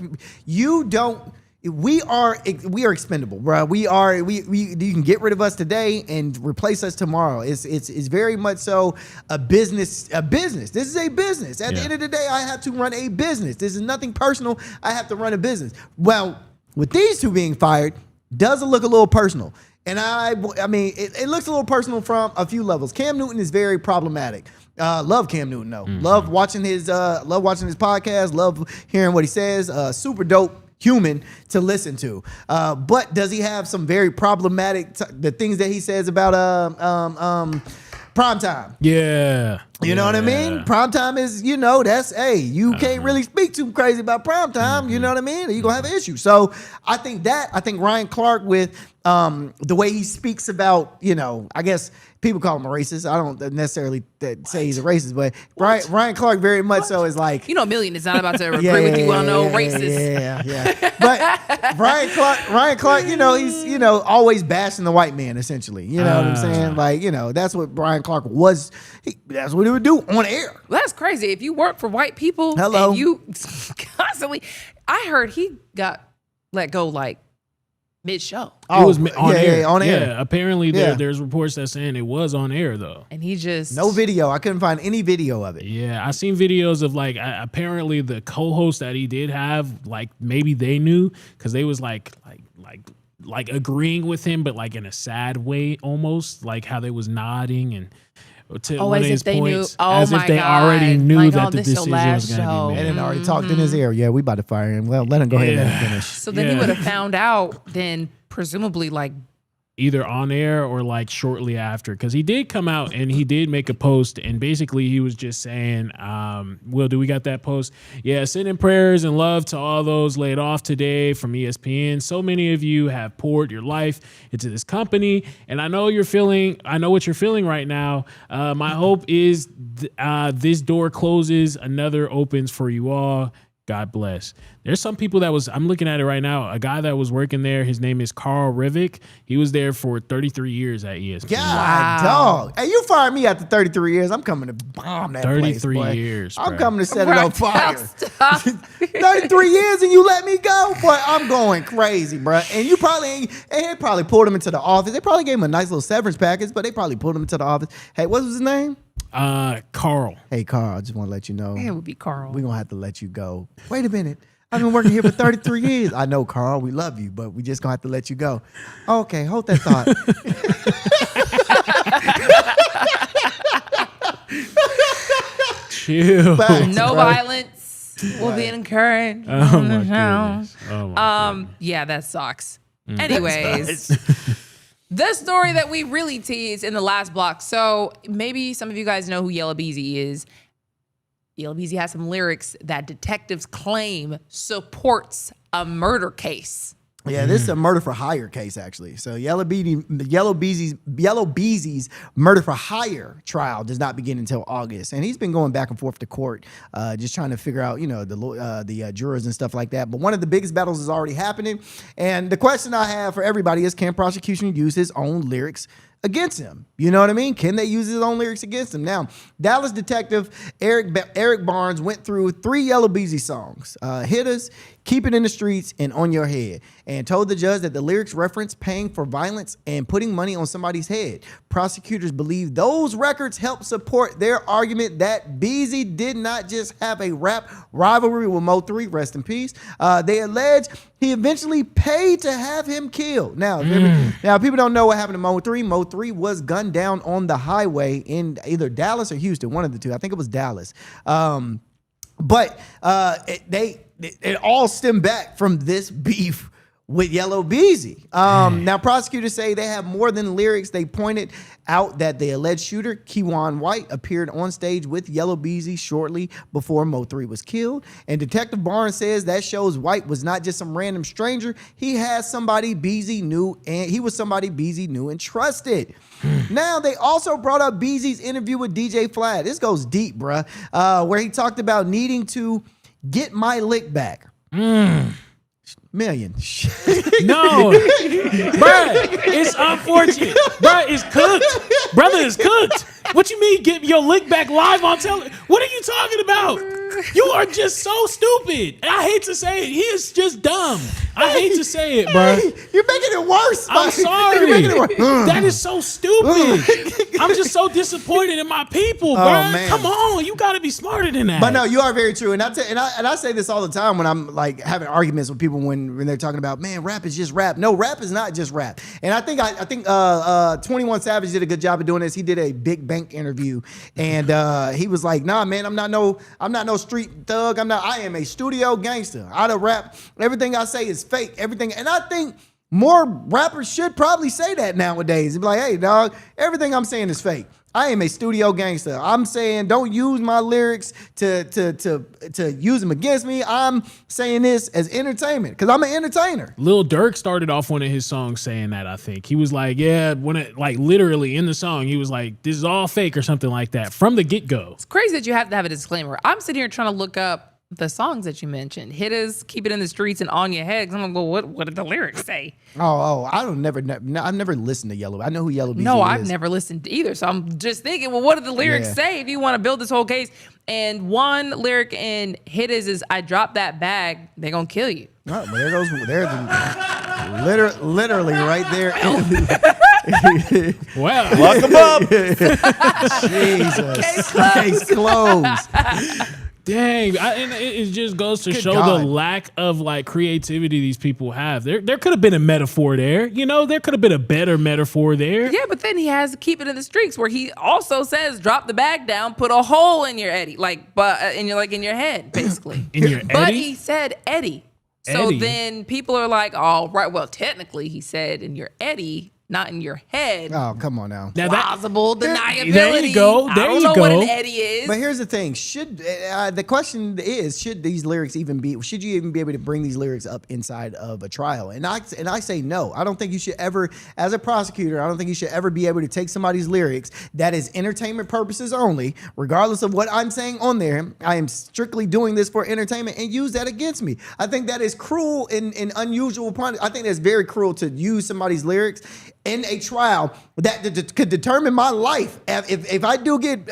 Speaker 2: we are expendable, bro. We you can get rid of us today and replace us tomorrow. It's very much so a business. This is a business. At the end of the day, I have to run a business. This is nothing personal. I have to run a business. Well, with these two being fired, does it look a little personal? And I mean, it looks a little personal from a few levels. Cam Newton is very problematic. Love Cam Newton though. Love watching his podcast. Love hearing what he says. Super dope human to listen to. But does he have some very problematic the things that he says about primetime?
Speaker 3: Yeah.
Speaker 2: You know what I mean? Primetime is, that's, you can't really speak too crazy about primetime. You know what I mean? You're going to have an issue. So I think Ryan Clark with the way he speaks about, I guess people call him a racist. I don't necessarily say he's a racist, but Ryan Clark very much so is like...
Speaker 1: A million is not about to agree with you on no racist.
Speaker 2: Yeah. But Ryan Clark, he's, always bashing the white man, essentially. You know what I'm saying? Like, that's what Ryan Clark was. That's what he would do on air.
Speaker 1: Well, that's crazy. If you work for white people and you constantly... I heard he got let go like mid-show.
Speaker 3: It was on air.
Speaker 2: Yeah, on air.
Speaker 3: Yeah, apparently there's reports that saying it was on air though.
Speaker 1: And he just...
Speaker 2: No video. I couldn't find any video of it.
Speaker 3: Yeah, I seen videos of like apparently the co-host that he did have, like maybe they knew because they was like agreeing with him, but like in a sad way almost, like how they was nodding and to one of his points, as if they already knew that the decision was going to be made.
Speaker 2: They didn't already talked in his ear. Yeah, we about to fire him. Well, let him go ahead and finish.
Speaker 1: So then he would have found out then presumably like
Speaker 3: either on air or like shortly after, because he did come out and he did make a post and basically he was just saying, Will, do we got that post? Yeah, sending prayers and love to all those laid off today from ESPN. So many of you have poured your life into this company, and I know what you're feeling right now. My hope is this door closes, another opens for you all. God bless. There's some people I'm looking at it right now. A guy that was working there, his name is Carl Rivik. He was there for 33 years at ESPN.
Speaker 2: God, dog. Hey, you fired me after 33 years. I'm coming to bomb that
Speaker 3: 33
Speaker 2: place,
Speaker 3: years.
Speaker 2: I'm
Speaker 3: bro.
Speaker 2: coming to set it on fire. 33 years and you let me go? Boy, I'm going crazy, bro. And you they probably pulled him into the office. They probably gave him a nice little severance package, but they probably pulled him into the office. Hey, what was his name?
Speaker 3: Carl.
Speaker 2: Hey, Carl, I just want to let you know.
Speaker 1: It would be Carl.
Speaker 2: We're going to have to let you go. Wait a minute. I've been working here for 33 years. I know, Carl, we love you, but we just going to have to let you go. Okay, hold that thought.
Speaker 3: Chill.
Speaker 1: No violence will be encouraged.
Speaker 3: Oh my goodness. Oh my goodness.
Speaker 1: Yeah, that sucks. Anyways, the story that we really teased in the last block. So maybe some of you guys know who Yella Beezy is. Yella Beezy has some lyrics that detectives claim supports a murder case.
Speaker 2: Yeah, this is a murder for hire case, actually. So Yellow Beezy's murder for hire trial does not begin until August, and he's been going back and forth to court, just trying to figure out, the jurors and stuff like that. But one of the biggest battles is already happening, and the question I have for everybody is: can prosecution use his own lyrics against him. You know what I mean? Can they use his own lyrics against him? Now, Dallas detective Eric Barnes went through 3 Yellow Beezy songs, Hit Us, Keep It in the Streets, and On Your Head, and told the judge that the lyrics reference paying for violence and putting money on somebody's head. Prosecutors believe those records help support their argument that Beezy did not just have a rap rivalry with Mo3, rest in peace. They allege he eventually paid to have him killed. Now, people don't know what happened to Mo3. Mo3 was gunned down on the highway in either Dallas or Houston, one of the two. I think it was Dallas. But it all stemmed back from this beef with Yellow Beezy. Now, prosecutors say they have more than lyrics. They pointed out that the alleged shooter, Keywan White, appeared on stage with Yellow Beezy shortly before Mo3 was killed. And Detective Barnes says that shows White was not just some random stranger. He has somebody Beezy knew, and he was somebody Beezy knew and trusted. Now, they also brought up Beezy's interview with DJ Flatt. This goes deep, bruh, where he talked about needing to get my lick back. Million.
Speaker 3: No, bruh, it's unfortunate. Bruh, it's cooked. Brother, it's cooked. What you mean get your lick back live on television? What are you talking about? You are just so stupid. I hate to say it. He is just dumb. I hate to say it, bro.
Speaker 2: You're making it worse.
Speaker 3: I'm sorry.
Speaker 2: You're making it worse.
Speaker 3: That is so stupid. I'm just so disappointed in my people, bro.
Speaker 2: Man.
Speaker 3: Come on, you got to be smarter than that.
Speaker 2: But no, you are very true, and I say this all the time when I'm like having arguments with people when they're talking about, man, rap is just rap. No, rap is not just rap. And I think 21 Savage did a good job of doing this. He did a Big Bank interview, and he was like, nah, man, I'm not no street thug. I am a studio gangster. Out of rap, everything I say is fake. Everything, and I think more rappers should probably say that nowadays. Be like, hey, dog, everything I'm saying is fake. I am a studio gangster. I'm saying don't use my lyrics to use them against me. I'm saying this as entertainment because I'm an entertainer.
Speaker 3: Lil Durk started off one of his songs saying that, I think. He was like, yeah, like literally in the song, he was like, this is all fake or something like that from the get-go.
Speaker 1: It's crazy that you have to have a disclaimer. I'm sitting here trying to look up the songs that you mentioned, Hit Us, Keep It in the Streets, and On Your Head. I'm gonna go, what did the lyrics say?
Speaker 2: I've never listened to Yellow. I know who Yellow Beezy is.
Speaker 1: No, I've never listened to either. So I'm just thinking, well, what did the lyrics say if you want to build this whole case? And one lyric in Hit Us is, I dropped that bag, they gonna kill you.
Speaker 2: Oh, well, there's literally right there.
Speaker 3: Wow.
Speaker 4: Lock them up.
Speaker 2: Jesus. Case closed.
Speaker 3: Dang, and it just goes to show the lack of like creativity these people have. There could have been a metaphor there, you know. There could have been a better metaphor there.
Speaker 1: Yeah, but then he has Keep It in the Streets, where he also says, "Drop the bag down, put a hole in your Eddie, in your head, basically."
Speaker 3: In your Eddie?
Speaker 1: But he said Eddie, so
Speaker 3: Eddie.
Speaker 1: then people are like, "Oh, right. Well, technically, he said in your Eddie." Not in your head.
Speaker 2: Oh, come on now.
Speaker 1: Plausible deniability.
Speaker 3: There you go.
Speaker 1: I don't know what an Eddie is.
Speaker 2: But here's the thing: the question is, should these lyrics even be? Should you even be able to bring these lyrics up inside of a trial? And I say no. I don't think you should ever, as a prosecutor, I don't think you should ever be able to take somebody's lyrics that is entertainment purposes only, regardless of what I'm saying on there. I am strictly doing this for entertainment, and use that against me. I think that is cruel and unusual. I think that's very cruel to use somebody's lyrics in a trial that could determine my life. If I do get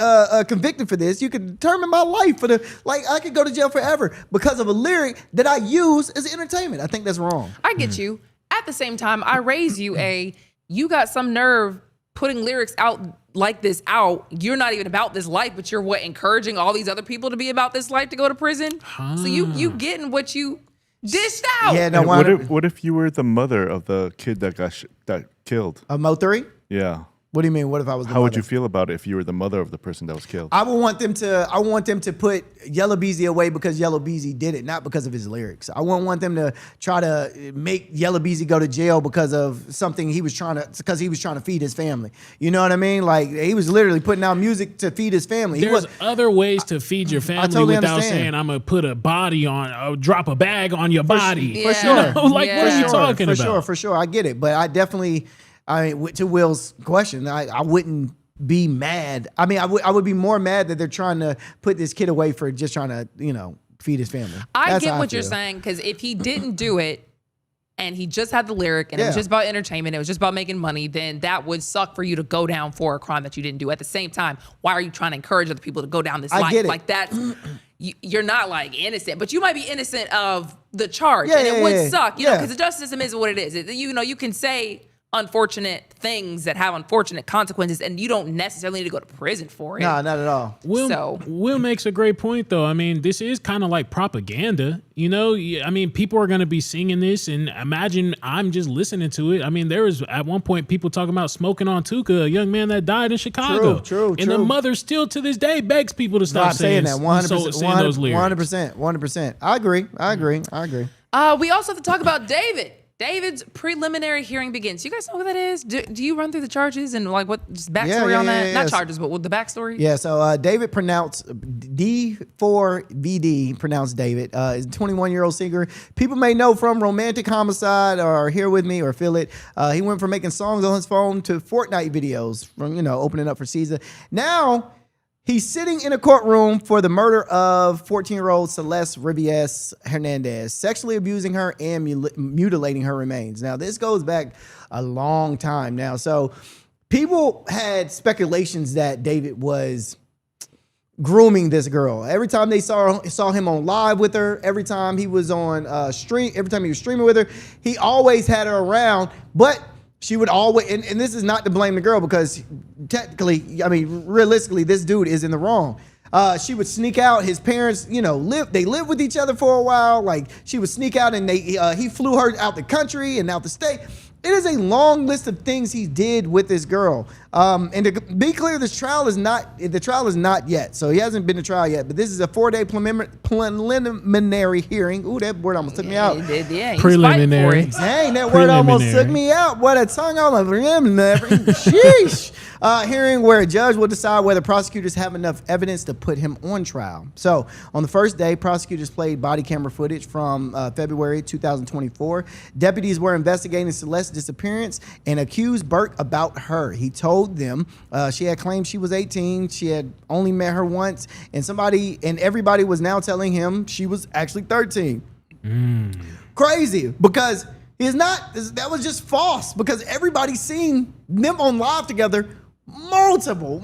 Speaker 2: convicted for this, you could determine my life I could go to jail forever because of a lyric that I use as entertainment. I think that's wrong.
Speaker 1: I get you. At the same time, I raise you you got some nerve putting lyrics out like this out. You're not even about this life, but you're encouraging all these other people to be about this life to go to prison. So you getting what you dished out.
Speaker 2: Yeah, no.
Speaker 4: What if you were the mother of the kid that got killed?
Speaker 2: Mo3?
Speaker 4: Yeah.
Speaker 2: What do you mean? What if I was the
Speaker 4: How
Speaker 2: mother?
Speaker 4: would you feel about it if you were the mother of the person that was killed?
Speaker 2: I want them to put Yellow Beezy away because Yellow Beezy did it, not because of his lyrics. I won't want them to try to make Yellow Beezy go to jail because of something he was trying to feed his family. You know what I mean? Like, he was literally putting out music to feed his family.
Speaker 3: There's other ways to feed your family without saying, I'm going to put a body on, drop a bag on your body.
Speaker 2: For sure.
Speaker 3: You know? What are you talking about?
Speaker 2: For sure. I get it. But I definitely... to Will's question, I wouldn't be mad. I mean, I would be more mad that they're trying to put this kid away for just trying to, feed his family.
Speaker 1: I get what you're saying, because if he didn't do it, and he just had the lyric and it was just about entertainment, it was just about making money, then that would suck for you to go down for a crime that you didn't do. At the same time, why are you trying to encourage other people to go down this life?
Speaker 2: Get it.
Speaker 1: Like that's you're not like innocent, but you might be innocent of the charge, and it would suck, you know, because the justice system is what it is. You know, you can say unfortunate things that have unfortunate consequences, and you don't necessarily need to go to prison for it.
Speaker 2: No, not at all.
Speaker 3: Will makes a great point, though. I mean, this is kind of like propaganda. You know, I mean, people are going to be singing this, and imagine I'm just listening to it. I mean, there was at one point people talking about smoking on Tuka, a young man that died in Chicago.
Speaker 2: True.
Speaker 3: And the mother still to this day begs people to stop saying
Speaker 2: that. 100%.
Speaker 3: saying those lyrics.
Speaker 2: 100%. I agree.
Speaker 1: We also have to talk about David. David's preliminary hearing begins. You guys know what that is? Do you run through the charges and like what just backstory on that? Not charges, but with the backstory?
Speaker 2: Yeah, so David pronounced D4VD, pronounced David, is a 21-year-old singer. People may know from Romantic Homicide or Here With Me or Feel It. He went from making songs on his phone to Fortnite videos, from, opening up for Caesar. Now, he's sitting in a courtroom for the murder of 14-year-old Celeste Rivies Hernandez, sexually abusing her and mutilating her remains. Now, this goes back a long time now. So people had speculations that David was grooming this girl. Every time they saw him on live with her, every time he was on every time he was streaming with her, he always had her around, but she would always, and this is not to blame the girl because technically, I mean, realistically, this dude is in the wrong. She would sneak out. His parents, they lived with each other for a while. Like she would sneak out and he flew her out the country and out the state. It is a long list of things he did with this girl. And to be clear, the trial is not yet. So he hasn't been to trial yet, but this is a 4-day preliminary hearing. Ooh, that word almost took me out.
Speaker 1: Yeah,
Speaker 3: preliminary.
Speaker 2: Dang, that word almost took me out. What a tongue on the preliminary. Sheesh. Hearing where a judge will decide whether prosecutors have enough evidence to put him on trial. So on the first day, prosecutors played body camera footage from February 2024. Deputies were investigating Celeste's disappearance and accused Burke about her. He told them she had claimed she was 18. She had only met her once, and everybody was now telling him she was actually 13. Crazy, because that was just false, because everybody's seen them on live together multiple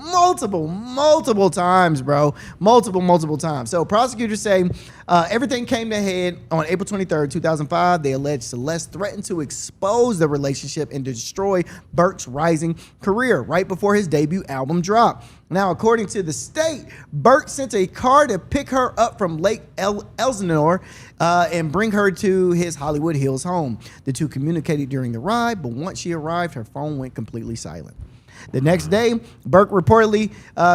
Speaker 2: times, bro. Multiple times. So prosecutors say everything came to head on April 23rd, 2005. They alleged Celeste threatened to expose the relationship and destroy Burke's rising career right before his debut album dropped. Now, according to the state, Burke sent a car to pick her up from Lake Elsinore and bring her to his Hollywood Hills home. The two communicated during the ride, but once she arrived, her phone went completely silent. The next day, Burke reportedly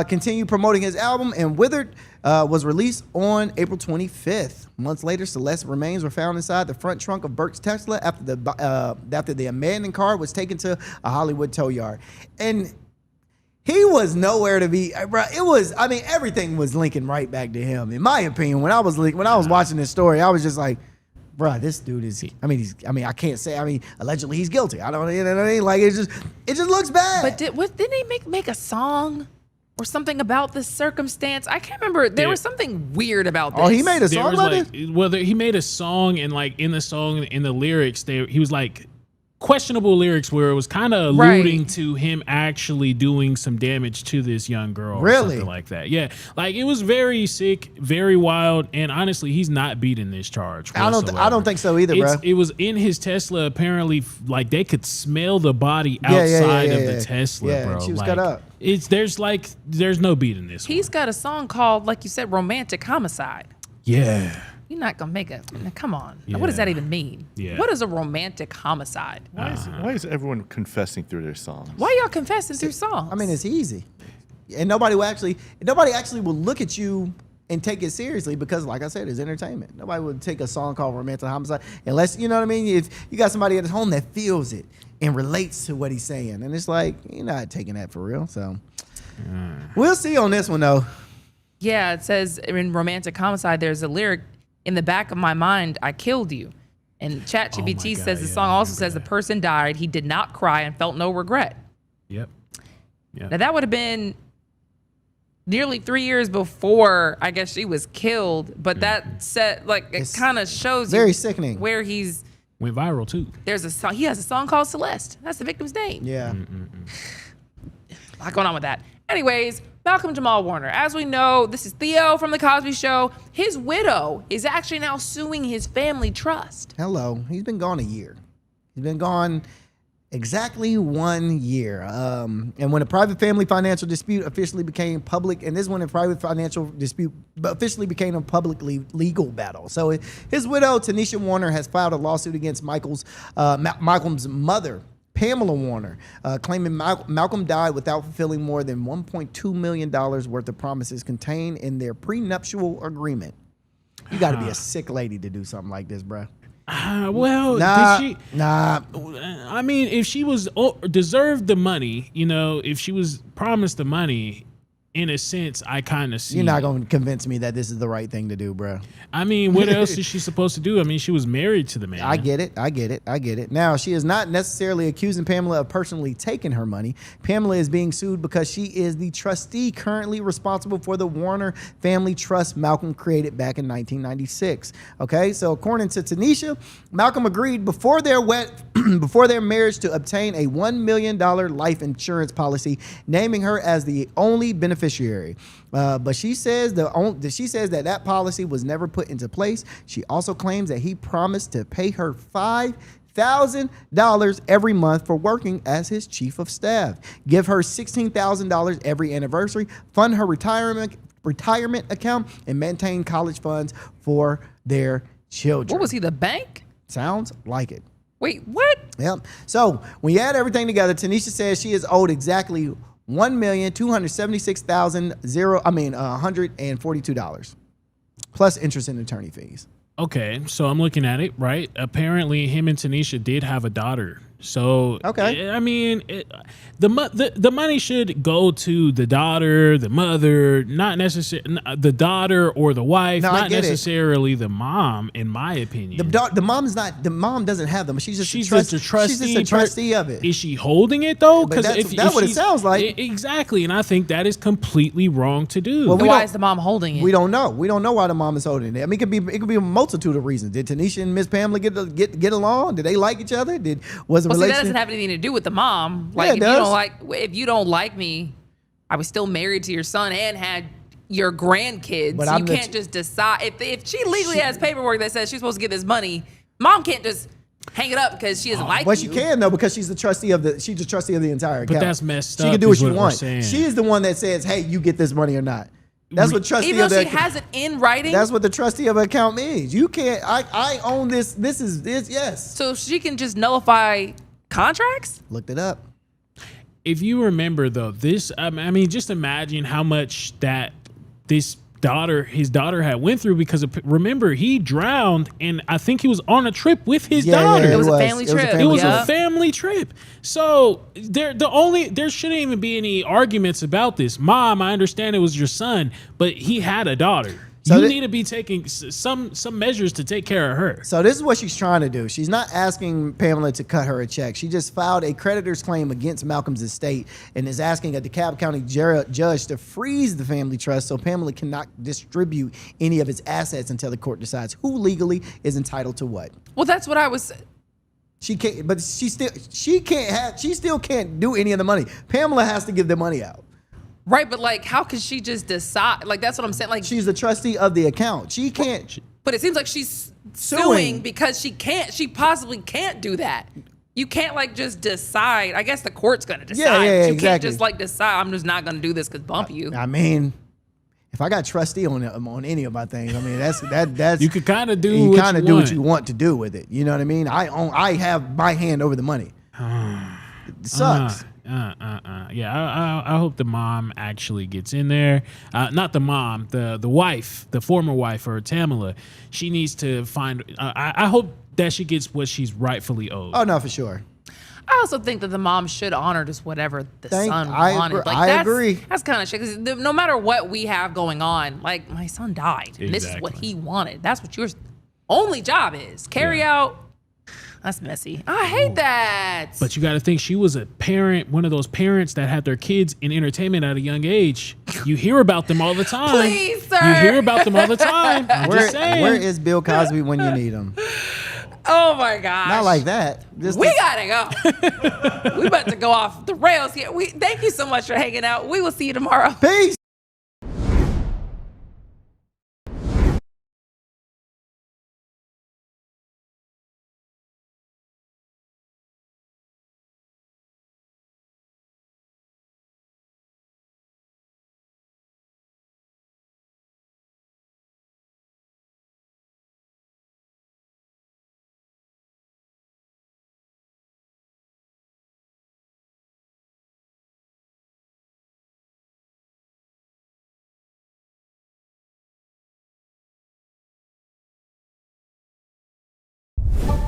Speaker 2: continued promoting his album, and Withered was released on April 25th. Months later, Celeste's remains were found inside the front trunk of Burke's Tesla after the abandoned car was taken to a Hollywood tow yard. And he was nowhere to be, bro. Everything was linking right back to him. In my opinion, when I was watching this story, I was just like, bro, this dude is. I can't say. Allegedly he's guilty. I don't. Like it just looks bad.
Speaker 1: But didn't he make a song or something about this circumstance? I can't remember. There was something weird about this.
Speaker 2: Oh, he made a song about it.
Speaker 3: Well, he made a song, and like in the song, in the lyrics, he was like questionable lyrics where it was kind of alluding to him actually doing some damage to this young girl, or something like that. Yeah, like it was very sick, very wild, and honestly, he's not beating this charge whatsoever.
Speaker 2: I don't think so either, bro.
Speaker 3: It was in his Tesla. Apparently, like they could smell the body outside of the Tesla, bro.
Speaker 2: She was
Speaker 3: like,
Speaker 2: cut up.
Speaker 3: There's no beating this.
Speaker 1: He's got a song called, like you said, Romantic Homicide.
Speaker 3: Yeah.
Speaker 1: You're not gonna make come on. Yeah. What does that even mean?
Speaker 3: Yeah.
Speaker 1: What is a romantic homicide?
Speaker 4: Why is everyone confessing through their songs?
Speaker 1: Why y'all confessing through songs?
Speaker 2: It's easy, and nobody actually will look at you and take it seriously because, like I said, it's entertainment. Nobody would take a song called Romantic Homicide unless, you know what I mean? If you got somebody at home that feels it and relates to what he's saying, and it's like, you're not taking that for real. So we'll see on this one though.
Speaker 1: Yeah, it says in Romantic Homicide, there's a lyric, "In the back of my mind, I killed you." And ChatGPT says the song also says the person died. He did not cry and felt no regret.
Speaker 3: Yep.
Speaker 1: Now that would have been nearly 3 years before, I guess, she was killed. But that set, like, it kind of shows
Speaker 2: very
Speaker 1: you
Speaker 2: sickening
Speaker 1: where he's
Speaker 3: Went viral too.
Speaker 1: There's a song. He has a song called Celeste. That's the victim's name.
Speaker 2: Yeah.
Speaker 1: A lot going on with that. Anyways, Malcolm Jamal Warner. As we know, this is Theo from The Cosby Show. His widow is actually now suing his family trust.
Speaker 2: Hello. He's been gone a year. He's been gone exactly 1 year. And when a private family financial dispute officially became public, and this one, a private financial dispute officially became a publicly legal battle. So his widow, Tanisha Warner, has filed a lawsuit against Malcolm's mother, Pamela Warner, claiming Malcolm died without fulfilling more than $1.2 million worth of promises contained in their prenuptial agreement. You got to be a sick lady to do something like this, bro.
Speaker 3: Did she? Nah. I mean, if she was deserved the money, if she was promised the money, in a sense, I kind of see.
Speaker 2: You're not going to convince me that this is the right thing to do, bro.
Speaker 3: I mean, what else is she supposed to do? I mean, she was married to the man.
Speaker 2: I get it. Now, she is not necessarily accusing Pamela of personally taking her money. Pamela is being sued because she is the trustee currently responsible for the Warner Family Trust Malcolm created back in 1996. Okay, so according to Tanisha, Malcolm agreed before their marriage to obtain a $1 million life insurance policy, naming her as the only beneficiary. But she says that policy was never put into place. She also claims that he promised to pay her $5,000 every month for working as his chief of staff, give her $16,000 every anniversary, fund her retirement account, and maintain college funds for their children.
Speaker 1: What was he, the bank?
Speaker 2: Sounds like it.
Speaker 1: Wait, what?
Speaker 2: Yep. So when you add everything together, Tanisha says she is owed exactly $1,276,142 plus interest and attorney fees.
Speaker 3: Okay, so I'm looking at it, right? Apparently, him and Tanisha did have a daughter. So,
Speaker 2: okay.
Speaker 3: I mean, the money should go to the daughter, the mother, not necessarily the daughter or the wife, not necessarily the mom, in my opinion.
Speaker 2: The mom doesn't have them. She's just a trustee. She's just a trustee of it.
Speaker 3: Is she holding it though?
Speaker 2: Because that's what it sounds like.
Speaker 3: Exactly, and I think that is completely wrong to do.
Speaker 1: Well, why is the mom holding it?
Speaker 2: We don't know. We don't know why the mom is holding it. I mean, it could be a multitude of reasons. Did Tanisha and Miss Pamela get along? Did they like each other?
Speaker 1: That doesn't have anything to do with the mom. Like, if you don't like me, I was still married to your son and had your grandkids. But you can't just decide if she legally has paperwork that says she's supposed to get this money. Mom can't just hang it up because she doesn't like you.
Speaker 2: Well, she can though, because she's the trustee of the entire account.
Speaker 3: But that's messed up.
Speaker 2: She can do what she wants. She is the one that says, "Hey, you get this money or not." That's what trustee
Speaker 1: Even
Speaker 2: of
Speaker 1: though
Speaker 2: the
Speaker 1: she has it in writing.
Speaker 2: That's what the trustee of an account means. You can't. I own this. This is yes.
Speaker 1: So she can just nullify contracts?
Speaker 2: Looked it up.
Speaker 3: If you remember though, this, I mean, just imagine how much that his daughter had went through, because remember, he drowned and I think he was on a trip with his daughter.
Speaker 1: Yeah, it was a family trip.
Speaker 3: It was a family trip. So there shouldn't even be any arguments about this. Mom, I understand it was your son, but he had a daughter. So you need to be taking some measures to take care of her.
Speaker 2: So this is what she's trying to do. She's not asking Pamela to cut her a check. She just filed a creditor's claim against Malcolm's estate and is asking a DeKalb County judge to freeze the family trust so Pamela cannot distribute any of its assets until the court decides who legally is entitled to what.
Speaker 1: Well, that's what I was.
Speaker 2: She can't, but she still can't do any of the money. Pamela has to give the money out.
Speaker 1: Right, but like, how can she just decide? Like, that's what I'm saying. Like,
Speaker 2: she's the trustee of the account. She can't.
Speaker 1: But it seems like she's suing because she possibly can't do that. You can't like just decide. I guess the court's gonna decide.
Speaker 2: Yeah,
Speaker 1: you
Speaker 2: exactly.
Speaker 1: can't just like decide. I'm just not gonna do this because bump you.
Speaker 2: I mean, if I got trustee on any of my things, I mean that's
Speaker 3: you could kind of do.
Speaker 2: You kind of do what you want to do with it. You know what I mean? I have my hand over the money. It sucks.
Speaker 3: Yeah, I hope the mom actually gets in there. Not the mom, the wife, the former wife, or Tamala. She needs to find. I hope that she gets what she's rightfully owed.
Speaker 2: Oh no, for sure.
Speaker 1: I also think that the mom should honor just whatever the son wanted.
Speaker 2: I agree.
Speaker 1: That's kind of shit. Because no matter what we have going on, like my son died. Exactly. And this is what he wanted. That's what your only job is. Carry out. That's messy. I hate that.
Speaker 3: But you got to think, she was a parent, one of those parents that had their kids in entertainment at a young age. You hear about them all the time.
Speaker 1: Please, sir.
Speaker 3: You hear about them all the time. I'm just saying.
Speaker 2: Where is Bill Cosby when you need him?
Speaker 1: Oh my gosh.
Speaker 2: Not like that.
Speaker 1: We gotta go. We about to go off the rails here. Thank you so much for hanging out. We will see you tomorrow.
Speaker 2: Peace.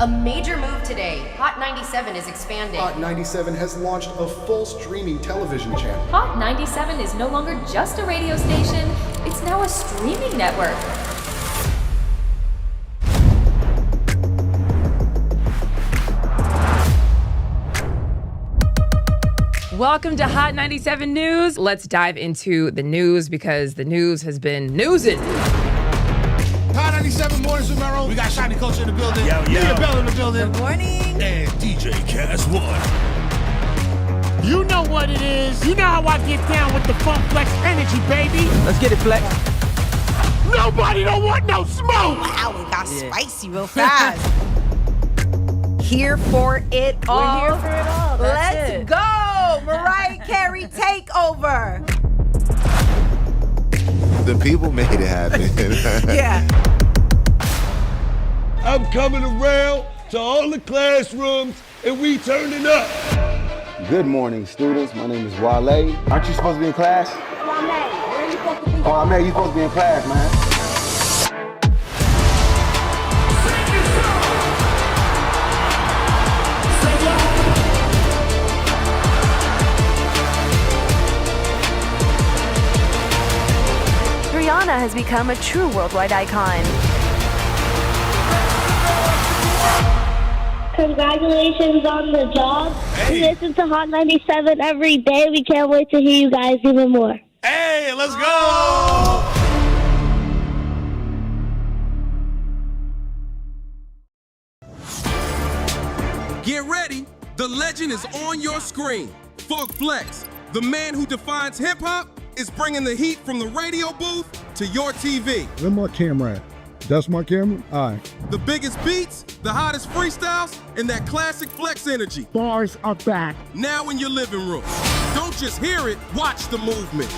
Speaker 21: A major move today. Hot 97 is expanding.
Speaker 22: Hot 97 has launched a full streaming television channel.
Speaker 16: Hot 97 is no longer just a radio station, it's now a streaming network.
Speaker 1: Welcome to Hot 97 News. Let's dive into the news because the news has been newsing.
Speaker 23: Hot 97 Mornings with Mero. We got Shiny Culture in the building. Leah Bell in the building.
Speaker 24: Good morning.
Speaker 23: And DJ Cass One.
Speaker 25: You know what it is. You know how I get down with the Funk Flex energy, baby.
Speaker 26: Let's get it, Flex.
Speaker 25: Nobody don't want no smoke.
Speaker 24: Wow, it got spicy real fast. Here for it all.
Speaker 21: We're here for it all.
Speaker 24: Let's go. Mariah Carey takeover.
Speaker 27: The people made it happen.
Speaker 24: Yeah.
Speaker 23: I'm coming around to all the classrooms and we turning up.
Speaker 27: Good morning, students. My name is Wale. Aren't you supposed to be in class?
Speaker 24: Wale, where are you supposed to be?
Speaker 27: Oh, man, you supposed to be in class, man.
Speaker 21: Rihanna has become a true worldwide icon.
Speaker 28: Congratulations on the job. We listen to Hot 97 every day. We can't wait to hear you guys even more.
Speaker 23: Hey, let's go!
Speaker 29: Get ready. The legend is on your screen. Funk Flex, the man who defines hip-hop, is bringing the heat from the radio booth to your TV.
Speaker 30: Where's my camera at? That's my camera? All right.
Speaker 29: The biggest beats, the hottest freestyles, and that classic Flex energy.
Speaker 25: Bars are back.
Speaker 29: Now in your living room. Don't just hear it, watch the movement.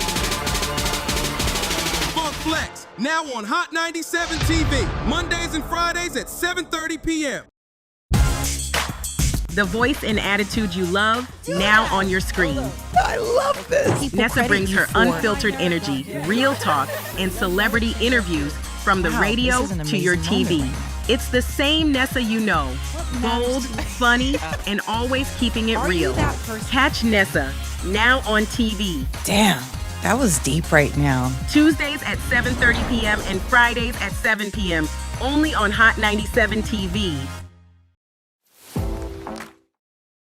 Speaker 29: Funk Flex, now on Hot 97 TV, Mondays and Fridays at 7:30 p.m.
Speaker 31: The voice and attitude you love, now on your screen.
Speaker 24: I love this.
Speaker 31: Nessa brings her unfiltered energy, real talk, and celebrity interviews from the radio to your TV. It's the same Nessa you know. Bold, funny, and always keeping it real. Catch Nessa, now on TV.
Speaker 24: Damn, that was deep right now.
Speaker 31: Tuesdays at 7:30 p.m. and Fridays at 7 p.m. Only on Hot 97 TV.